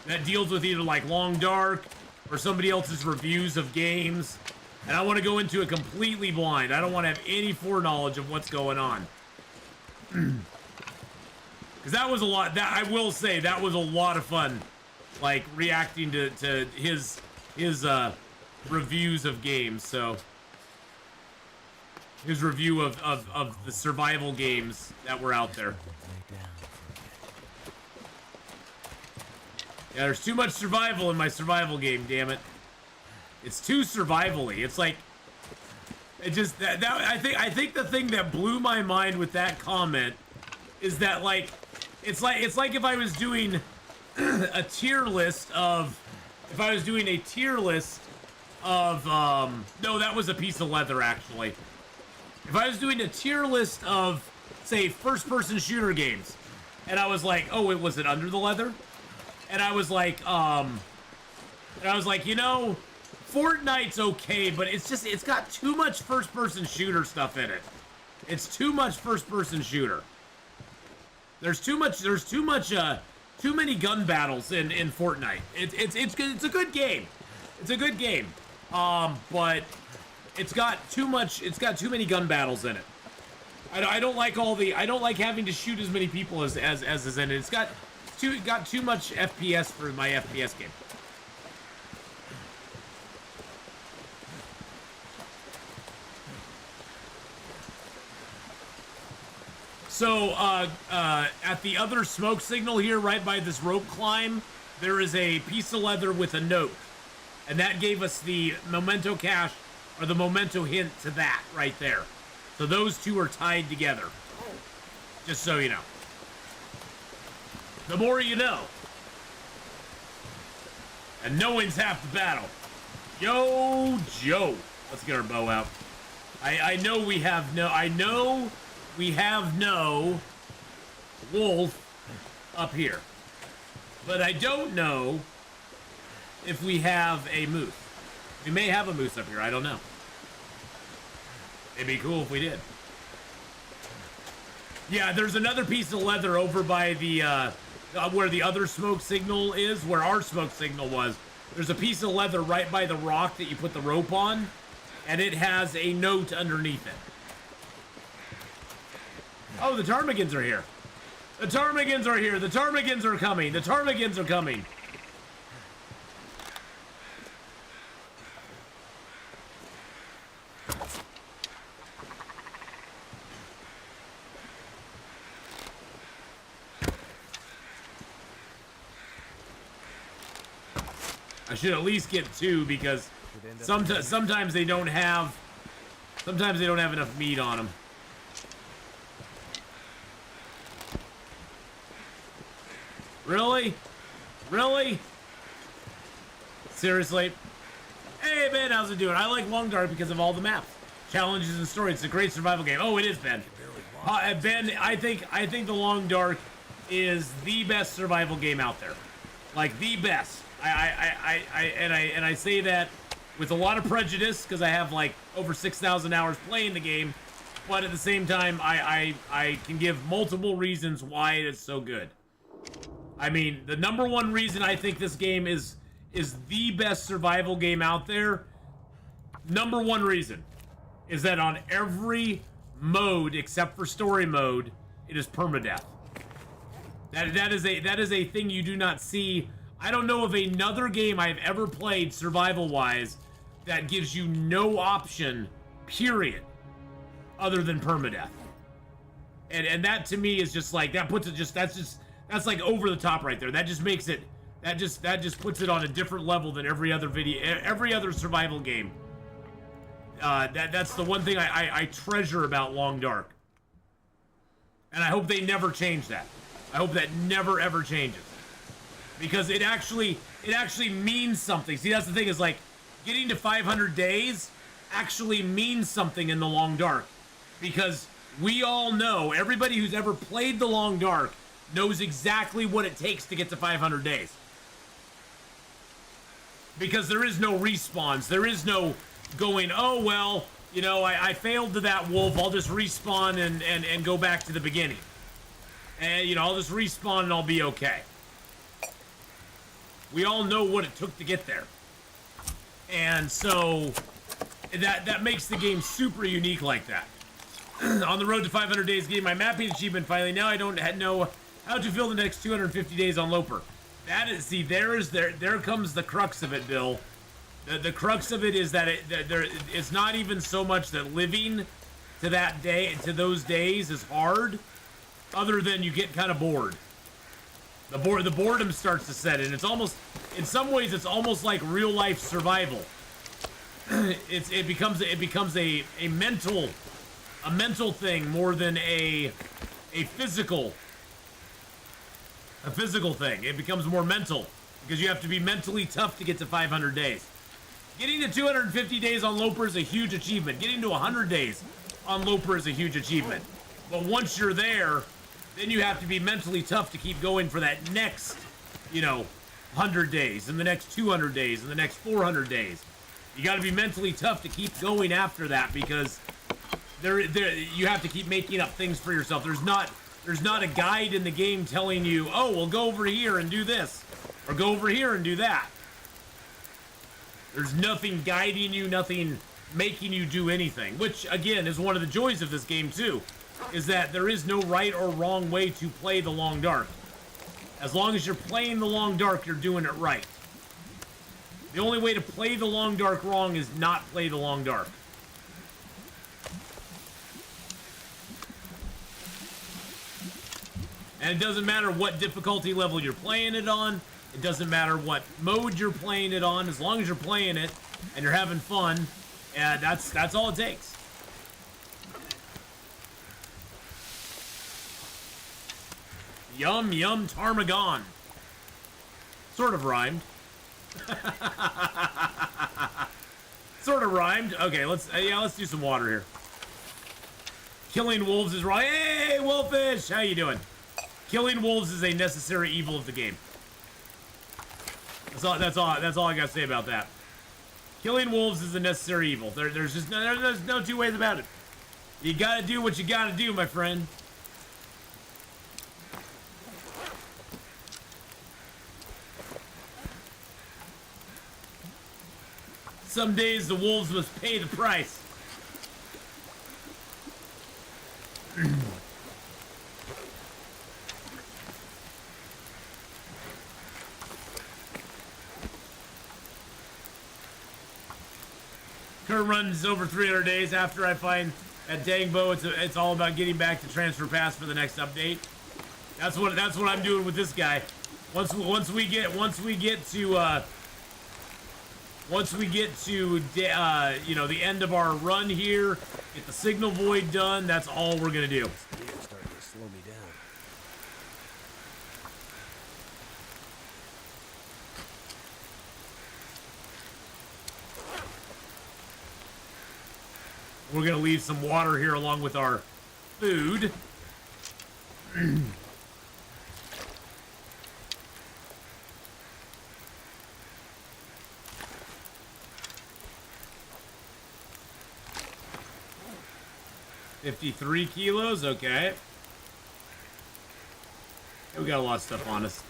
That deals with either like Long Dark or somebody else's reviews of games. And I want to go into it completely blind. I don't want to have any foreknowledge of what's going on. Because that was a lot. I will say that was a lot of fun. Like reacting to his reviews of games. So his review of the survival games that were out there. Yeah, there's too much survival in my survival game, damn it. It's too survival-y. It's like, it just, I think the thing that blew my mind with that comment is that, like, it's like if I was doing a tier list of, no, that was a piece of leather, actually. If I was doing a tier list of, say, first-person shooter games, and I was like, oh, was it under the leather? and I was like, you know, Fortnite's okay, but it's got too much first-person shooter stuff in it. It's too much first-person shooter. There's too many gun battles in Fortnite. It's a good game. It's a good game. But it's got too many gun battles in it. I don't like having to shoot as many people as is in it. It's got too much FPS for my FPS game. So, at the other smoke signal here, right by this rope climb, there is a piece of leather with a note. And that gave us the memento cache, or the memento hint to that right there. So those two are tied together. Just so you know. The more you know. And knowing's half the battle. Yo, Joe. Let's get our bow out. I know we have no wolf up here. But I don't know if we have a moose. We may have a moose up here, I don't know. It'd be cool if we did. Yeah, there's another piece of leather over by the, where the other smoke signal is, where our smoke signal was. There's a piece of leather right by the rock that you put the rope on, and it has a note underneath it. Oh, the Tarmigans are here. The Tarmigans are here. The Tarmigans are coming. The Tarmigans are coming. I should at least get two because sometimes they don't have enough meat on them. Really? Really? Seriously? Hey Ben, how's it doing? I like Long Dark because of all the maps, challenges, and story. It's a great survival game. Oh, it is, Ben. Ben, I think the Long Dark is the best survival game out there. Like the best. I say that with a lot of prejudice because I have like over 6,000 hours playing the game, but at the same time I can give multiple reasons why it is so good. I mean, the number one reason I think this game is the best survival game out there, number one reason, is that on every mode except for story mode, it is permadeath. That is a thing you do not see. I don't know of another game I've ever played survival-wise that gives you no option, period, other than permadeath. And that to me is just like, that puts it just, that's like over the top right there. That just makes it, that just puts it on a different level than every other survival game. That's the one thing I treasure about Long Dark. And I hope they never change that. I hope that never ever changes. Because it actually means something. See, that's the thing, is like getting to 500 days actually means something in the Long Dark. Because we all know, everybody who's ever played the Long Dark knows exactly what it takes to get to 500 days. Because there is no respawns. There is no going, oh, well, you know, I failed to that wolf. I'll just respawn and go back to the beginning. And, you know, I'll just respawn and I'll be okay. We all know what it took to get there. And so that makes the game super unique like that. On the road to 500 days, getting my mapping achievement finally. Now I don't know how to fill the next 250 days on Loper. That is, see, there comes the crux of it, Bill. The crux of it is that it's not even so much that living to that day, to those days, is hard, other than you get kind of bored. The boredom starts to set in. It's almost, in some ways, it's almost like real life survival. It becomes a mental thing more than a physical thing. It becomes more mental because you have to be mentally tough to get to 500 days. Getting to 250 days on Loper is a huge achievement. Getting to 100 days on Loper is a huge achievement. But once you're there, then you have to be mentally tough to keep going for that next, you know, 100 days, in the next 200 days, in the next 400 days. You got to be mentally tough to keep going after that, because you have to keep making up things for yourself. There's not a guide in the game telling you, oh, well, go over here and do this, or go over here and do that. There's nothing guiding you, nothing making you do anything, which, again, is one of the joys of this game, too, is that there is no right or wrong way to play the Long Dark. As long as you're playing the Long Dark, you're doing it right. The only way to play the Long Dark wrong is not play the Long Dark. And it doesn't matter what difficulty level you're playing it on. It doesn't matter what mode you're playing it on. As long as you're playing it and you're having fun, and that's all it takes. Yum, yum, Tarmigan. Sort of rhymed. Sort of rhymed. Okay, let's do some water here. Killing wolves is wrong. Hey, Wolfish! How you doing? Killing wolves is a necessary evil of the game. That's all I gotta say about that. Killing wolves is a necessary evil. There's no two ways about it. You gotta do what you gotta do, my friend. Some days the wolves must pay the price. Current runs over 300 days after I find that dang bow. It's all about getting back to transfer pass for the next update. That's what I'm doing with this guy. Once we get to you know, the end of our run here, get the signal void done, that's all we're gonna do. It's starting to slow me down. We're gonna leave some water here along with our food. 53 kilos, okay. We got a lot of stuff on us.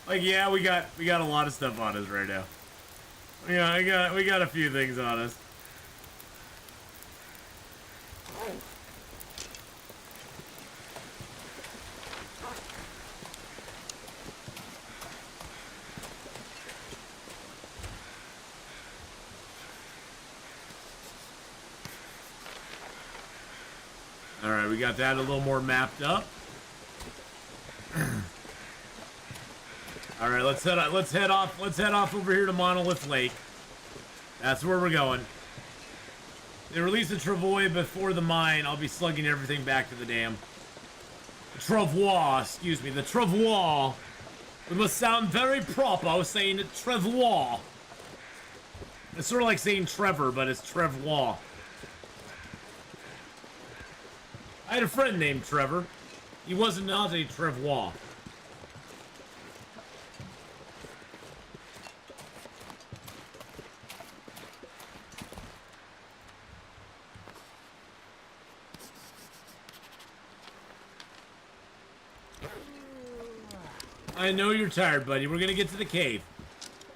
Like, yeah, we got a lot of stuff on us right now. Yeah, we got a few things on us. All right, we got that a little more mapped up. All right, let's head off over here to Monolith Lake. That's where we're going. They release the travois before the mine. I'll be slugging everything back to the dam. The travois, excuse me, the travois. We must sound very proper saying it travois. It's sort of like saying Trevor, but it's travois. I had a friend named Trevor. He was not a travois. I know you're tired, buddy. We're gonna get to the cave.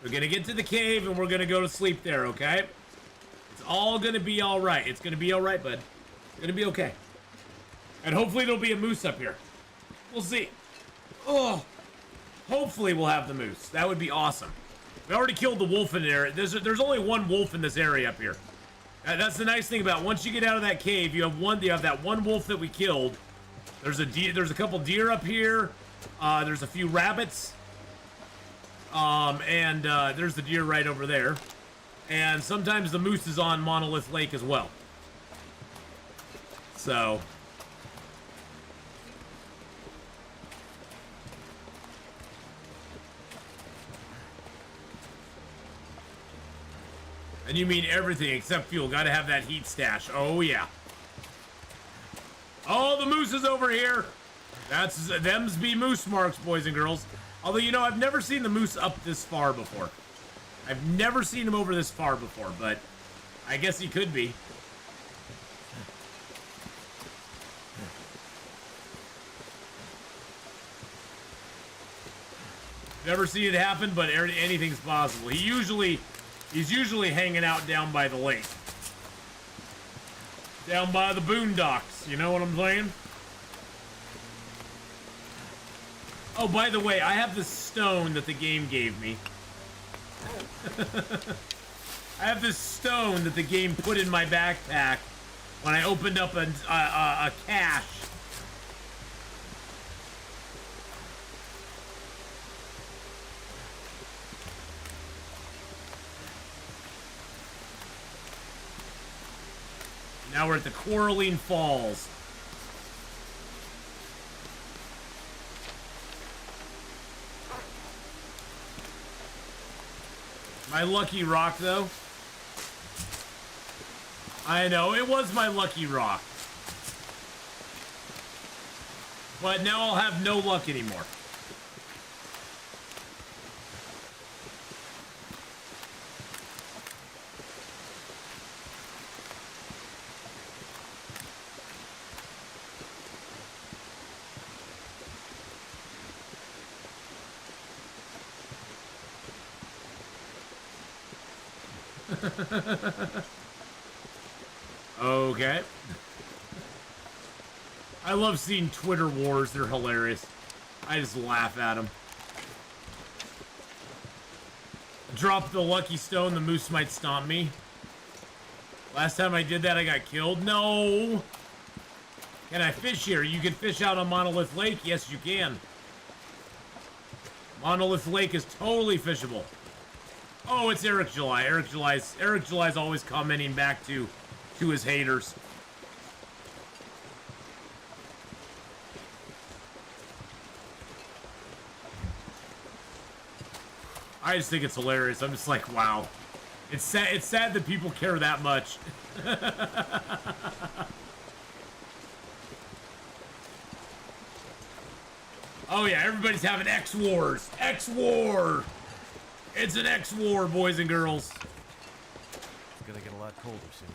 We're gonna get to the cave and we're gonna go to sleep there, okay? It's all gonna be alright. It's gonna be alright, bud. It's gonna be okay. And hopefully there'll be a moose up here. We'll see. Oh, hopefully we'll have the moose. That would be awesome. We already killed the wolf in there. There's only one wolf in this area up here. That's the nice thing about it. Once you get out of that cave, you have that one wolf that we killed. There's a couple deer up here. There's a few rabbits. And there's the deer right over there. And sometimes the moose is on Monolith Lake as well. So and you mean everything except fuel. Gotta have that heat stash. Oh, yeah. Oh, the moose is over here. That's them's be moose marks, boys and girls. Although, you know, I've never seen the moose up this far before. I've never seen him over this far before, but I guess he could be. Never seen it happen, but anything's possible. He's usually hanging out down by the lake. Down by the boondocks, you know what I'm saying? Oh, by the way, I have this stone that the game gave me. I have this stone that the game put in my backpack when I opened up a cache. Now we're at the Quarreling Falls. My lucky rock, though. I know, it was my lucky rock. But now I'll have no luck anymore. Okay. I love seeing Twitter wars. They're hilarious. I just laugh at them. Drop the lucky stone, the moose might stomp me. Last time I did that, I got killed. No! Can I fish here? You can fish out on Monolith Lake? Yes, you can. Monolith Lake is totally fishable. Oh, it's Eric July. Eric July's always commenting back to his haters. I just think it's hilarious. I'm just like, wow. It's sad that people care that much. Oh yeah, everybody's having X Wars. X War. It's an X War, boys and girls. It's gonna get a lot colder soon.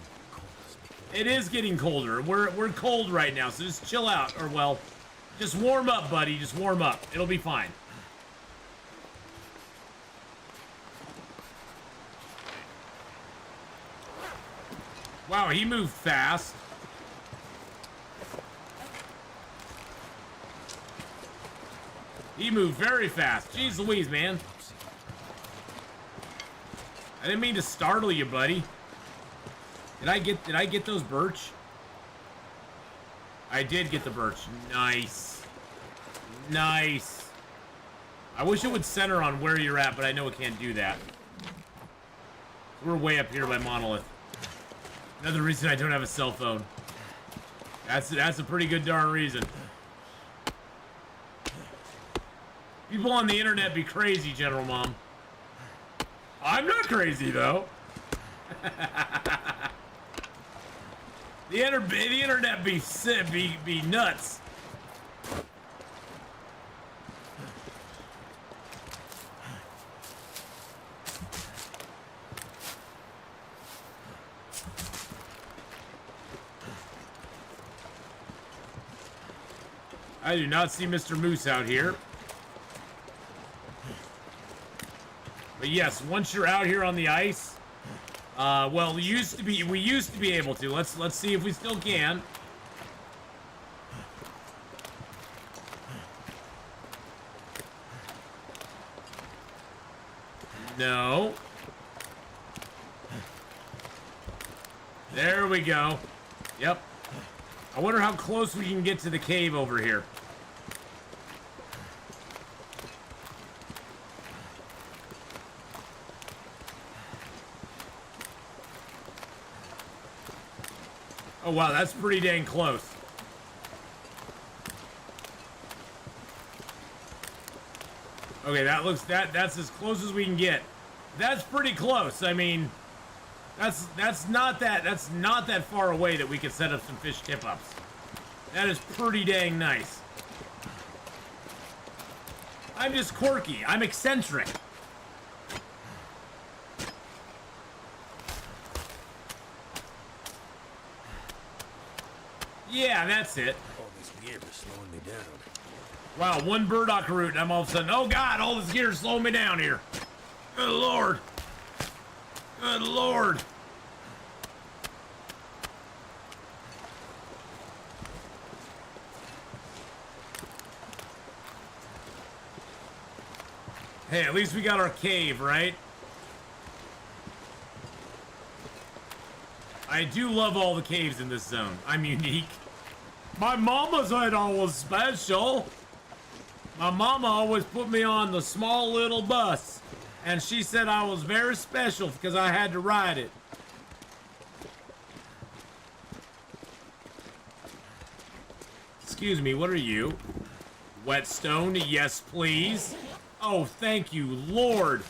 It is getting colder. We're cold right now, so just chill out. Or well, just warm up, buddy. Just warm up. It'll be fine. Wow, he moved fast. He moved very fast. Jeez Louise, man. I didn't mean to startle you, buddy. Did I get those birch? I did get the birch. Nice. Nice. I wish it would center on where you're at, but I know it can't do that. We're way up here by Monolith. Another reason I don't have a cell phone. That's a pretty good darn reason. People on the internet be crazy, General Mom. I'm not crazy, though. The internet be nuts. I do not see Mr. Moose out here. But yes, once you're out here on the ice, well, we used to be able to. Let's see if we still can. No. There we go. Yep. I wonder how close we can get to the cave over here. Oh wow, that's pretty dang close. Okay, that's as close as we can get. That's pretty close. I mean, that's not that far away that we could set up some fish tip-ups. That is pretty dang nice. I'm just quirky. I'm eccentric. Yeah, that's it. All this gear is slowing me down. Wow, one burdock root, and I'm all of a sudden, oh God, all this gear is slowing me down here. Good Lord. Good Lord. Hey, at least we got our cave, right? I do love all the caves in this zone. I'm unique. My mama said I was special. My mama always put me on the small little bus. And she said I was very special because I had to ride it. Excuse me, what are you? Whetstone, yes please. Oh, thank you, Lord.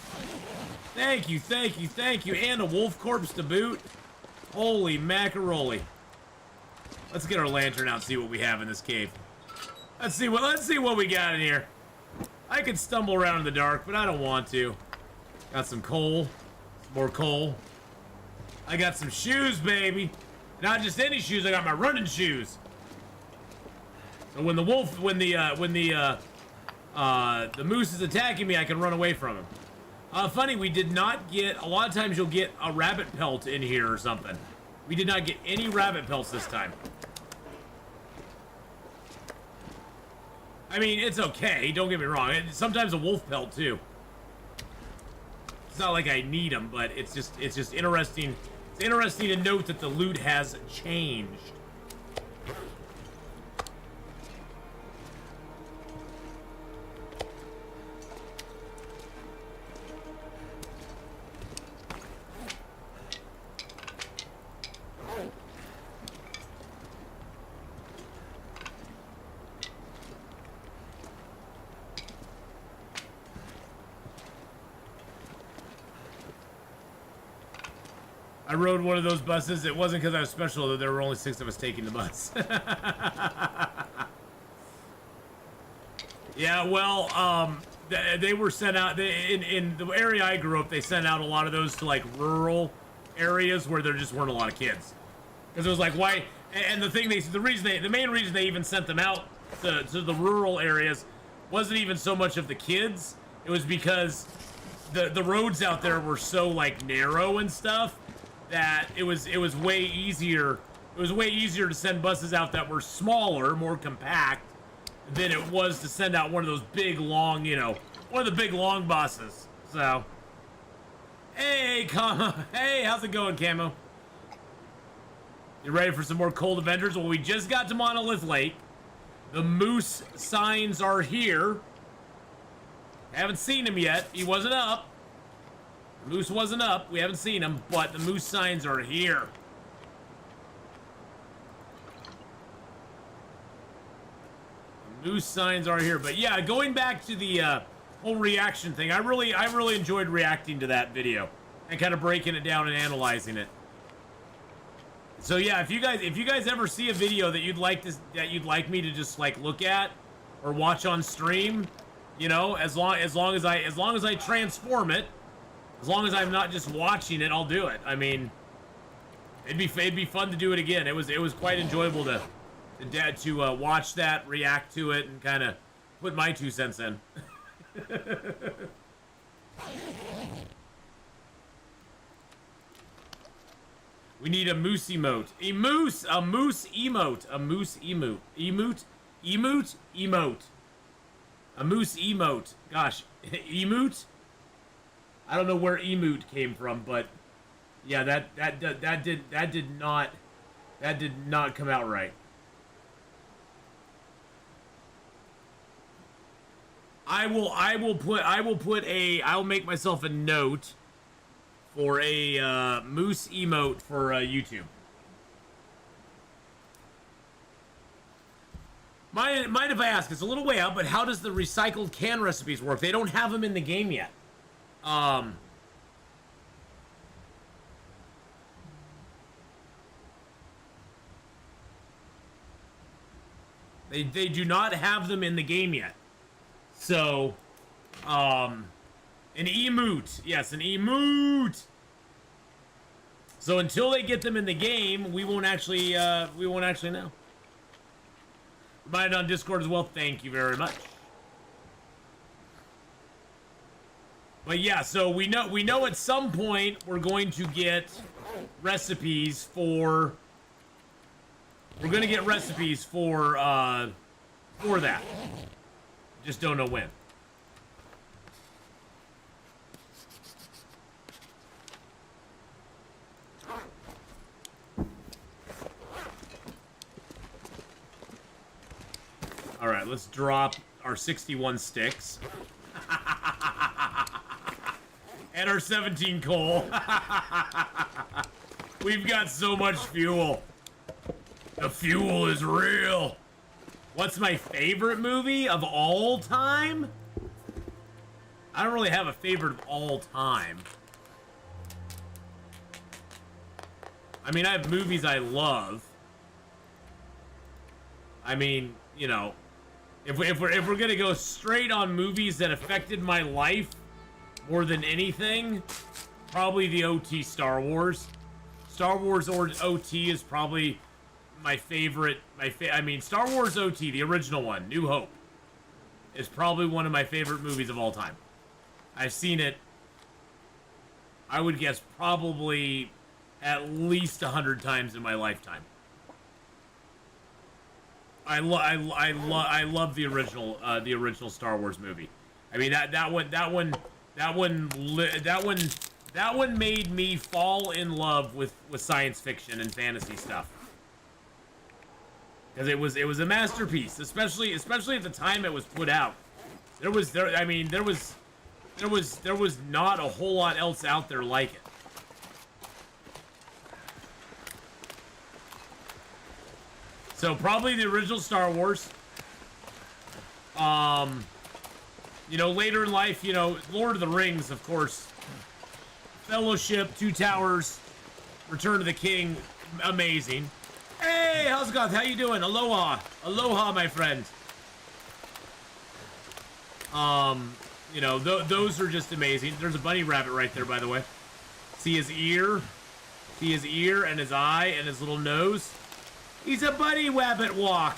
Thank you, thank you, thank you. And a wolf corpse to boot. Holy macaroni. Let's get our lantern out and see what we have in this cave. Let's see what we got in here. I could stumble around in the dark, but I don't want to. Got some coal. Some more coal. I got some shoes, baby. Not just any shoes, I got my running shoes. So when the wolf, when the moose is attacking me, I can run away from him. Funny, we did not get, a lot of times you'll get a rabbit pelt in here or something. We did not get any rabbit pelts this time. I mean, it's okay, don't get me wrong. Sometimes a wolf pelt too. It's not like I need them, but it's just interesting. It's interesting to note that the loot has changed. I rode one of those buses. It wasn't because I was special, though. There were only 6 of us taking the bus. Yeah, well, they were sent out in the area I grew up. They sent out a lot of those to like rural areas where there just weren't a lot of kids. Because it was like, why? And the main reason they even sent them out to the rural areas wasn't even so much of the kids. It was because the roads out there were so like narrow and stuff that it was way easier. It was way easier to send buses out that were smaller, more compact, than it was to send out one of those big long, one of the big long buses. So, hey, hey, how's it going, Camo? You ready for some more Cold Avengers? Well, we just got to Monolith Lake. The moose signs are here. Haven't seen him yet. He wasn't up. The moose wasn't up. We haven't seen him, but the moose signs are here. The moose signs are here. But yeah, going back to the whole reaction thing, I really enjoyed reacting to that video and kind of breaking it down and analyzing it. So yeah, if you guys ever see a video that you'd like me to just like look at or watch on stream, as long as I transform it, as long as I'm not just watching it, I'll do it. I mean, it'd be fun to do it again. It was quite enjoyable to watch that, react to it, and kind of put my 2 cents in. We need a moose emote. A moose emote. A moose emote. Emote. A moose emote. Gosh, emote? I don't know where emote came from, but yeah, that did not come out right. I'll make myself a note for a moose emote for YouTube. Mind if I ask? It's a little way out, but how does the recycled can recipes work? They don't have them in the game yet. They do not have them in the game yet. So An emote. Yes, an emote. So until they get them in the game, we won't actually know. Remind on Discord as well. Thank you very much. But yeah, so we know at some point we're going to get recipes for. We're gonna get recipes for that. Just don't know when. All right, let's drop our 61 sticks. And our 17 coal. We've got so much fuel. The fuel is real. What's my favorite movie of all time? I don't really have a favorite of all time. I mean, I have movies I love. I mean, you know, if we're gonna go straight on movies that affected my life more than anything, probably the OT Star Wars. Star Wars or OT is probably my favorite. I mean, Star Wars OT, the original one, New Hope, is probably one of my favorite movies of all time. I've seen it, I would guess, probably at least 100 times in my lifetime. I love the original Star Wars movie. I mean, that one made me fall in love with science fiction and fantasy stuff. Because it was a masterpiece, especially at the time it was put out. There was not a whole lot else out there like it. So probably the original Star Wars. You know, later in life, you know, Lord of the Rings, of course. Fellowship, Two Towers, Return of the King, amazing. Hey, how's it going? How you doing? Aloha. Aloha, my friend. You know, those are just amazing. There's a bunny rabbit right there, by the way. See his ear? See his ear and his eye and his little nose? He's a bunny rabbit walk.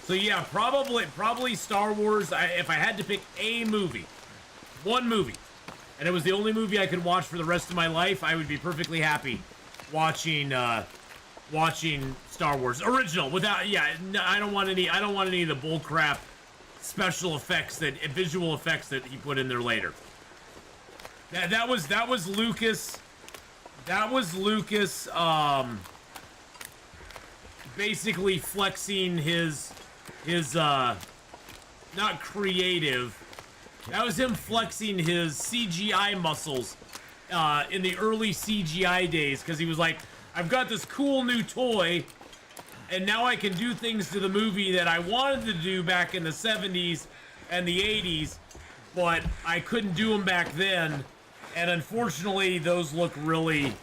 So yeah, probably Star Wars. If I had to pick a movie, one movie, and it was the only movie I could watch for the rest of my life, I would be perfectly happy watching Star Wars original. Without, yeah, no, I don't want any of the bull crap special effects visual effects that he put in there later. That was Lucas. That was Lucas. Basically flexing his not creative. That was him flexing his CGI muscles in the early CGI days, because he was like, I've got this cool new toy, and now I can do things to the movie that I wanted to do back in the 70s and the 80s, but I couldn't do them back then. And unfortunately, those look really,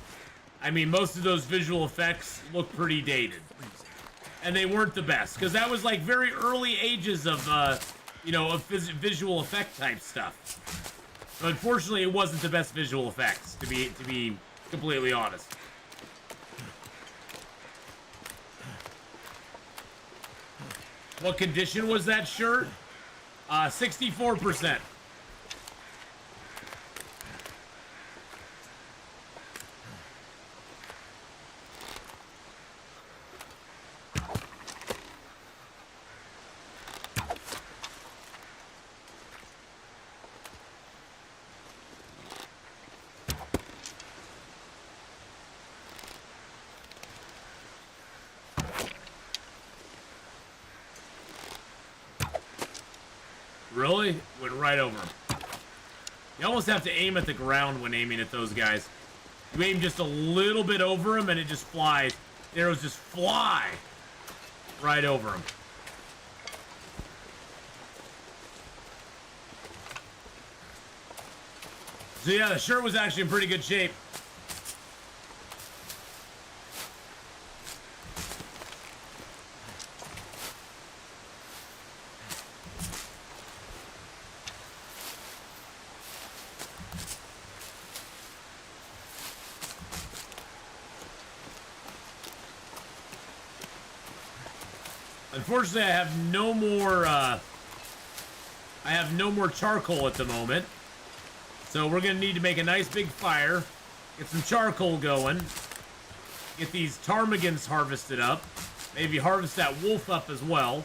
I mean, most of those visual effects look pretty dated. And they weren't the best, because that was like very early ages of, you know, of visual effect type stuff. But unfortunately, it wasn't the best visual effects, to be completely honest. What condition was that shirt? 64%. Really? Went right over him. You almost have to aim at the ground when aiming at those guys. You aim just a little bit over him and it just flies. The arrows just fly right over him. So yeah, the shirt was actually in pretty good shape. Unfortunately, I have no more, charcoal at the moment. So we're gonna need to make a nice big fire, get some charcoal going, get these ptarmigans harvested up, maybe harvest that wolf up as well.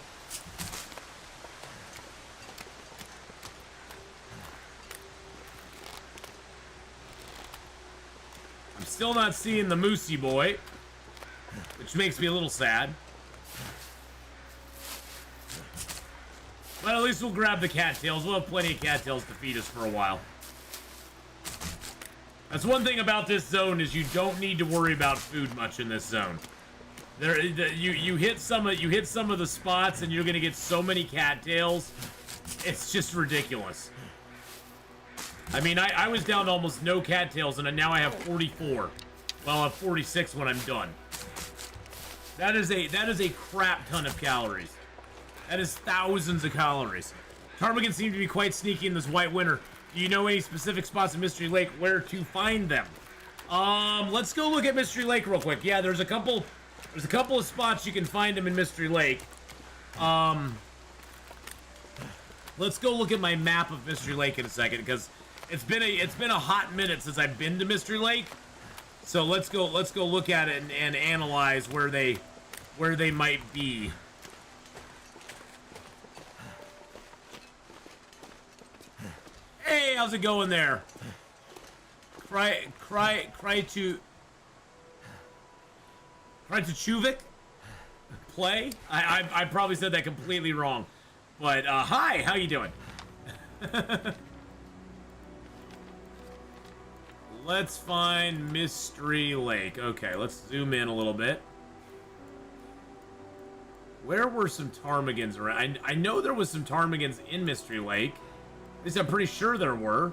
I'm still not seeing the moosey boy, which makes me a little sad. But at least we'll grab the cattails. We'll have plenty of cattails to feed us for a while. That's one thing about this zone, is you don't need to worry about food much in this zone. You hit some of the spots and you're gonna get so many cattails. It's just ridiculous. I mean, I was down to almost no cattails, and now I have 44. Well, I'll have 46 when I'm done. That is a crap ton of calories. That is thousands of calories. Tarmigan seem to be quite sneaky in this white winter. Do you know any specific spots in Mystery Lake where to find them? Let's go look at Mystery Lake real quick. Yeah, there's a couple of spots you can find them in Mystery Lake. Let's go look at my map of Mystery Lake in a second, because it's been a hot minute since I've been to Mystery Lake. So let's go look at it and analyze where they might be. Hey, how's it going there? Cry to Chuvik? Play? I probably said that completely wrong. But, hi, how you doing? Let's find Mystery Lake. Okay, let's zoom in a little bit. Where were some ptarmigans around? I know there was some ptarmigans in Mystery Lake. At least I'm pretty sure there were.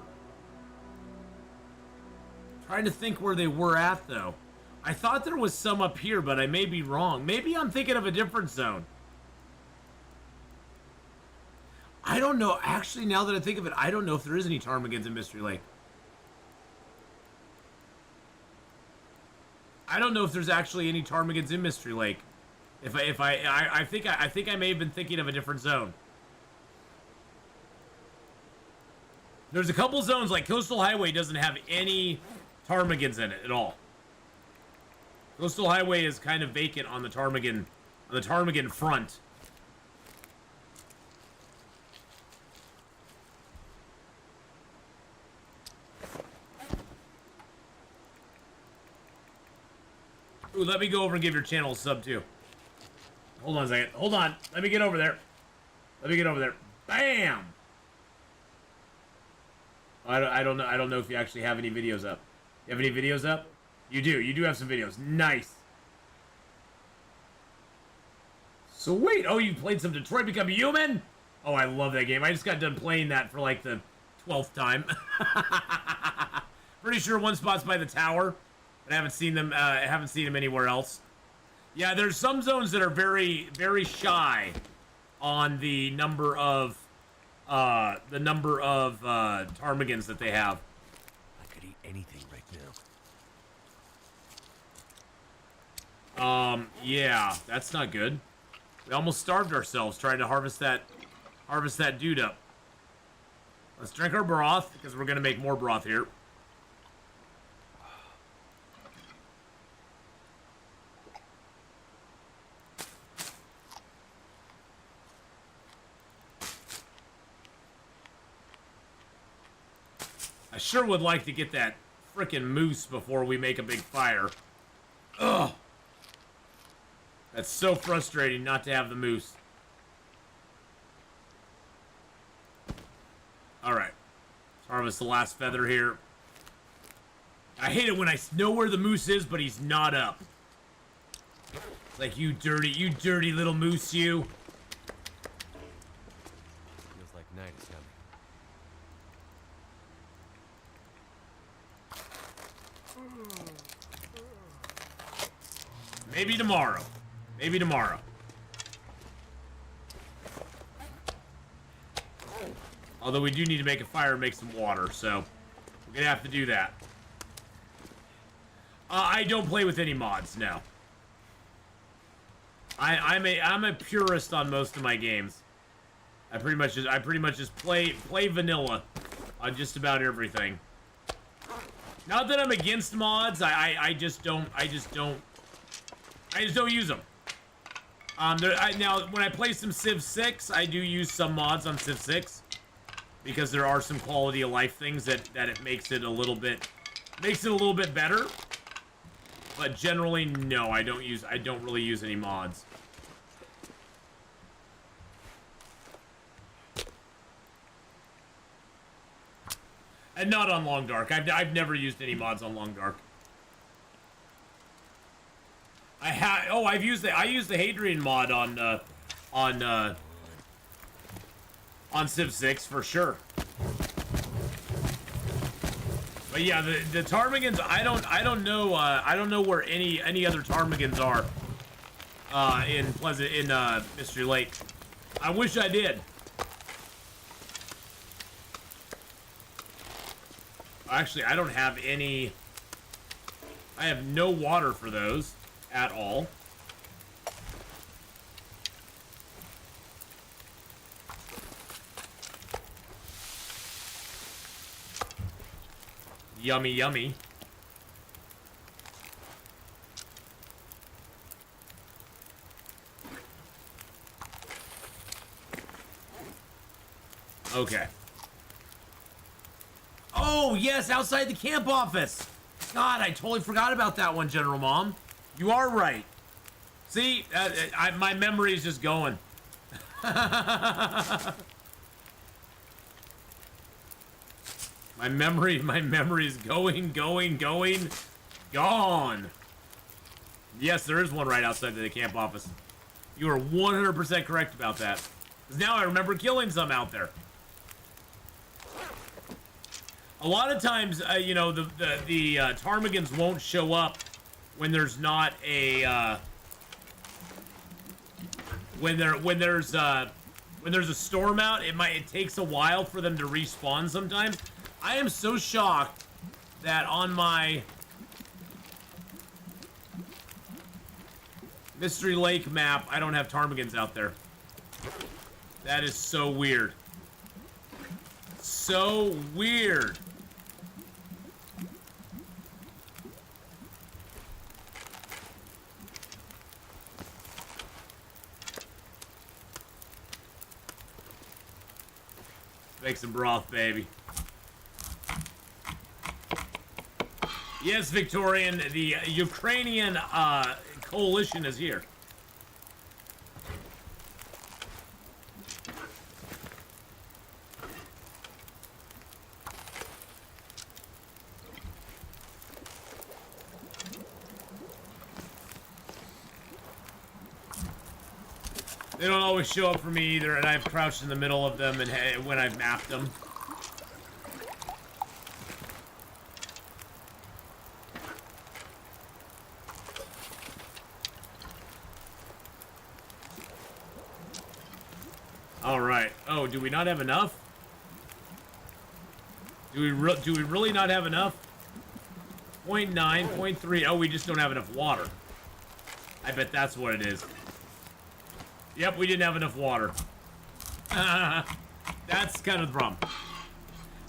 Trying to think where they were at, though. I thought there was some up here, but I may be wrong. Maybe I'm thinking of a different zone. I don't know. Actually, now that I think of it, I don't know if there is any ptarmigans in Mystery Lake. I don't know if there's actually any ptarmigans in Mystery Lake. I think I may have been thinking of a different zone. There's a couple zones, like Coastal Highway doesn't have any ptarmigans in it at all. Coastal Highway is kind of vacant on the ptarmigan front. Ooh, let me go over and give your channel a sub too. Hold on a second. Hold on. Let me get over there. Bam! I don't know. I don't know if you actually have any videos up. You have any videos up? You do. You do have some videos. Nice. Sweet. Oh, you played some Detroit Become Human? Oh, I love that game. I just got done playing that for like the 12th time. Pretty sure one spot's by the tower, but I haven't seen them. I haven't seen them anywhere else. Yeah, there's some zones that are very, very shy on the number of ptarmigans that they have. I could eat anything right now. Yeah, that's not good. We almost starved ourselves trying to harvest that dude up. Let's drink our broth, because we're gonna make more broth here. I sure would like to get that frickin' moose before we make a big fire. Ugh! That's so frustrating not to have the moose. Alright. Let's harvest the last feather here. I hate it when I know where the moose is, but he's not up. It's like, you dirty little moose, you. Feels like night is coming. Maybe tomorrow. Maybe tomorrow. Although we do need to make a fire and make some water, so we're gonna have to do that. I don't play with any mods, no. I'm a purist on most of my games. I pretty much just play vanilla on just about everything. Not that I'm against mods. I just don't use them. Now when I play some Civ 6, I do use some mods on Civ 6 because there are some quality of life things that it makes it a little bit better. But generally, no, I don't really use any mods. And not on Long Dark. I've never used any mods on Long Dark. I used the Hadrian mod on Civ 6 for sure. But yeah, the Tarmigans, I don't know where any other Tarmigans are in Mystery Lake. I wish I did. Actually, I don't have any. I have no water for those at all. Yummy, yummy. Okay. Oh, yes, outside the camp office. God, I totally forgot about that one, General Mom. You are right. See, my memory is just going. My memory is going, gone. Yes, there is one right outside the camp office. You are 100% correct about that. Because now I remember killing some out there. A lot of times, you know, the Tarmigans won't show up when there's not a when there's a storm out. It takes a while for them to respawn sometimes. I am so shocked that on my Mystery Lake map I don't have Tarmigans out there. That is so weird. So weird. Make some broth, baby. Yes, Victorian, the Ukrainian coalition is here. They don't always show up for me either, and I've crouched in the middle of them and when I've mapped them. All right. Oh, do we not have enough? Do we really not have enough? 0.9, 0.3. Oh, we just don't have enough water. I bet that's what it is. Yep, we didn't have enough water. That's kind of the problem.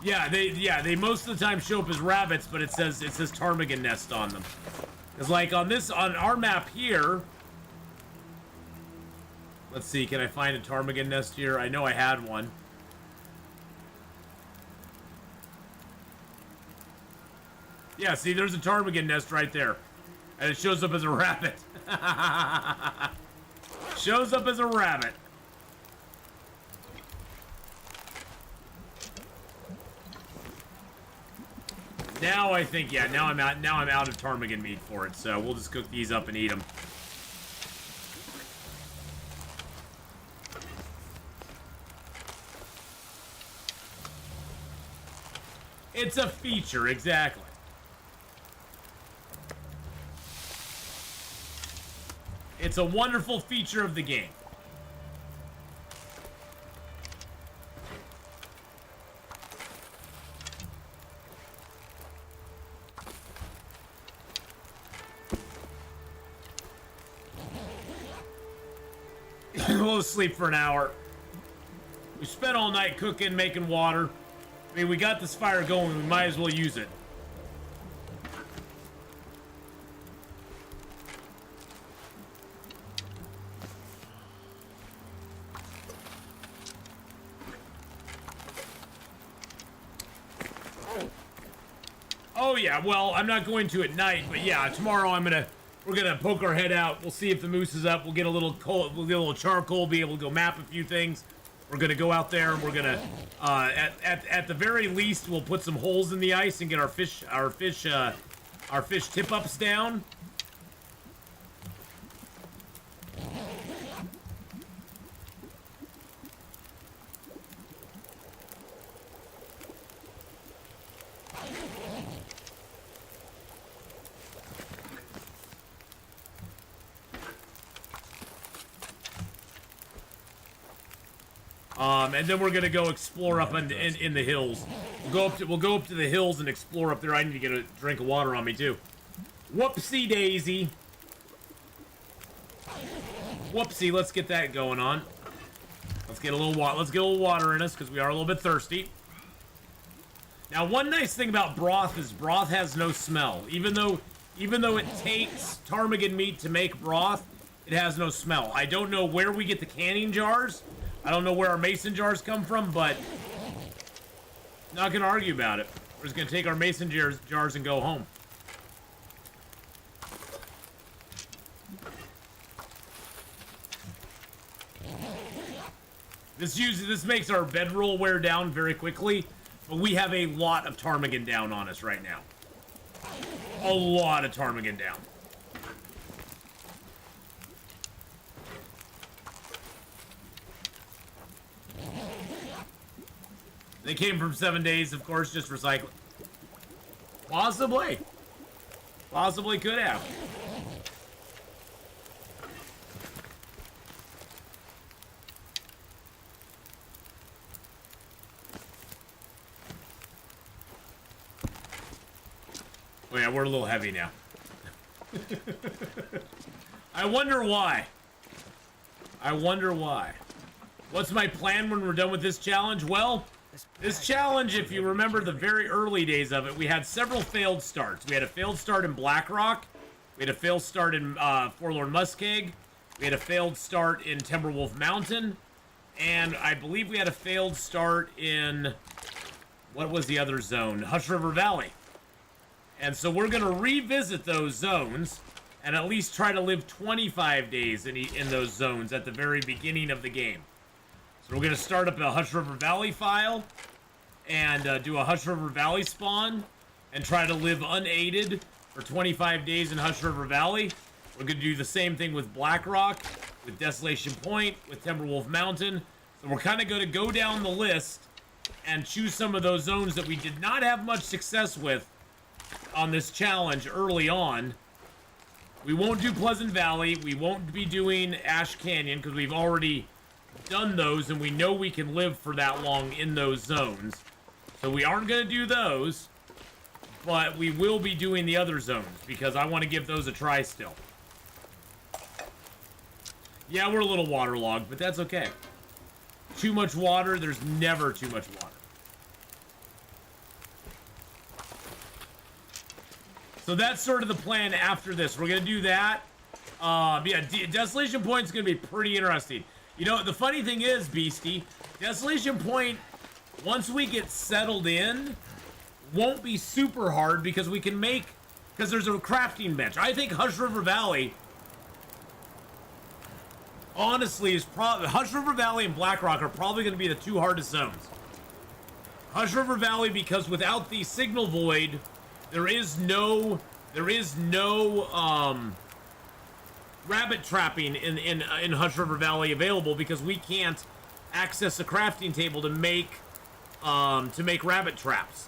Yeah, they most of the time show up as rabbits, but it says ptarmigan nest on them. It's like on our map here. Let's see, can I find a ptarmigan nest here? I know I had one. Yeah, see, there's a ptarmigan nest right there. And it shows up as a rabbit. Shows up as a rabbit. Now I think, yeah, now I'm out of ptarmigan meat for it, so we'll just cook these up and eat them. It's a feature, exactly. It's a wonderful feature of the game. We'll sleep for an hour. We spent all night cooking, making water. I mean, we got this fire going. We might as well use it. Oh yeah, well, I'm not going to at night, but yeah, tomorrow we're gonna poke our head out. We'll see if the moose is up. We'll get a little coal, we'll get a little charcoal, be able to go map a few things. We're gonna go out there and we're gonna, at the very least, we'll put some holes in the ice and get our fish tip ups down. And then we're gonna go explore up in the hills. We'll go up to the hills and explore up there. I need to get a drink of water on me too. Whoopsie daisy. Whoopsie. Let's get that going on. Let's get a little water in us because we are a little bit thirsty. Now, one nice thing about broth is broth has no smell. Even though it takes ptarmigan meat to make broth, it has no smell. I don't know where we get the canning jars. I don't know where our mason jars come from, but not gonna argue about it. We're just gonna take our mason jars and go home. This makes our bedroll wear down very quickly, but we have a lot of ptarmigan down on us right now. A lot of ptarmigan down. They came from 7 days, of course, just recycling. Possibly. Possibly could have. Oh yeah, we're a little heavy now. I wonder why. I wonder why. What's my plan when we're done with this challenge? Well, this challenge, if you remember the very early days of it, we had several failed starts. We had a failed start in Blackrock. We had a failed start in Forlorn Muskeg. We had a failed start in Timberwolf Mountain. And I believe we had a failed start in... what was the other zone? Hush River Valley. And so we're going to revisit those zones and at least try to live 25 days in those zones at the very beginning of the game. So we're going to start up a Hush River Valley file and do a Hush River Valley spawn and try to live unaided for 25 days in Hush River Valley. We're going to do the same thing with Blackrock, with Desolation Point, with Timberwolf Mountain. So we're kind of going to go down the list and choose some of those zones that we did not have much success with on this challenge early on. We won't do Pleasant Valley. We won't be doing Ash Canyon because we've already done those and we know we can live for that long in those zones. So we aren't going to do those, but we will be doing the other zones because I want to give those a try still. Yeah, we're a little waterlogged, but that's okay. Too much water, there's never too much water. So that's sort of the plan after this. We're going to do that. Yeah, Desolation Point's going to be pretty interesting. You know, the funny thing is, Beastie, Desolation Point, once we get settled in, won't be super hard because we can make, because there's a crafting bench. I think Hush River Valley, honestly, is probably, Hush River Valley and Blackrock are probably going to be the two hardest zones. Hush River Valley, because without the signal void, there is no rabbit trapping in Hush River Valley available because we can't access a crafting table to make rabbit traps.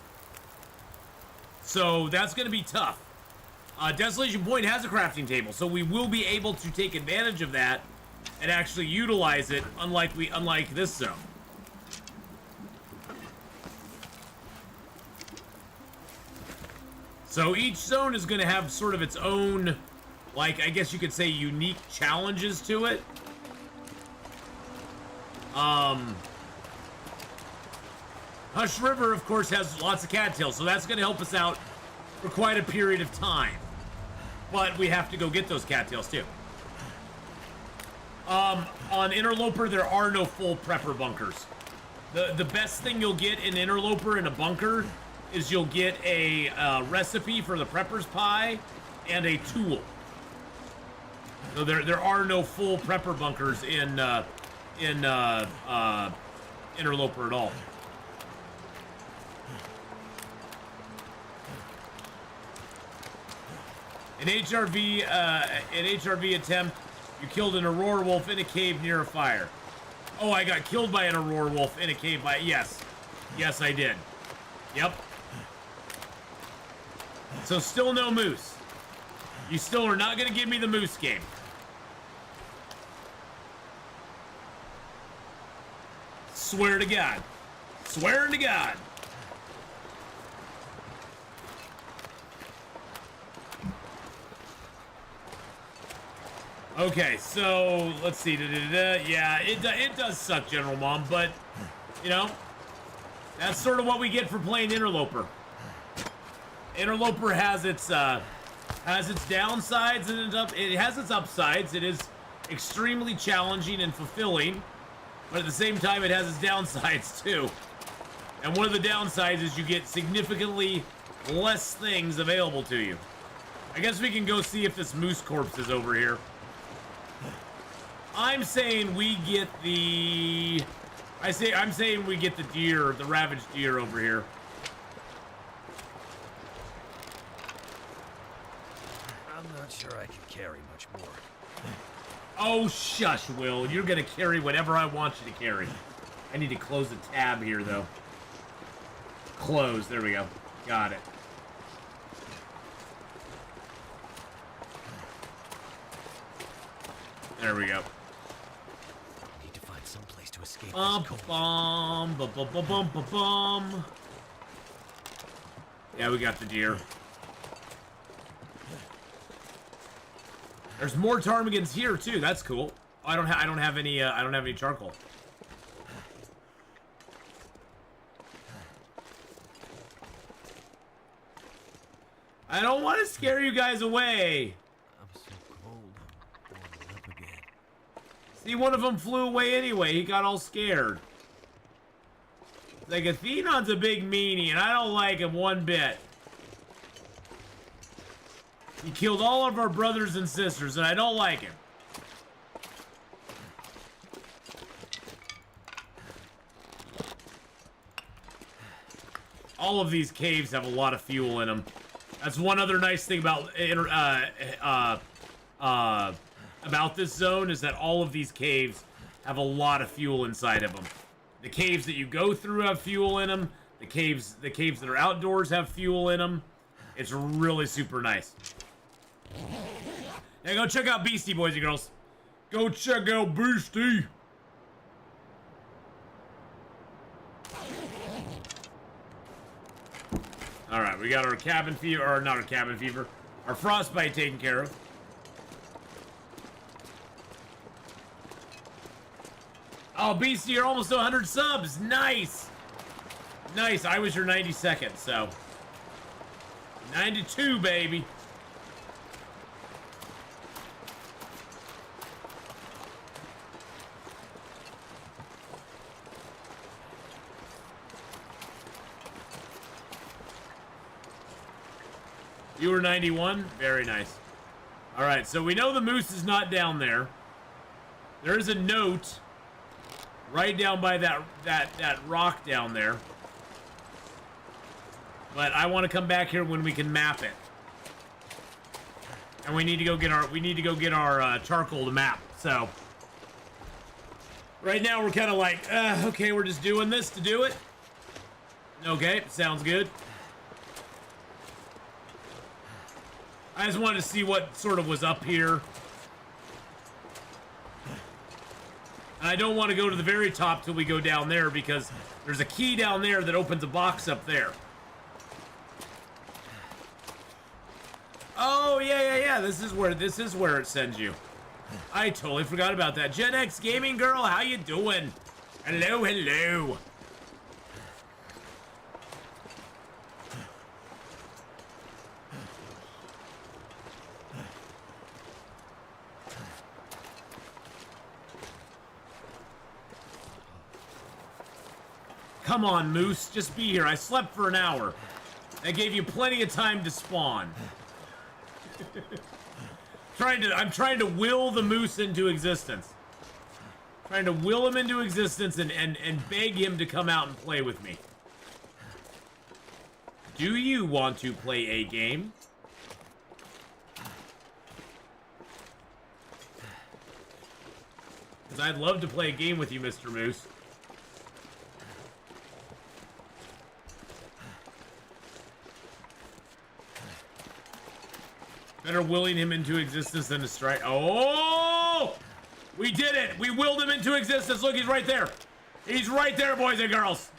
So that's going to be tough. Desolation Point has a crafting table, so we will be able to take advantage of that and actually utilize it, unlike this zone. So each zone is going to have sort of its own, like, I guess you could say, unique challenges to it. Hush River, of course, has lots of cattails, so that's going to help us out for quite a period of time. But we have to go get those cattails, too. On Interloper, there are no full prepper bunkers. The best thing you'll get in Interloper in a bunker is you'll get a recipe for the prepper's pie and a tool. So there are no full prepper bunkers in Interloper at all. An HRV attempt, you killed an Aurora wolf in a cave near a fire. Oh, I got killed by an Aurora wolf in a cave by... Yes. Yes, I did. Yep. So still no moose. You still are not going to give me the moose game. Swear to God. Swear to God. Okay, so let's see. Yeah, it does suck, General Mom, but you know, that's sort of what we get for playing Interloper. Interloper has its downsides and it has its upsides. It is extremely challenging and fulfilling, but at the same time, it has its downsides too. And one of the downsides is you get significantly less things available to you. I guess we can go see if this moose corpse is over here. I'm saying we get the... I'm saying we get the deer, the ravaged deer over here. I'm not sure I can carry much more. Oh, shush, Will. You're gonna carry whatever I want you to carry. I need to close the tab here, though. Close. There we go. Got it. There we go. Need to find some place to escape this cold. Yeah, we got the deer. There's more ptarmigans here too. That's cool. I don't have any charcoal. I don't want to scare you guys away. I'm so cold. Warming up again. See, one of them flew away anyway. He got all scared. Like, Atheenon's a big meanie, and I don't like him one bit. He killed all of our brothers and sisters, and I don't like him. All of these caves have a lot of fuel in them. That's one other nice thing about this zone, is that all of these caves have a lot of fuel inside of them. The caves that you go through have fuel in them. The caves that are outdoors have fuel in them. It's really super nice. Now go check out Beastie, boys and girls. Go check out Beastie. Alright, we got our cabin fever, or not our cabin fever, our frostbite taken care of. Oh, Beastie, you're almost to 100 subs. Nice. Nice. I was your 92nd, so. 92, baby. You were 91? Very nice. Alright, so we know the moose is not down there. There is a note right down by that rock down there. But I want to come back here when we can map it. And we need to go get our charcoal to map. So right now we're kind of like, okay, we're just doing this to do it. Okay, sounds good. I just wanted to see what sort of was up here. And I don't want to go to the very top till we go down there, because there's a key down there that opens a box up there. Oh, yeah. This is where it sends you. I totally forgot about that. Gen X Gaming Girl, how you doing? Hello, hello. Come on, Moose. Just be here. I slept for an hour. That gave you plenty of time to spawn. I'm trying to will the Moose into existence. Trying to will him into existence and beg him to come out and play with me. Do you want to play a game? Because I'd love to play a game with you, Mr. Moose. Better willing him into existence than to strike. Oh! We did it! We willed him into existence. Look, he's right there. He's right there, boys and girls.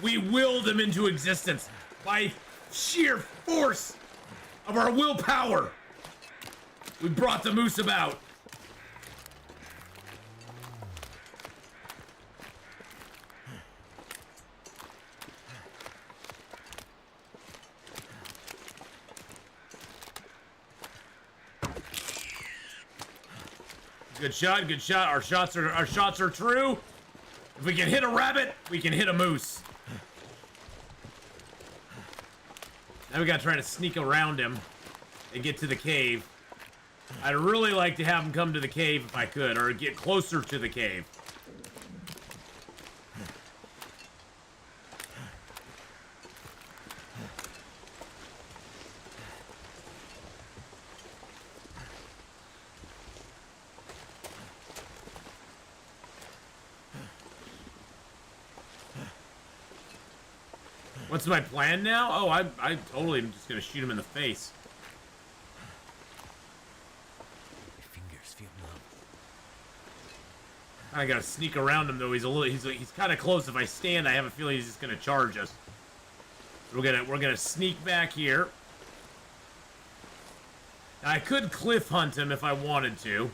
We willed him into existence by sheer force of our willpower. We brought the Moose about. Good shot, good shot. Our shots are true. If we can hit a rabbit, we can hit a moose. Now we gotta try to sneak around him and get to the cave. I'd really like to have him come to the cave if I could, or get closer to the cave. What's my plan now? Oh, I totally am just gonna shoot him in the face. My fingers feel numb. I gotta sneak around him though. He's kind of close. If I stand, I have a feeling he's just gonna charge us. We're gonna sneak back here. Now, I could cliff hunt him if I wanted to.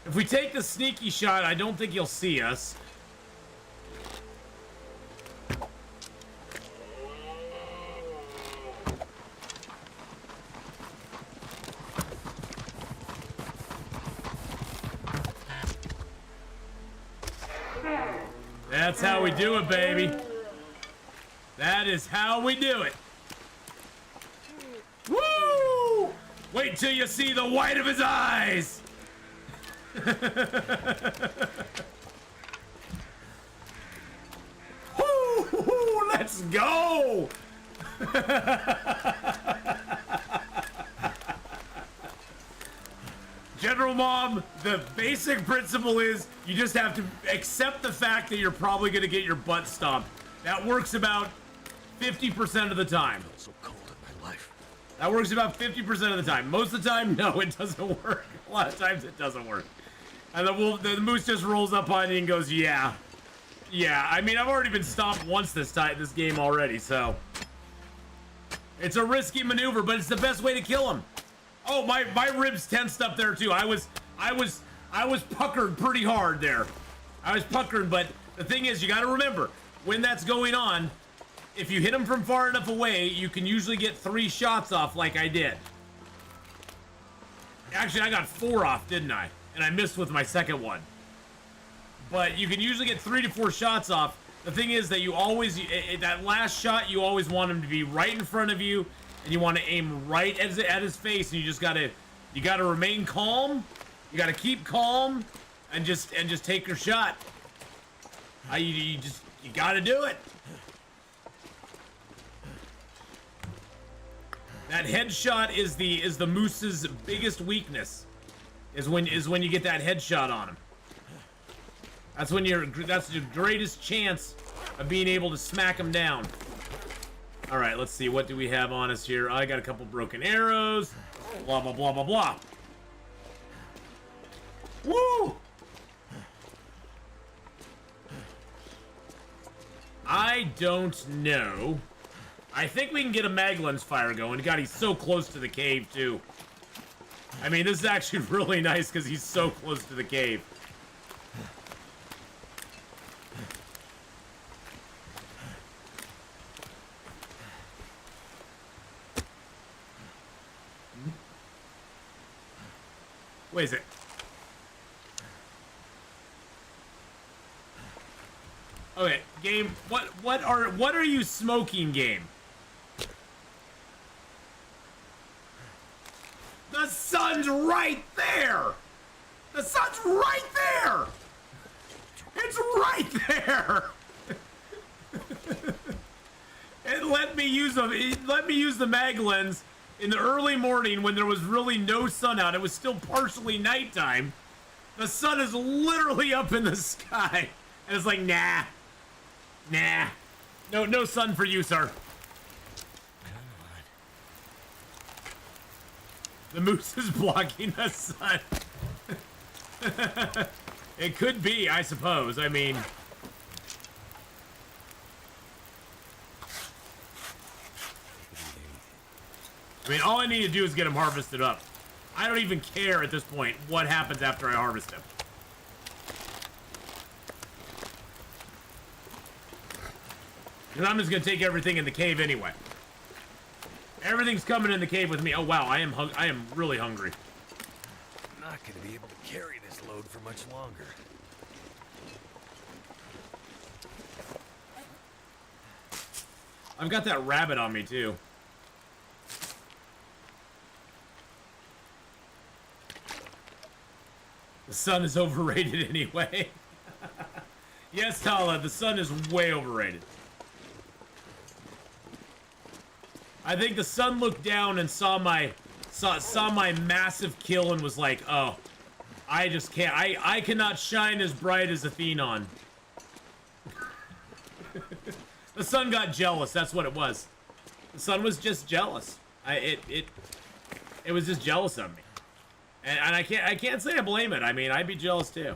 If we take the sneaky shot, I don't think he'll see us. That's how we do it, baby. That is how we do it. Woo! Wait till you see the white of his eyes. Woo, let's go. General Mom, the basic principle is you just have to accept the fact that you're probably going to get your butt stomped. That works about 50% of the time. I feel so cold in my life. That works about 50% of the time. Most of the time, no, it doesn't work. A lot of times it doesn't work. And the moose just rolls up on you and goes, yeah. Yeah, I mean, I've already been stomped once this game already, so. It's a risky maneuver, but it's the best way to kill him. Oh, my ribs tensed up there too. I was puckered pretty hard there. I was puckered, but the thing is, you gotta remember, when that's going on, if you hit him from far enough away, you can usually get 3 shots off like I did. Actually, I got 4 off, didn't I? And I missed with my second one. But you can usually get 3 to 4 shots off. The thing is that you always, that last shot, you always want him to be right in front of you, and you want to aim right at his face, and you just gotta remain calm. You gotta keep calm, and just take your shot. You gotta do it. That headshot is the moose's biggest weakness. Is when you get that headshot on him. That's your greatest chance of being able to smack him down. All right, let's see. What do we have on us here? I got a couple broken arrows. Blah, blah, blah, blah, blah. Woo! I don't know. I think we can get a mag lens fire going. God, he's so close to the cave, too. I mean, this is actually really nice because he's so close to the cave. Wait a sec. Okay, game. What are you smoking, game? The sun's right there. The sun's right there. It's right there. And let me use the mag lens in the early morning when there was really no sun out. It was still partially nighttime. The sun is literally up in the sky, and it's like, nah. No sun for you, sir. The moose is blocking the sun. It could be, I suppose. I mean, all I need to do is get him harvested up. I don't even care at this point what happens after I harvest him. Because I'm just going to take everything in the cave anyway. Everything's coming in the cave with me. Oh, wow. I am really hungry. I'm not going to be able to carry this load for much longer. I've got that rabbit on me, too. The sun is overrated anyway. Yes, Tala, the sun is way overrated. I think the sun looked down and saw my massive kill and was like, oh, I just can't. I cannot shine as bright as Atheenon. The sun got jealous. That's what it was. The sun was just jealous. It was just jealous of me. And I can't say I blame it. I mean, I'd be jealous too.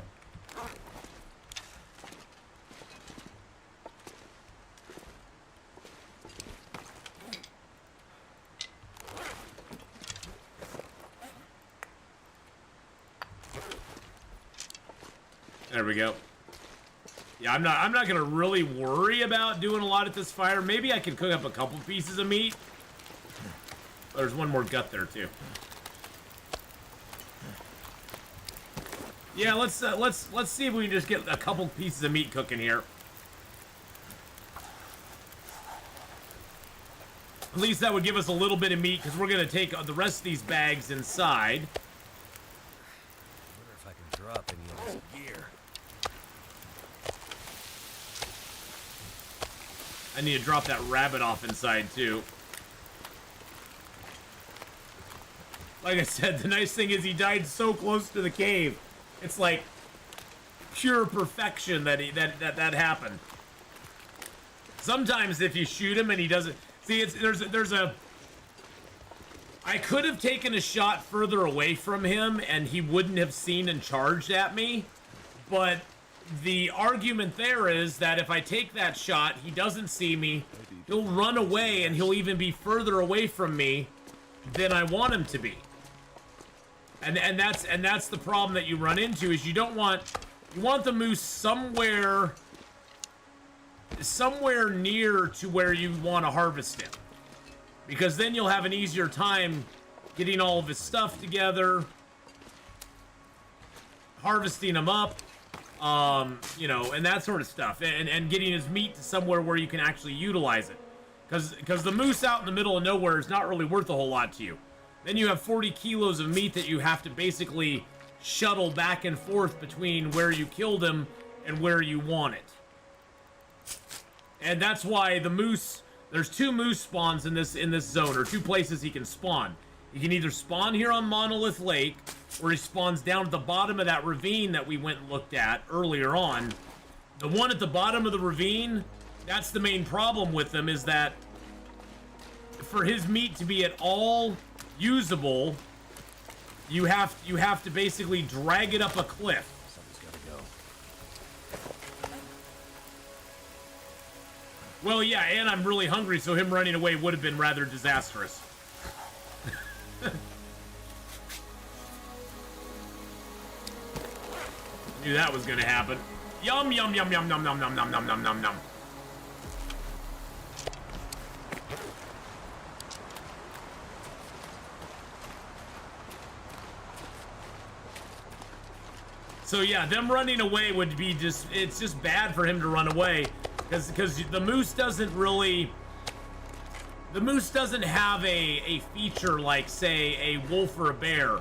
There we go. Yeah, I'm not gonna really worry about doing a lot at this fire. Maybe I can cook up a couple pieces of meat. There's one more gut there too. Yeah, let's see if we can just get a couple pieces of meat cooking here. At least that would give us a little bit of meat, because we're gonna take the rest of these bags inside. I wonder if I can drop any of this gear. I need to drop that rabbit off inside too. Like I said, the nice thing is he died so close to the cave. It's like pure perfection that that happened. Sometimes if you shoot him and he doesn't see, there's a. I could have taken a shot further away from him and he wouldn't have seen and charged at me, but the argument there is that if I take that shot, he doesn't see me, he'll run away and he'll even be further away from me than I want him to be. And that's the problem that you run into, is you want the moose somewhere near to where you want to harvest him, because then you'll have an easier time getting all of his stuff together, harvesting him up, you know, and that sort of stuff, and getting his meat to somewhere where you can actually utilize it, because the moose out in the middle of nowhere is not really worth a whole lot to you. Then you have 40 kilos of meat that you have to basically shuttle back and forth between where you killed him and where you want it. And that's why the moose, there's 2 moose spawns in this zone, or 2 places he can spawn. He can either spawn here on Monolith Lake, or he spawns down at the bottom of that ravine that we went and looked at earlier on. The one at the bottom of the ravine, that's the main problem with him, is that for his meat to be at all usable, you have to basically drag it up a cliff. Something's gotta go. Well, yeah, and I'm really hungry, so him running away would have been rather disastrous. Knew that was gonna happen. Yum, yum, yum, yum, yum, yum, yum, yum, yum, yum, yum, yum. So yeah, them running away would be just, it's just bad for him to run away because the moose doesn't really, the moose doesn't have a feature like, say, a wolf or a bear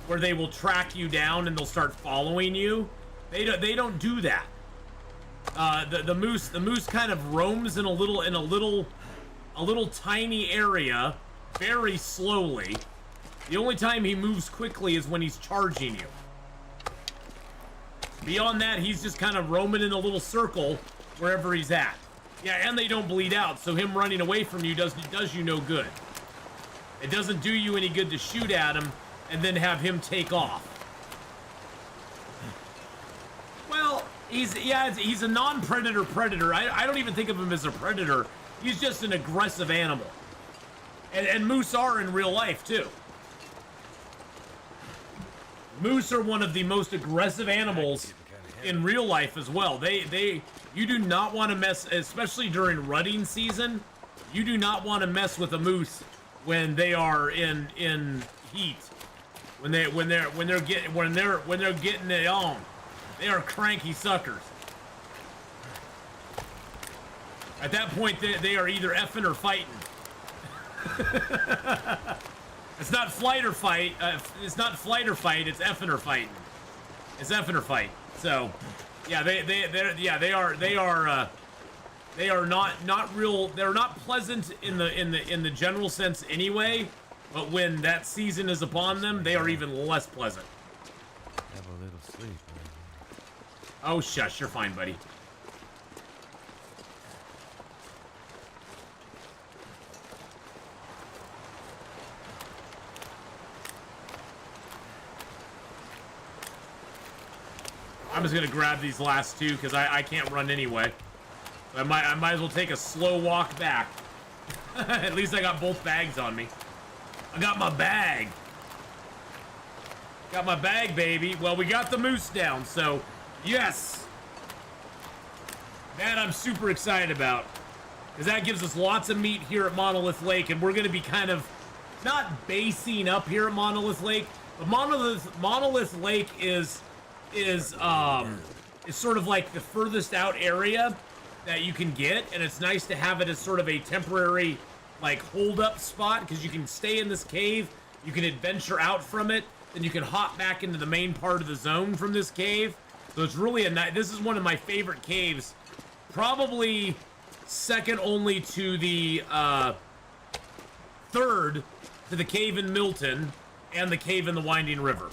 where they will track you down and they'll start following you. They don't do that. The moose kind of roams in a little tiny area very slowly. The only time he moves quickly is when he's charging you. Beyond that, he's just kind of roaming in a little circle wherever he's at. Yeah, and they don't bleed out, so him running away from you does you no good. It doesn't do you any good to shoot at him and then have him take off. Well, he's a non-predator predator. I don't even think of him as a predator. He's just an aggressive animal. And moose are in real life, too. Moose are one of the most aggressive animals in real life as well. You do not want to mess, especially during rutting season. You do not want to mess with a moose when they are in heat. When they're getting it on. They are cranky suckers. At that point, they are either effing or fighting. It's not flight or fight. It's not flight or fight. It's effing or fighting. It's effing or fight. So, yeah, they are not real. They're not pleasant in the general sense anyway. But when that season is upon them, they are even less pleasant. Have a little sleep. Oh, shush. You're fine, buddy. I'm just gonna grab these last two because I can't run anyway. I might as well take a slow walk back. At least I got both bags on me. I got my bag. Got my bag, baby. Well, we got the moose down, so yes. That I'm super excited about. Because that gives us lots of meat here at Monolith Lake, and we're going to be kind of not basing up here at Monolith Lake, but Monolith Lake is sort of like the furthest out area that you can get, and it's nice to have it as sort of a temporary like hold up spot because you can stay in this cave, you can adventure out from it, then you can hop back into the main part of the zone from this cave. So it's really this is one of my favorite caves, probably second only to the third to the cave in Milton and the cave in the Winding River.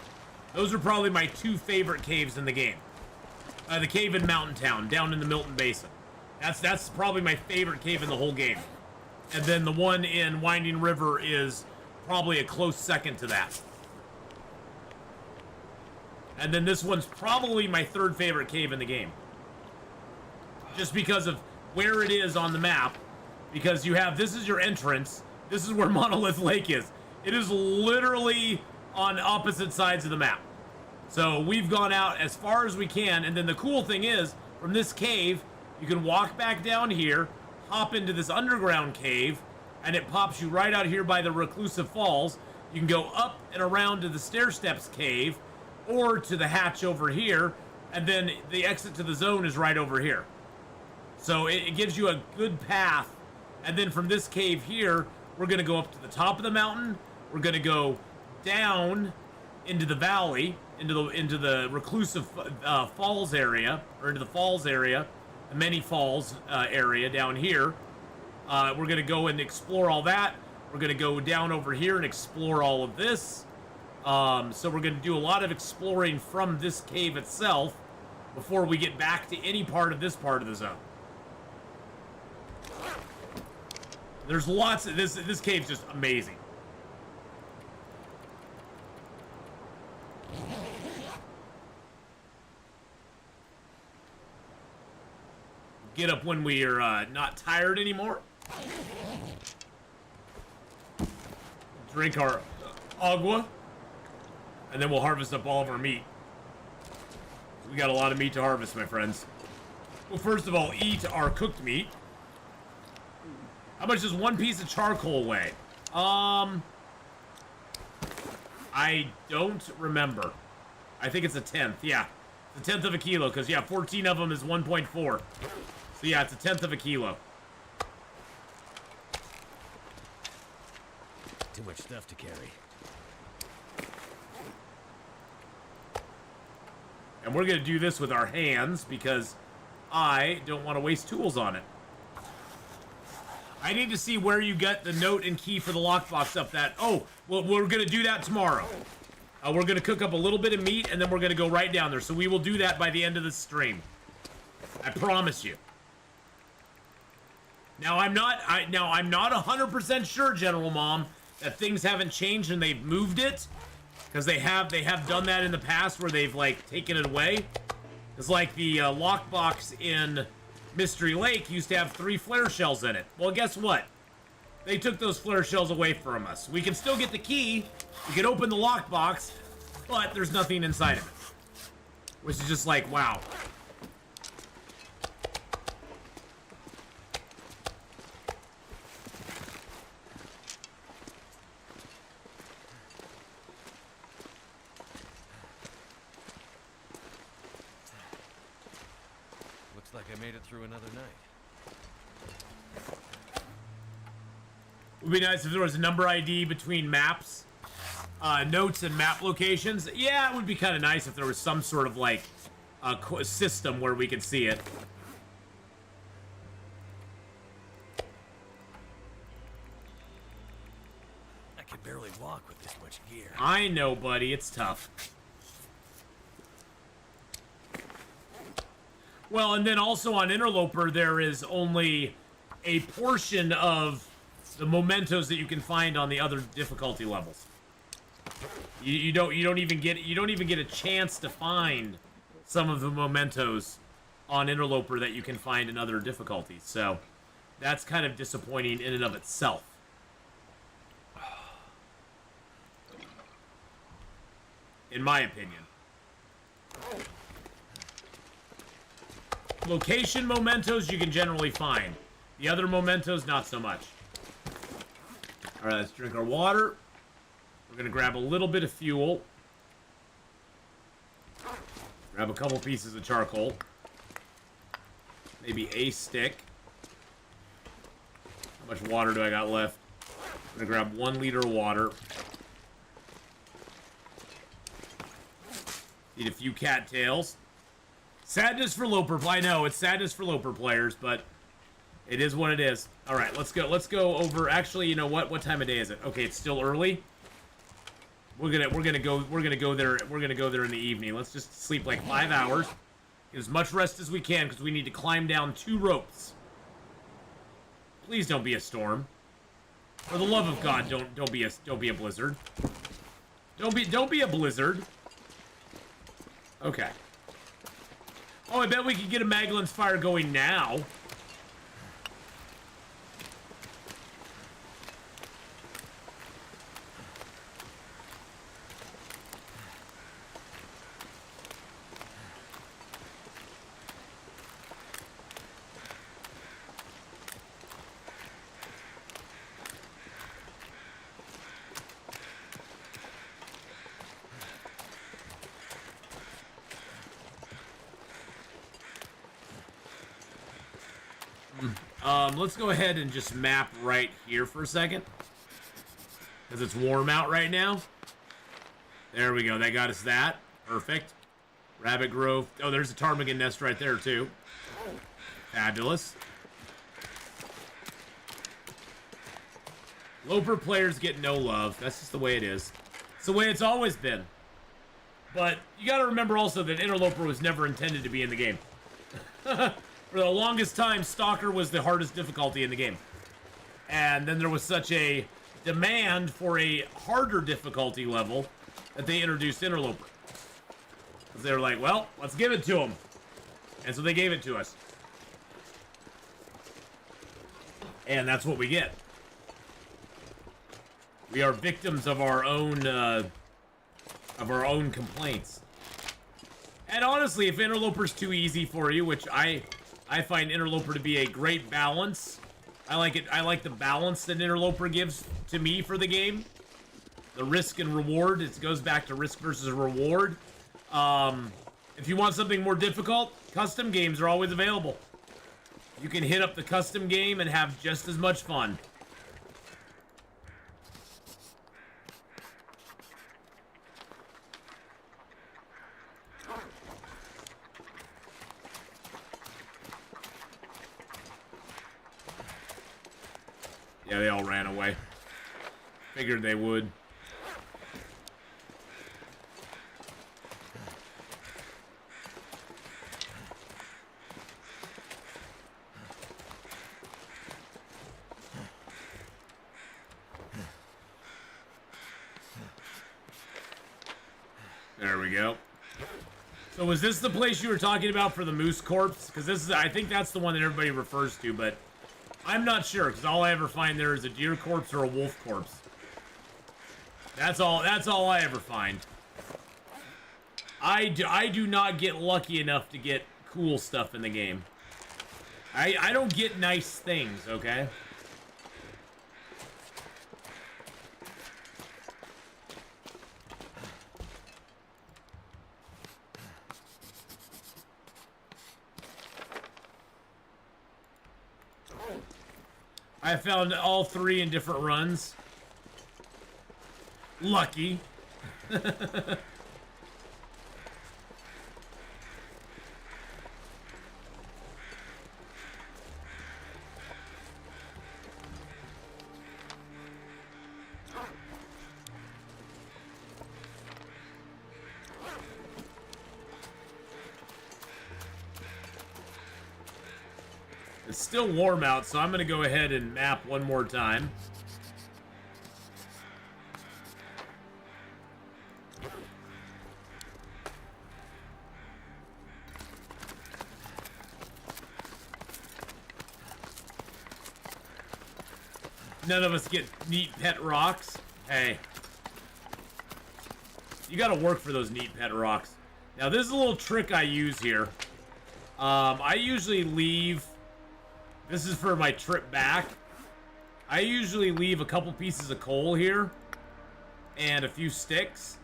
Those are probably my two favorite caves in the game. The cave in Mountain Town, down in the Milton Basin. That's probably my favorite cave in the whole game. And then the one in Winding River is probably a close second to that. And then this one's probably my third favorite cave in the game. Just because of where it is on the map. Because you have, this is your entrance. This is where Monolith Lake is. It is literally on opposite sides of the map. So we've gone out as far as we can, and then the cool thing is, from this cave, you can walk back down here, hop into this underground cave, and it pops you right out here by the Reclusive Falls. You can go up and around to the Stair Steps cave, or to the hatch over here, and then the exit to the zone is right over here. So it gives you a good path, and then from this cave here, we're going to go up to the top of the mountain, we're going to go down into the valley, into the Reclusive Falls area, or into the falls area, the Many Falls area down here. We're going to go and explore all that. We're going to go down over here and explore all of this. So we're going to do a lot of exploring from this cave itself before we get back to any part of this part of the zone. There's lots of this cave's just amazing. get up when we're not tired anymore. Drink our agua. And then we'll harvest up all of our meat. We got a lot of meat to harvest, my friends. Well, first of all, eat our cooked meat. How much does one piece of charcoal weigh? I don't remember. I think it's a tenth, yeah. It's a tenth of a kilo, because, yeah, 14 of them is 1.4. So, yeah, it's a tenth of a kilo. Too much stuff to carry. And we're going to do this with our hands, because I don't want to waste tools on it. I need to see where you get the note and key for the lockbox up that... Oh, well, we're going to do that tomorrow. We're going to cook up a little bit of meat, and then we're going to go right down there. So we will do that by the end of the stream. I promise you. Now, I'm not 100% sure, General Mom, that things haven't changed and they've moved it. Because they have done that in the past where they've, like, taken it away. It's like the lockbox in Mystery Lake used to have 3 flare shells in it. Well, guess what? They took those flare shells away from us. We can still get the key. We can open the lockbox, but there's nothing inside of it. Which is just like, wow. Looks like I made it through another night. It would be nice if there was a number ID between maps, notes and map locations. Yeah, it would be kind of nice if there was some sort of, like, system where we could see it. I can barely walk with this much gear. I know, buddy. It's tough. Well, and then also on Interloper, there is only a portion of the mementos that you can find on the other difficulty levels. You don't even get a chance to find some of the mementos on Interloper that you can find in other difficulties. So that's kind of disappointing in and of itself. In my opinion. Location mementos you can generally find. The other mementos, not so much. Alright, let's drink our water. We're going to grab a little bit of fuel. Grab a couple pieces of charcoal. Maybe a stick. How much water do I got left? I'm going to grab 1 liter of water. Eat a few cattails. Sadness for Loper. I know, it's sadness for Loper players, but it is what it is. All right, let's go. Let's go over. Actually, you know what? What time of day is it? Okay, it's still early. We're gonna go there. We're gonna go there in the evening. Let's just sleep like 5 hours. Get as much rest as we can because we need to climb down 2 ropes. Please don't be a storm. For the love of God, don't be a blizzard. Don't be a blizzard. Okay. Oh, I bet we could get a Magellan's Fire going now. Let's go ahead and just map right here for a second. Because it's warm out right now. There we go. That got us that. Perfect. Rabbit Grove. Oh, there's a ptarmigan nest right there, too. Fabulous. Loper players get no love. That's just the way it is. It's the way it's always been. But you got to remember also that Interloper was never intended to be in the game. For the longest time, Stalker was the hardest difficulty in the game. And then there was such a demand for a harder difficulty level that they introduced Interloper. Because they were like, well, let's give it to them. And so they gave it to us. And that's what we get. We are victims of our own complaints. And honestly, if Interloper's too easy for you, which I find Interloper to be a great balance. I like it. I like the balance that Interloper gives to me for the game. The risk and reward. It goes back to risk versus reward. If you want something more difficult, custom games are always available. You can hit up the custom game and have just as much fun. Yeah, they all ran away. Figured they would. There we go. So was this the place you were talking about for the moose corpse? Because this is, I think that's the one that everybody refers to, but I'm not sure, because all I ever find there is a deer corpse or a wolf corpse. That's all I ever find. I do not get lucky enough to get cool stuff in the game. I don't get nice things, okay? I found all three in different runs. Lucky. It's still warm out, so I'm going to go ahead and map one more time. None of us get neat pet rocks. Hey. You got to work for those neat pet rocks. Now, this is a little trick I use here. I usually leave... This is for my trip back. I usually leave a couple pieces of coal here and a few sticks,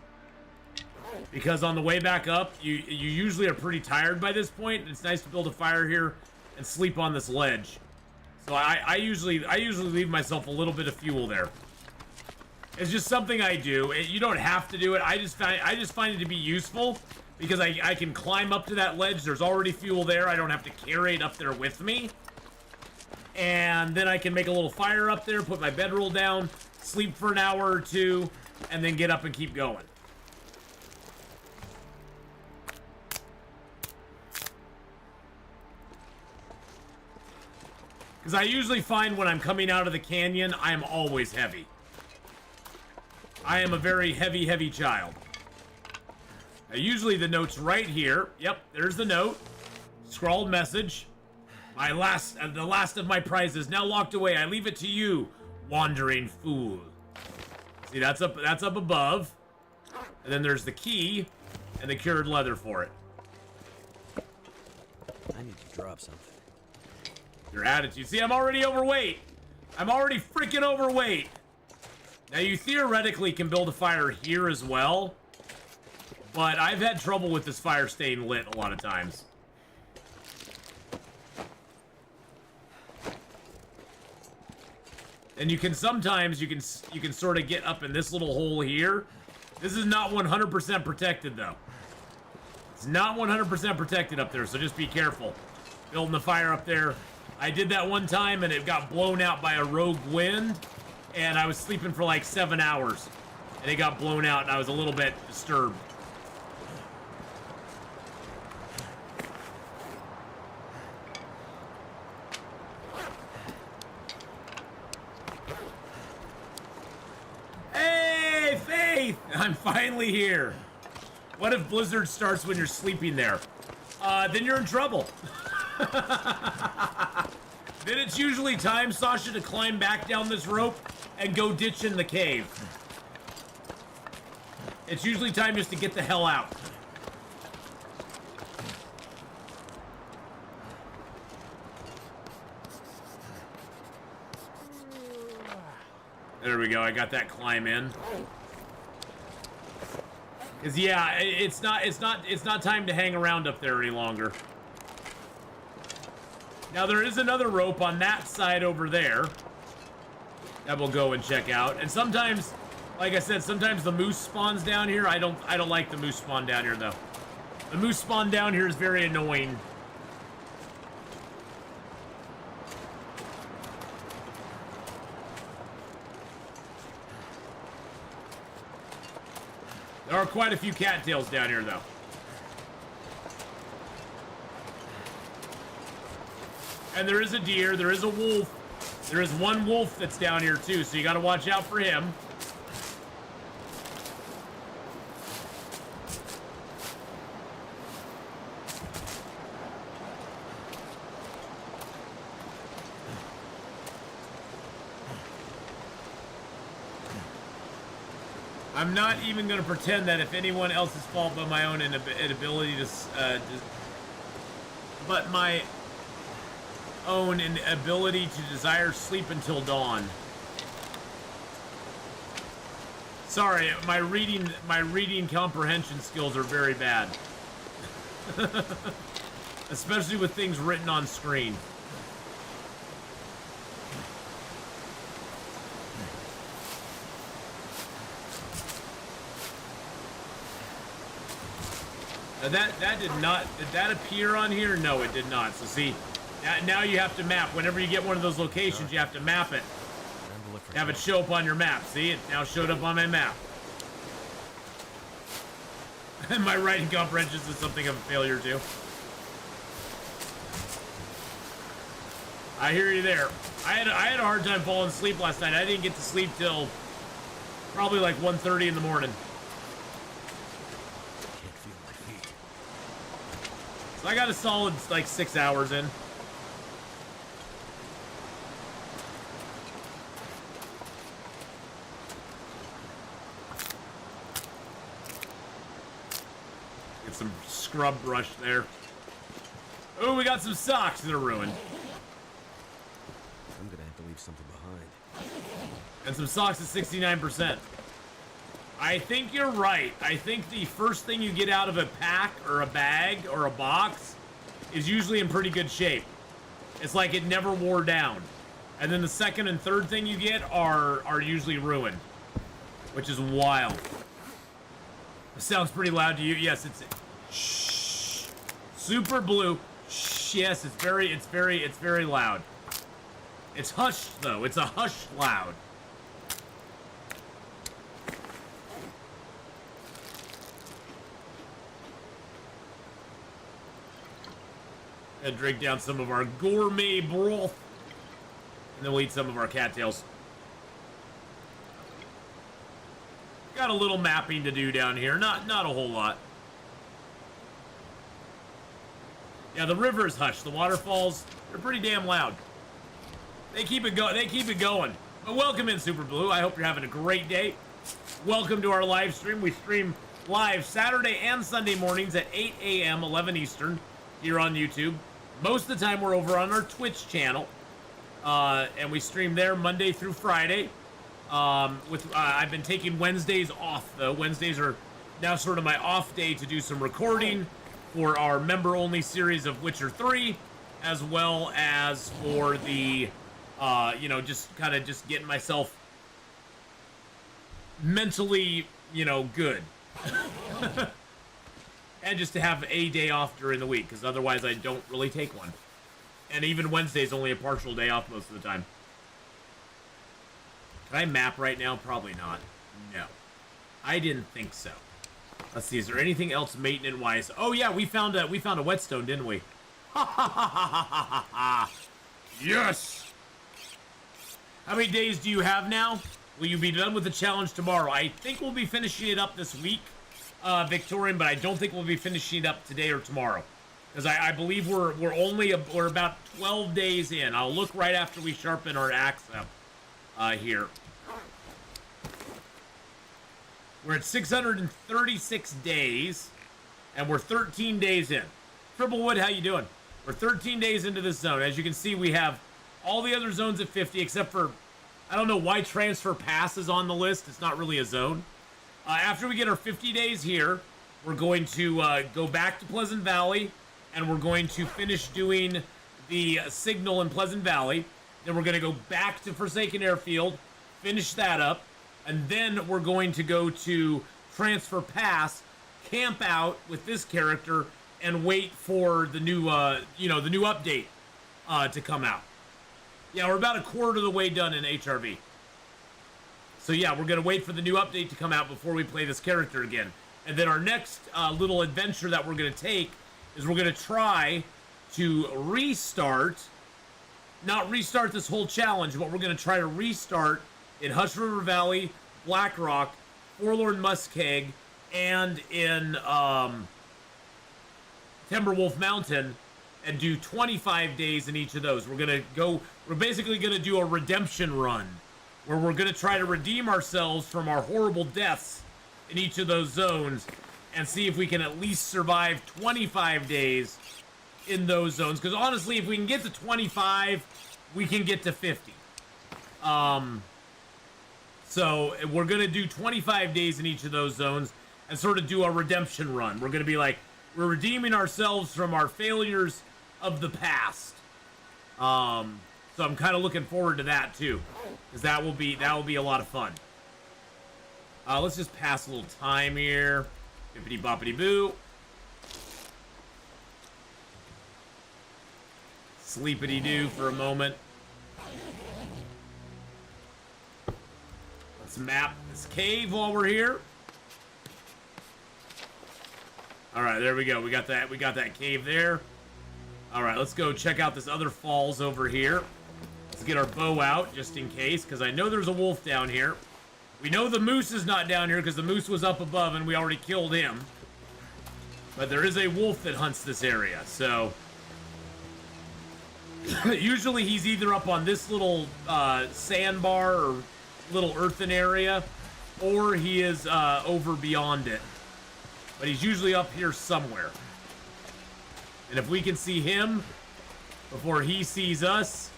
because on the way back up, you usually are pretty tired by this point. It's nice to build a fire here and sleep on this ledge. So I usually leave myself a little bit of fuel there. It's just something I do. You don't have to do it. I just find it to be useful because I can climb up to that ledge. There's already fuel there. I don't have to carry it up there with me. And then I can make a little fire up there, put my bedroll down, sleep for an hour or two, and then get up and keep going. Because I usually find when I'm coming out of the canyon, I am always heavy. I am a very heavy, heavy child. Now, usually the note's right here. Yep, there's the note. Scrawled message. The last of my prizes now locked away. I leave it to you, wandering fool. See, that's up above. And then there's the key and the cured leather for it. I need to drop something. Your attitude. See, I'm already overweight. I'm already freaking overweight. Now, you theoretically can build a fire here as well, but I've had trouble with this fire staying lit a lot of times. And you can sometimes, you can sort of get up in this little hole here. This is not 100% protected, though. It's not 100% protected up there, so just be careful. Building the fire up there. I did that one time, and it got blown out by a rogue wind, and I was sleeping for like 7 hours. And it got blown out, and I was a little bit disturbed. I'm finally here. What if Blizzard starts when you're sleeping there? Then you're in trouble. Then it's usually time, Sasha, to climb back down this rope and go ditch in the cave. It's usually time just to get the hell out. There we go, I got that climb in. Cause yeah, it's not time to hang around up there any longer. Now there is another rope on that side over there that we'll go and check out. And sometimes, like I said, sometimes the moose spawns down here. I don't like the moose spawn down here though. The moose spawn down here is very annoying. There are quite a few cattails down here though. And there is a deer, there is a wolf. There is one wolf that's down here too, so you gotta watch out for him. I'm not even gonna pretend that if anyone else's fault but my own inability to, but my own ability to desire sleep until dawn. Sorry, my reading comprehension skills are very bad. Especially with things written on screen. Now did that appear on here? No, it did not. So see, now you have to map. Whenever you get one of those locations, you have to map it. Have it show up on your map. See, it now showed up on my map. And my writing comprehension is something of a failure too. I hear you there. I had a hard time falling asleep last night. I didn't get to sleep till probably like 1:30 in the morning. Can't feel my feet. So I got a solid like 6 hours in. Get some scrub brush there. Oh, we got some socks that are ruined. I'm gonna have to leave something behind. And some socks at 69%. I think you're right. I think the first thing you get out of a pack or a bag or a box is usually in pretty good shape. It's like it never wore down. And then the second and third thing you get are usually ruined, which is wild. It sounds pretty loud to you. Yes, it's shh. Super blue. Shh. Yes, it's very loud. It's hushed though. It's a hushed loud. And drink down some of our gourmet broth. And then we'll eat some of our cattails. Got a little mapping to do down here. Not a whole lot. Yeah, the river is hushed. The waterfalls, they're pretty damn loud. They keep it going. But welcome in, Super Blue. I hope you're having a great day. Welcome to our live stream. We stream live Saturday and Sunday mornings at 8 a.m., 11 Eastern, here on YouTube. Most of the time we're over on our Twitch channel. And we stream there Monday through Friday. I've been taking Wednesdays off, though. Wednesdays are now sort of my off day to do some recording for our member-only series of Witcher 3, as well as for the, just kind of just getting myself mentally, good. And just to have a day off during the week, because otherwise I don't really take one. And even Wednesday's only a partial day off most of the time. Can I map right now? Probably not. No. I didn't think so. Let's see, is there anything else maintenance-wise? Oh yeah, we found a whetstone, didn't we? Ha ha ha ha ha ha! Yes! How many days do you have now? Will you be done with the challenge tomorrow? I think we'll be finishing it up this week, Victorian, but I don't think we'll be finishing it up today or tomorrow. because I believe we're about 12 days in. I'll look right after we sharpen our axe up here. We're at 636 days, and we're 13 days in. Triplewood, how you doing? We're 13 days into this zone. As you can see, we have all the other zones at 50, except for, I don't know why Transfer Pass is on the list. It's not really a zone. After we get our 50 days here, we're going to go back to Pleasant Valley, and we're going to finish doing the signal in Pleasant Valley. Then we're going to go back to Forsaken Airfield, finish that up, and then we're going to go to Transfer Pass, camp out with this character, and wait for the new, the new update to come out. Yeah, we're about a quarter of the way done in HRV. So yeah, we're going to wait for the new update to come out before we play this character again. And then our next little adventure that we're going to take is we're going to try to not restart this whole challenge, but we're going to try to restart in Hush River Valley, Blackrock, Forlorn Muskeg, and in Timberwolf Mountain, and do 25 days in each of those. We're basically going to do a redemption run, where we're going to try to redeem ourselves from our horrible deaths in each of those zones, and see if we can at least survive 25 days in those zones. Because honestly, if we can get to 25, we can get to 50. So we're going to do 25 days in each of those zones and sort of do a redemption run. We're going to be like, we're redeeming ourselves from our failures of the past. So I'm kind of looking forward to that too, because that will be a lot of fun. Let's just pass a little time here. Bippity boppity boo. Sleepity doo for a moment. Let's map this cave while we're here. All right, there we go. We got that cave there. All right, let's go check out this other falls over here. Let's get our bow out just in case, because I know there's a wolf down here. We know the moose is not down here because the moose was up above and we already killed him. But there is a wolf that hunts this area, so usually he's either up on this little sandbar or little earthen area, or he is over beyond it. But he's usually up here somewhere. And if we can see him before he sees us,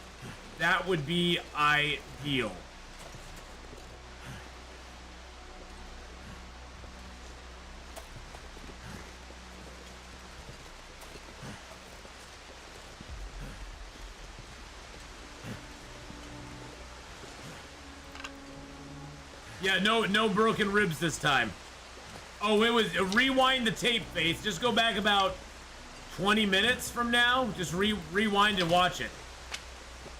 that would be ideal. Yeah, no broken ribs this time. Oh, it was rewind the tape, Faith. Just go back about 20 minutes from now. Just rewind and watch it.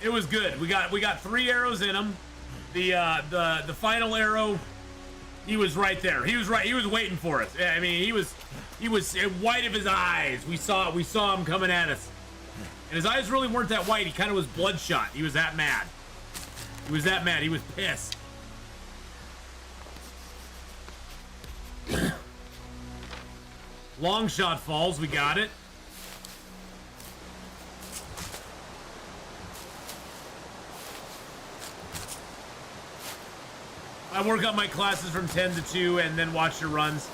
It was good. We got 3 arrows in him. The final arrow, he was right there. He was right. He was waiting for us. I mean, he was white of his eyes. We saw him coming at us, and his eyes really weren't that white. He kind of was bloodshot. He was that mad. He was that mad. He was pissed. Long shot falls, we got it. I work on my classes from 10 to 2 and then watch your runs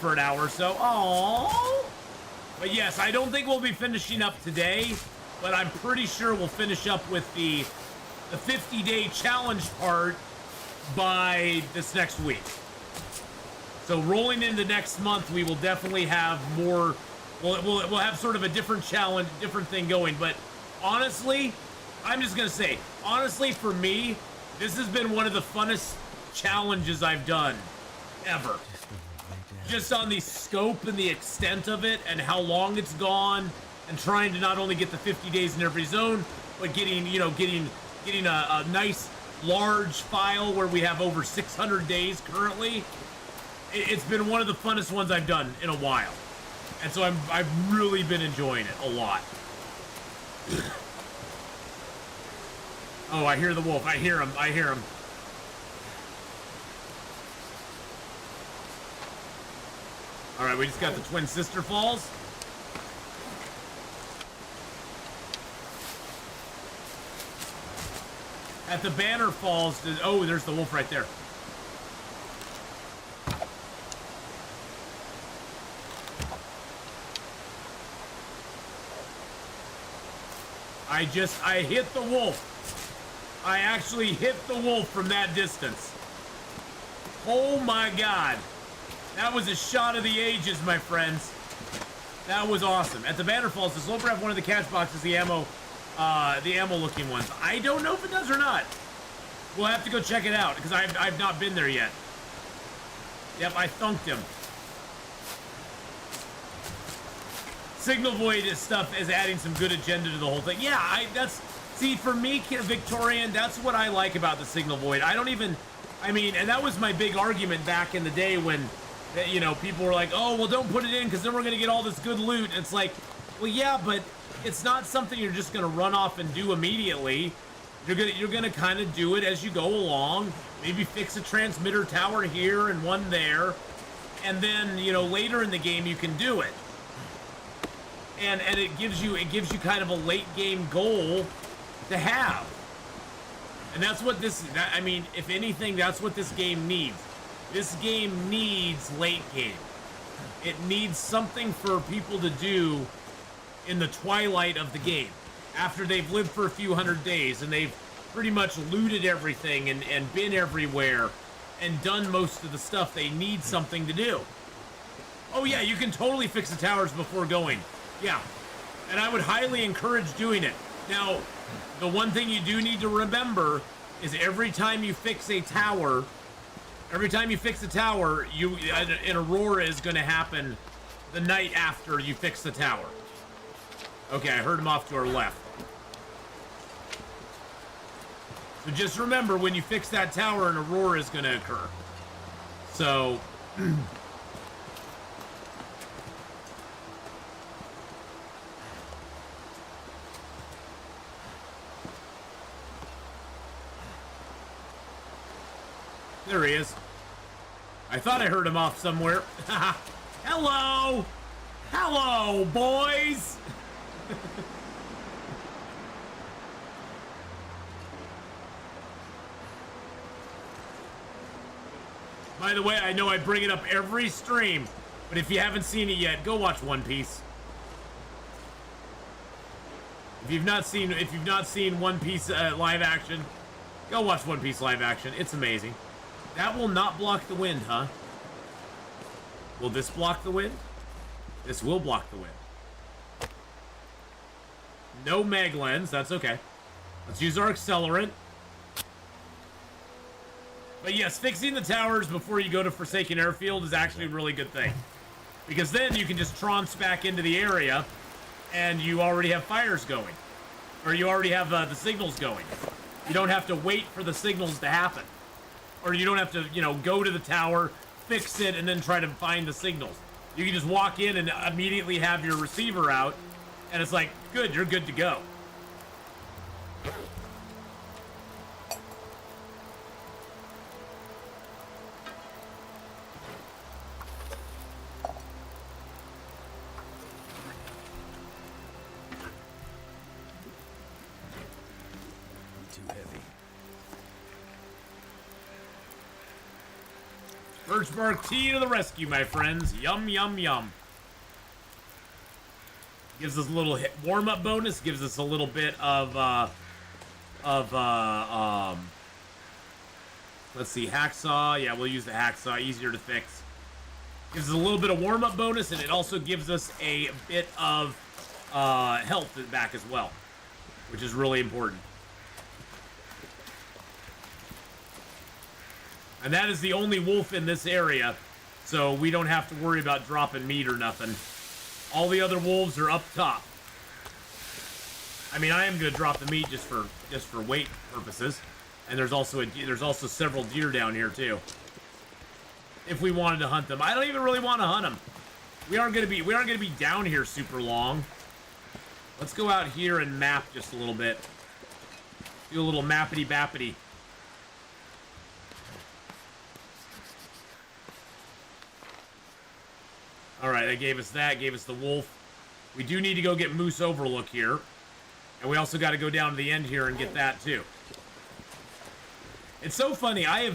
for an hour or so. Aww. But yes, I don't think we'll be finishing up today, but I'm pretty sure we'll finish up with the 50-day challenge part by this next week. So rolling into next month, we will definitely have more. We'll have sort of a different challenge, different thing going. But honestly, I'm just gonna say, honestly, for me, this has been one of the funnest challenges I've done ever. Just on the scope and the extent of it, and how long it's gone, and trying to not only get the 50 days in every zone, but getting a nice large file where we have over 600 days currently. It's been one of the funnest ones I've done in a while. And so I've really been enjoying it a lot. Oh, I hear the wolf. I hear him. All right, we just got the Twin Sister Falls. At the Banner Falls, oh, there's the wolf right there. I hit the wolf. I actually hit the wolf from that distance. Oh my god. That was a shot of the ages, my friends. That was awesome. At the Banner Falls, does Loper have one of the catch boxes, the ammo looking ones? I don't know if it does or not. We'll have to go check it out, because I've not been there yet. Yep, I thunked him. Signal Void stuff is adding some good agenda to the whole thing. Yeah, see, for me, Victorian, that's what I like about the Signal Void. And that was my big argument back in the day when, you know, people were like, oh, well, don't put it in because then we're going to get all this good loot. It's like, well, yeah, but it's not something you're just going to run off and do immediately. You're gonna kind of do it as you go along. Maybe fix a transmitter tower here and one there. And then, you know, later in the game you can do it. And it gives you kind of a late game goal to have. And that's what if anything, that's what this game needs. This game needs late game. It needs something for people to do in the twilight of the game. After they've lived for a few hundred days and they've pretty much looted everything and been everywhere and done most of the stuff, they need something to do. Oh yeah, you can totally fix the towers before going. Yeah, and I would highly encourage doing it. Now, the one thing you do need to remember is every time you fix a tower, an aurora is going to happen the night after you fix the tower. Okay, I heard him off to our left. So just remember, when you fix that tower, an aurora is going to occur. So... There he is. I thought I heard him off somewhere. Hello! Hello, boys! By the way, I know I bring it up every stream, but if you haven't seen it yet, go watch One Piece. If you've not seen One Piece live action, go watch One Piece live action. It's amazing. That will not block the wind, huh? Will this block the wind? This will block the wind. No mag lens, that's okay. Let's use our accelerant. But yes, fixing the towers before you go to Forsaken Airfield is actually a really good thing. Because then you can just tromps back into the area and you already have fires going. Or you already have the signals going. You don't have to wait for the signals to happen. Or you don't have to, you know, go to the tower, fix it, and then try to find the signals. You can just walk in and immediately have your receiver out, and it's like, good, you're good to go. Birchbark tea to the rescue, my friends. Yum, yum, yum. Gives us a little warm-up bonus. Gives us a little bit of, let's see, hacksaw. Yeah, we'll use the hacksaw. Easier to fix. Gives us a little bit of warm-up bonus, and it also gives us a bit of health back as well, which is really important. And that is the only wolf in this area, so we don't have to worry about dropping meat or nothing. All the other wolves are up top. I mean, I am gonna drop the meat just for weight purposes, and there's also several deer down here too. If we wanted to hunt them, I don't even really want to hunt them. We aren't gonna be down here super long. Let's go out here and map just a little bit. Do a little mappity bappity. Alright, that gave us the wolf. We do need to go get Moose Overlook here. And we also got to go down to the end here and get that too. It's so funny. I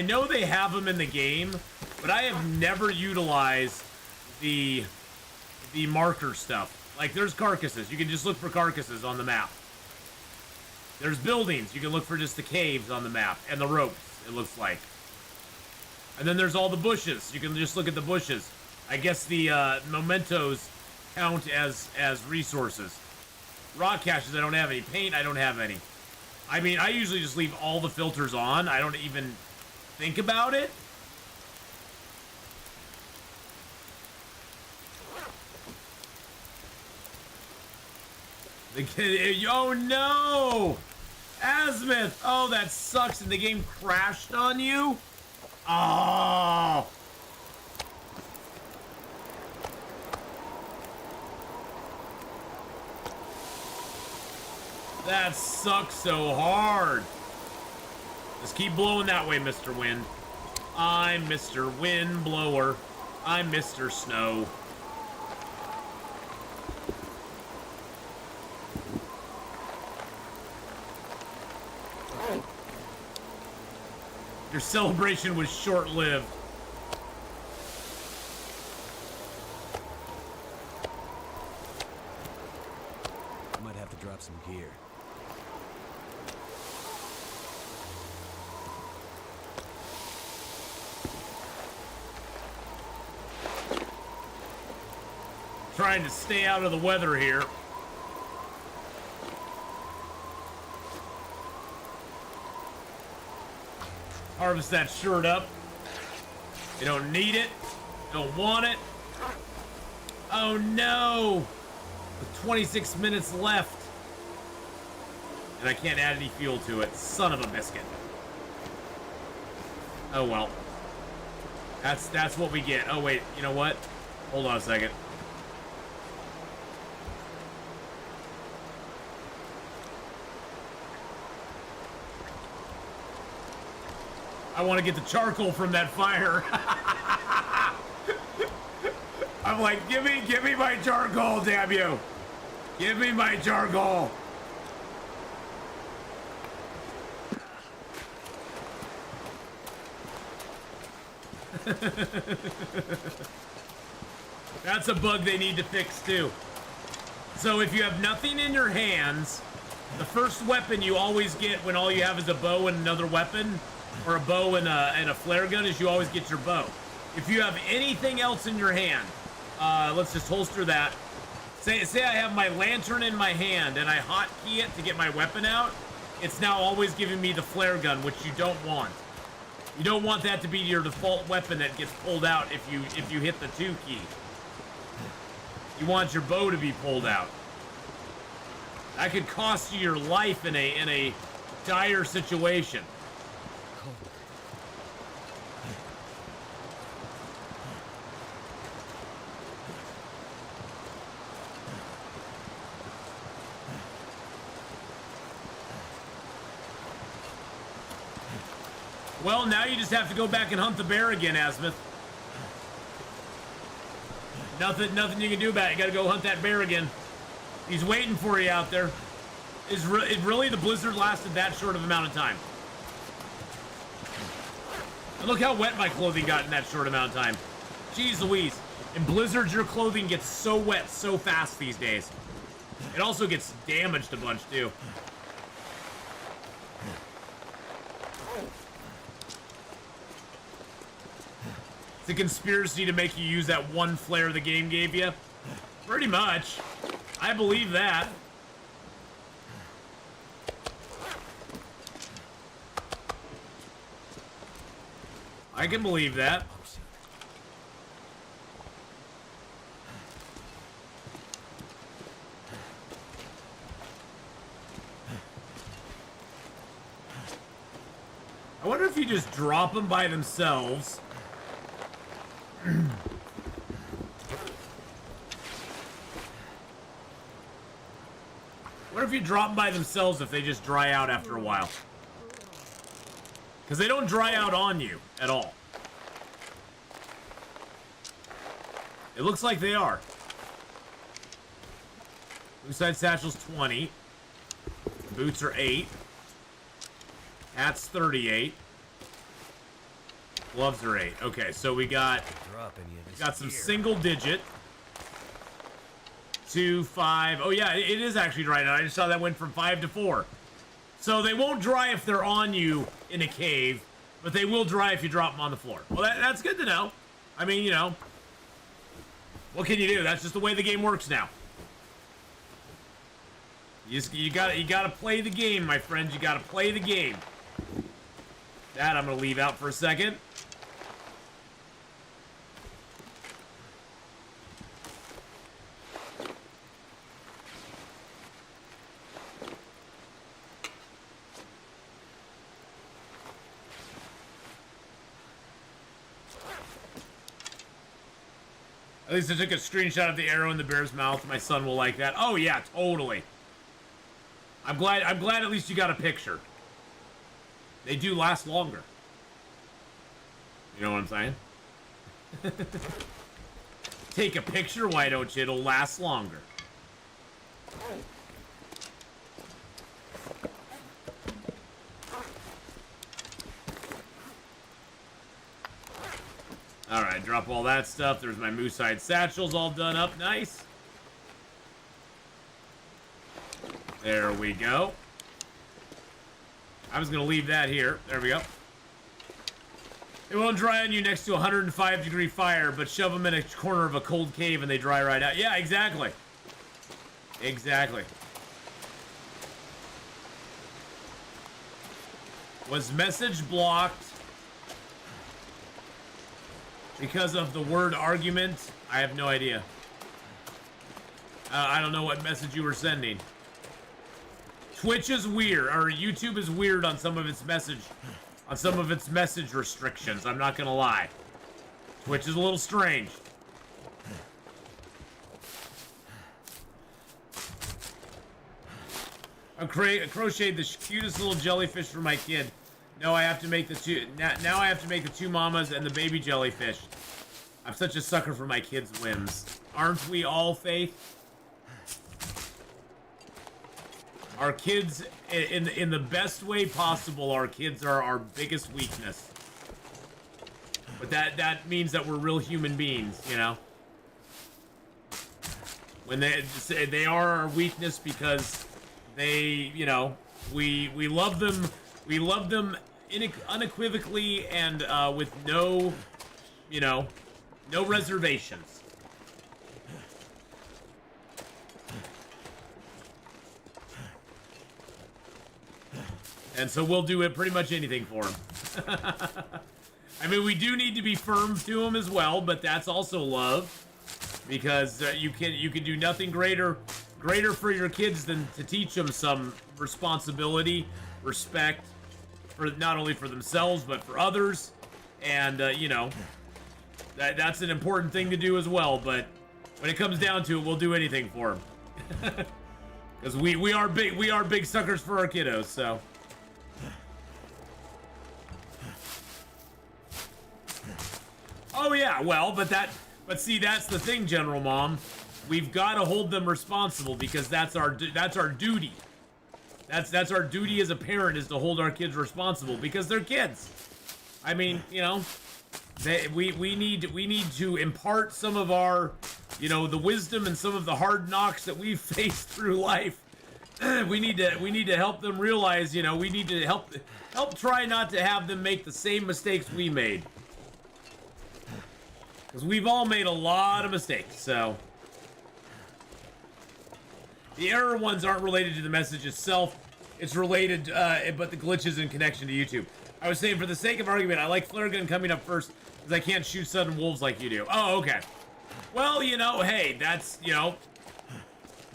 know they have them in the game, but I have never utilized the marker stuff. Like, there's carcasses. You can just look for carcasses on the map. There's buildings. You can look for just the caves on the map. And the ropes, it looks like. And then there's all the bushes. You can just look at the bushes. I guess the mementos count as resources. Rock caches, I don't have any. Paint, I don't have any. I mean, I usually just leave all the filters on. I don't even think about it. Oh no! Azimuth! Oh, that sucks. And the game crashed on you? Oh! That sucks so hard. Just keep blowing that way, Mr. Wind. I'm Mr. Wind Blower. I'm Mr. Snow. Your celebration was short-lived. Might have to drop some gear. Trying to stay out of the weather here. Harvest that shirt up. You don't need it. Don't want it. Oh no! With 26 minutes left. And I can't add any fuel to it. Son of a biscuit. Oh well. That's what we get. Oh wait, you know what? Hold on a second. I want to get the charcoal from that fire. I'm like, give me my charcoal, damn you. Give me my charcoal. That's a bug they need to fix too. So if you have nothing in your hands, the first weapon you always get when all you have is a bow and another weapon, or a bow and a flare gun, is you always get your bow. If you have anything else in your hand, let's just holster that. Say I have my lantern in my hand and I hotkey it to get my weapon out. It's now always giving me the flare gun, which you don't want. You don't want that to be your default weapon that gets pulled out if you hit the 2 key. You want your bow to be pulled out. That could cost you your life in a dire situation. Well, now you just have to go back and hunt the bear again, Azimuth. Nothing you can do about it. You gotta go hunt that bear again. He's waiting for you out there. Is really the blizzard lasted that short of amount of time? And look how wet my clothing got in that short amount of time. Jeez Louise. In blizzards, your clothing gets so wet so fast these days. It also gets damaged a bunch, too. It's a conspiracy to make you use that one flare the game gave you. Pretty much. I believe that. I can believe that. I wonder if you just drop them by themselves. What if you drop them by themselves if they just dry out after a while? Because they don't dry out on you at all. It looks like they are. Blue side satchel's 20. Boots are 8. Hat's 38. Gloves are 8. Okay, so we got some single digit. 2, 5. Oh yeah, it is actually dry now. I just saw that went from 5 to 4. So they won't dry if they're on you in a cave, but they will dry if you drop them on the floor. Well, that's good to know. I mean, you know, what can you do? That's just the way the game works now. You gotta play the game, my friends. You gotta play the game. That I'm gonna leave out for a second. At least I took a screenshot of the arrow in the bear's mouth. My son will like that. Oh yeah, totally. I'm glad at least you got a picture. They do last longer. You know what I'm saying? Take a picture, why don't you? It'll last longer. Alright, drop all that stuff. There's my moose-hide satchels all done up. Nice. There we go. I was going to leave that here. There we go. It won't dry on you next to a 105-degree fire, but shove them in a corner of a cold cave and they dry right out. Yeah, exactly. Exactly. Was message blocked because of the word argument? I have no idea. I don't know what message you were sending. Twitch is weird, or YouTube is weird on some of its message restrictions. I'm not gonna lie. Twitch is a little strange. I crocheted the cutest little jellyfish for my kid. No, I have to make the two. Now I have to make the two mamas and the baby jellyfish. I'm such a sucker for my kids' whims. Aren't we all, Faith? Our kids, in the best way possible, our kids are our biggest weakness. But that means that we're real human beings, you know? When they are our weakness because they, you know, we love them unequivocally and with no, you know, no reservations. And so we'll do it pretty much anything for them. I mean, we do need to be firm to them as well, but that's also love, because you can do nothing greater for your kids than to teach them some responsibility, respect, for not only for themselves but for others, and you know, that's an important thing to do as well. But when it comes down to it, we'll do anything for them, because we are big suckers for our kiddos. So. Oh yeah, well, but see, that's the thing, General Mom. We've got to hold them responsible because that's our duty. That's our duty as a parent, is to hold our kids responsible because they're kids. I mean, you know, we need to impart some of our, you know, the wisdom and some of the hard knocks that we've faced through life. we need to help them realize, you know, we need to help try not to have them make the same mistakes we made. Because we've all made a lot of mistakes, so. The error ones aren't related to the message itself. It's related, but the glitches in connection to YouTube. I was saying, for the sake of argument, I like flare gun coming up first, because I can't shoot sudden wolves like you do. Oh, okay. Well, you know, hey, that's, you know,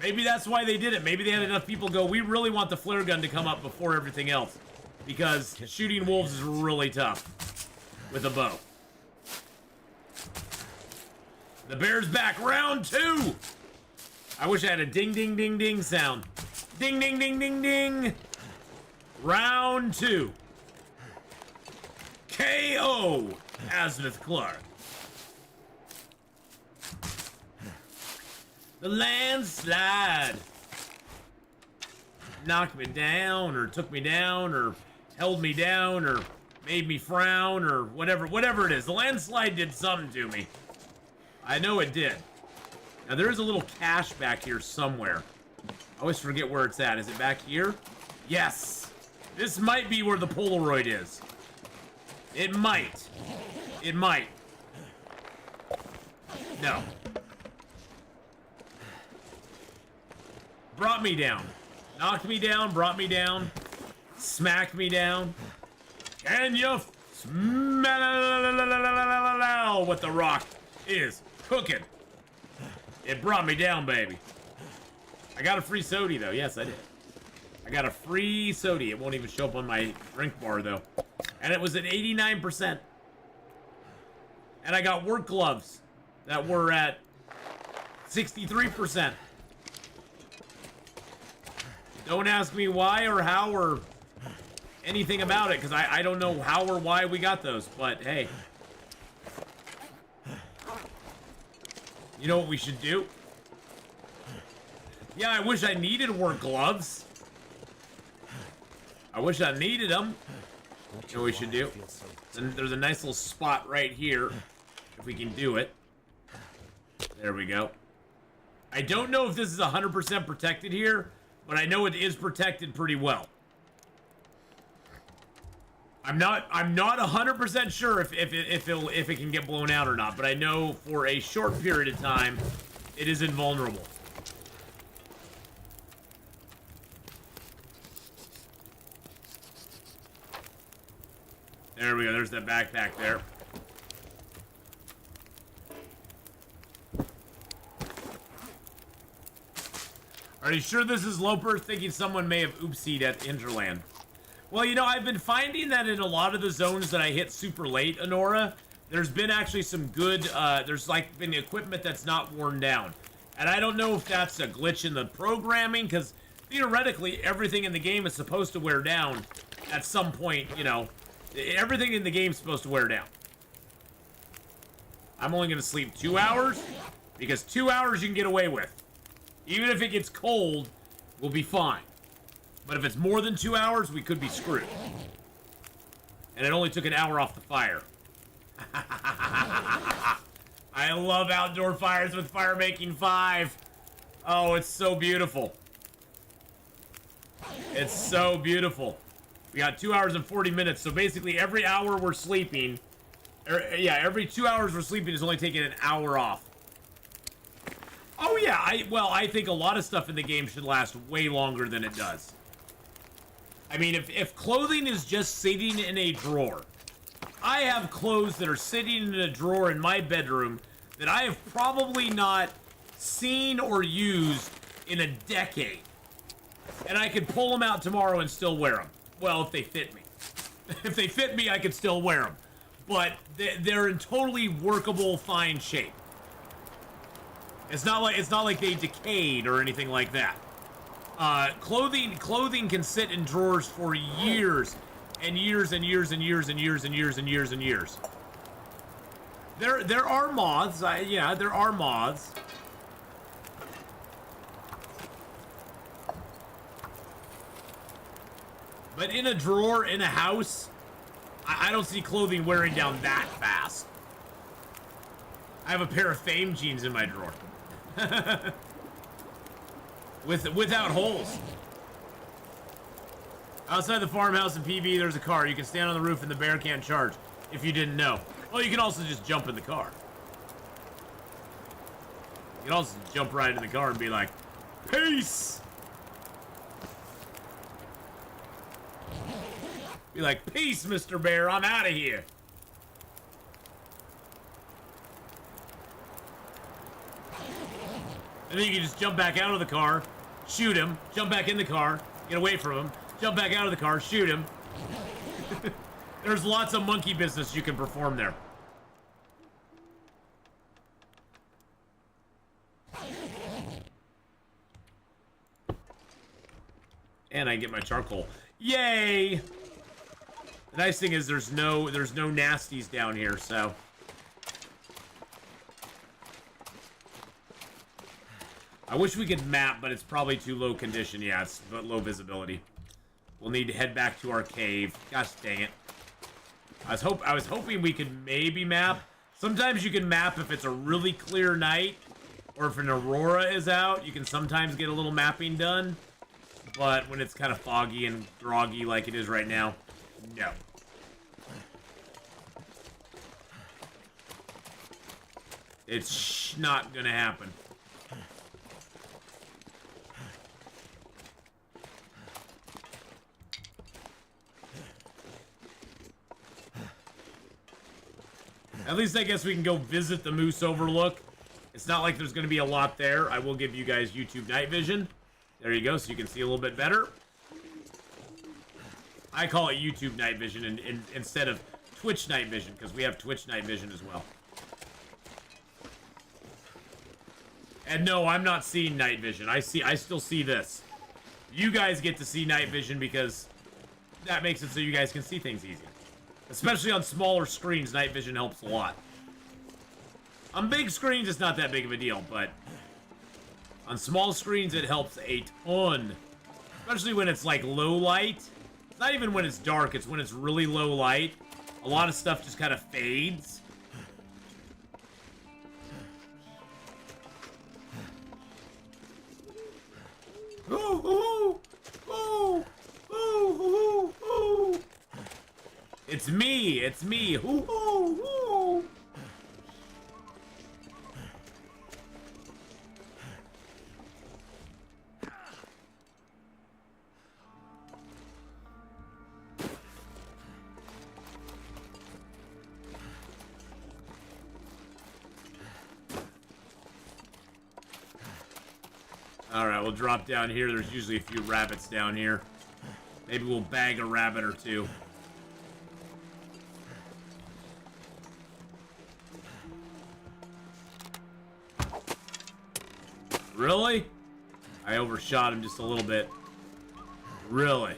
maybe that's why they did it. Maybe they had enough people go, we really want the flare gun to come up before everything else. Because shooting wolves is really tough with a bow. The bear's back, round 2! I wish I had a ding, ding, ding, ding sound. Ding, ding, ding, ding, ding! Round 2. KO! Asmith Clark. The landslide. Knocked me down, or took me down, or held me down or made me frown or whatever it is. The landslide did something to me. I know it did. Now there is a little cache back here somewhere. I always forget where it's at. Is it back here? Yes. This might be where the Polaroid is. It might. It might. No. Brought me down. Knocked me down, brought me down. Smacked me down. Can you smell what the rock is cooking? It brought me down, baby. I got a free sody, though. Yes, I did. I got a free sody. It won't even show up on my drink bar, though. And it was at 89%. And I got work gloves that were at 63%. Don't ask me why or how or anything about it, because I don't know how or why we got those, but hey. You know what we should do? Yeah, I wish I needed work gloves. I wish I needed them. You know what we should do? And there's a nice little spot right here, if we can do it. There we go. I don't know if this is 100% protected here, but I know it is protected pretty well. I'm not 100% sure if it can get blown out or not, but I know for a short period of time, it is invulnerable. There we go. There's that backpack there. Are you sure this is Loper? Thinking someone may have oopsied at Hinterland. Well, you know, I've been finding that in a lot of the zones that I hit super late, Honora, there's been actually some good, there's like been equipment that's not worn down. And I don't know if that's a glitch in the programming, because theoretically, everything in the game is supposed to wear down at some point, you know. Everything in the game is supposed to wear down. I'm only going to sleep 2 hours, because 2 hours you can get away with. Even if it gets cold, we'll be fine. But if it's more than 2 hours, we could be screwed. And it only took an hour off the fire. I love outdoor fires with Fire Making 5. Oh, it's so beautiful. It's so beautiful. We got 2 hours and 40 minutes, so basically every hour we're sleeping, every 2 hours we're sleeping is only taking an hour off. Oh yeah, I think a lot of stuff in the game should last way longer than it does. I mean, if clothing is just sitting in a drawer, I have clothes that are sitting in a drawer in my bedroom that I have probably not seen or used in a decade. And I could pull them out tomorrow and still wear them. Well, if they fit me. If they fit me, I could still wear them. But they're in totally workable, fine shape. It's not like they decayed or anything like that. Clothing can sit in drawers for years and years and years and years and years and years and years and years. There are moths. Yeah, there are moths. But in a drawer, in a house, I don't see clothing wearing down that fast. I have a pair of Fame jeans in my drawer. Without holes. Outside the farmhouse in PV, there's a car. You can stand on the roof and the bear can't charge, if you didn't know. Well, you can also just jump in the car. You can also jump right in the car and be like, peace! Be like, peace, Mr. Bear, I'm out of here. And then you can just jump back out of the car, shoot him, jump back in the car, get away from him, jump back out of the car, shoot him. There's lots of monkey business you can perform there. And I get my charcoal. Yay! The nice thing is there's no nasties down here, so. I wish we could map, but it's probably too low condition. Yeah, it's low visibility. we'll need to head back to our cave. Gosh dang it. I was hoping we could maybe map. Sometimes you can map if it's a really clear night, or if an aurora is out, you can sometimes get a little mapping done. But when it's kind of foggy and groggy like it is right now, no. It's not gonna happen. At least I guess we can go visit the Moose Overlook. It's not like there's going to be a lot there. I will give you guys YouTube night vision. There you go, so you can see a little bit better. I call it YouTube night vision instead of Twitch night vision, because we have Twitch night vision as well. And no, I'm not seeing night vision. I still see this. You guys get to see night vision because that makes it so you guys can see things easier. Especially on smaller screens, night vision helps a lot. On big screens, it's not that big of a deal, but on small screens, it helps a ton. Especially when it's like low light. It's not even when it's dark, it's when it's really low light. A lot of stuff just kind of fades. Ooh, ooh, ooh, ooh, ooh, ooh. It's me! It's me! Ooh, ooh, ooh. Alright, we'll drop down here. There's usually a few rabbits down here. Maybe we'll bag a rabbit or two. Really? I overshot him just a little bit. Really?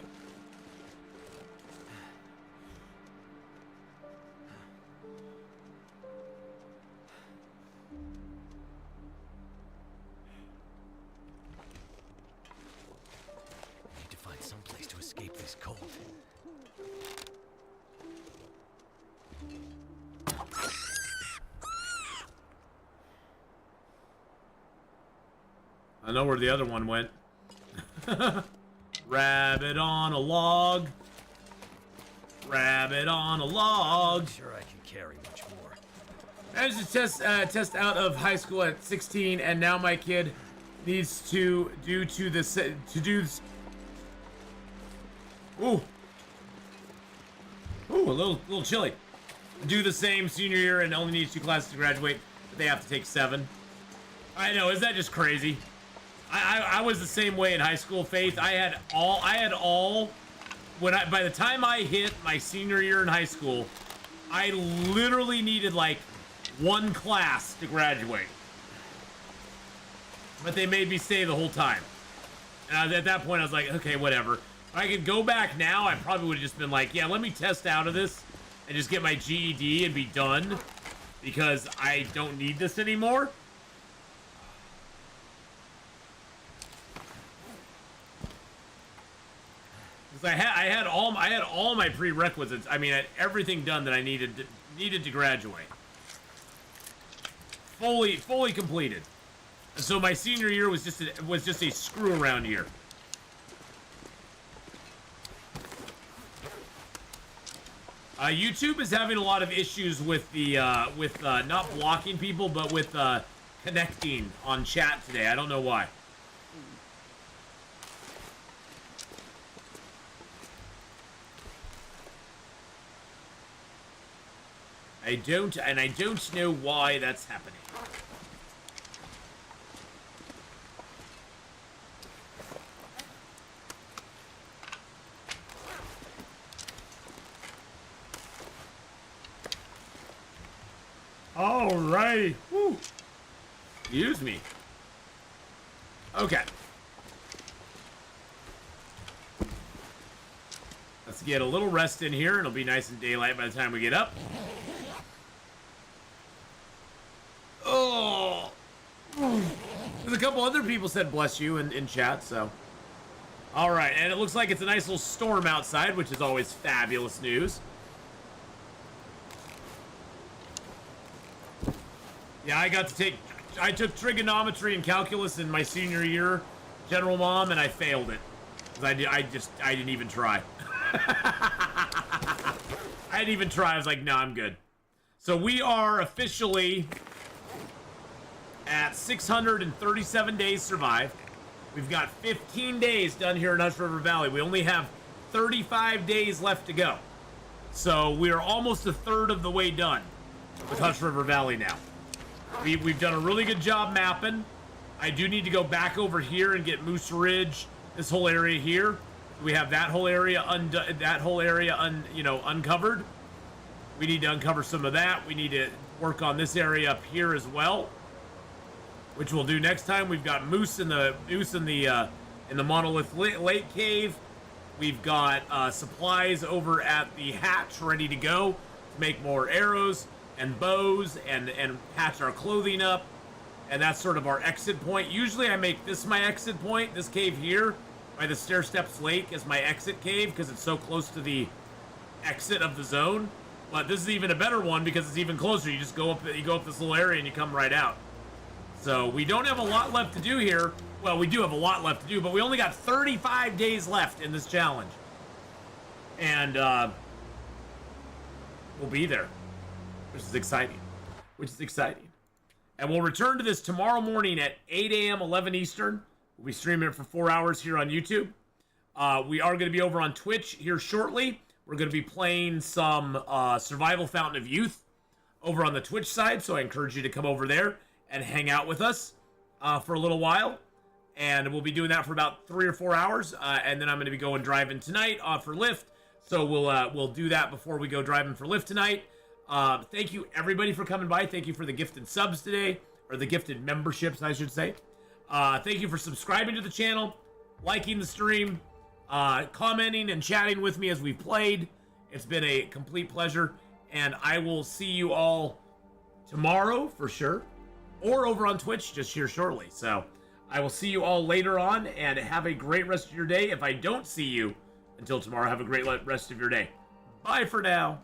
Need to find some place to escape this cold. I know where the other one went. Rabbit on a log. Rabbit on a log. I'm sure I can carry much more. Managed to test out of high school at 16, and now my kid needs to do Ooh, a little chilly. Do the same senior year and only needs 2 classes to graduate, but they have to take 7. I know, is that just crazy? I was the same way in high school, Faith. By the time I hit my senior year in high school, I literally needed like 1 class to graduate. But they made me stay the whole time. And at that point, I was like, okay, whatever. If I could go back now, I probably would have just been like, yeah, let me test out of this and just get my GED and be done, because I don't need this anymore. Because I had all my prerequisites. I mean, I had everything done that I needed to graduate. Fully completed. And so my senior year was just a screw around year. YouTube is having a lot of issues with the not blocking people, but with connecting on chat today. I don't know why. I don't know why that's happening. Alrighty. Woo. Excuse me. Okay. Let's get a little rest in here. It'll be nice and daylight by the time we get up. Oh. There's a couple other people said bless you in chat, so All right, and it looks like it's a nice little storm outside, which is always fabulous news. Yeah, I took trigonometry and calculus in my senior year, General Mom, and I failed it. I didn't even try. I didn't even try. I was like, no, I'm good. So we are officially at 637 days survived. We've got 15 days done here in Hush River Valley. We only have 35 days left to go. So we are almost a third of the way done with Hush River Valley now. We've done a really good job mapping. I do need to go back over here and get Moose Ridge, this whole area here. We have that whole area uncovered. We need to uncover some of that. We need to work on this area up here as well, which we'll do next time. We've got moose in the Monolith Lake Cave. We've got supplies over at the hatch ready to go to make more arrows and bows and patch our clothing up. And that's sort of our exit point. Usually I make this my exit point, this cave here by the Stair Steps Lake as my exit cave because it's so close to the exit of the zone. But this is even a better one because it's even closer. You just go up this little area and you come right out. So we don't have a lot left to do here. Well, we do have a lot left to do, but we only got 35 days left in this challenge. And we'll be there, which is exciting. And we'll return to this tomorrow morning at 8 a.m., 11 Eastern. We'll be streaming it for 4 hours here on YouTube. We are going to be over on Twitch here shortly. We're going to be playing some Survival Fountain of Youth over on the Twitch side, so I encourage you to come over there and hang out with us for a little while. And we'll be doing that for about 3 or 4 hours, and then I'm going to be going driving tonight for Lyft. So we'll do that before we go driving for Lyft tonight. Thank you everybody for coming by. Thank you for the gifted subs today, or the gifted memberships, I should say. Thank you for subscribing to the channel, liking the stream, commenting and chatting with me as we played. It's been a complete pleasure, and I will see you all tomorrow for sure, or over on Twitch just here shortly. So I will see you all later on, and have a great rest of your day. If I don't see you until tomorrow, have a great rest of your day. Bye for now.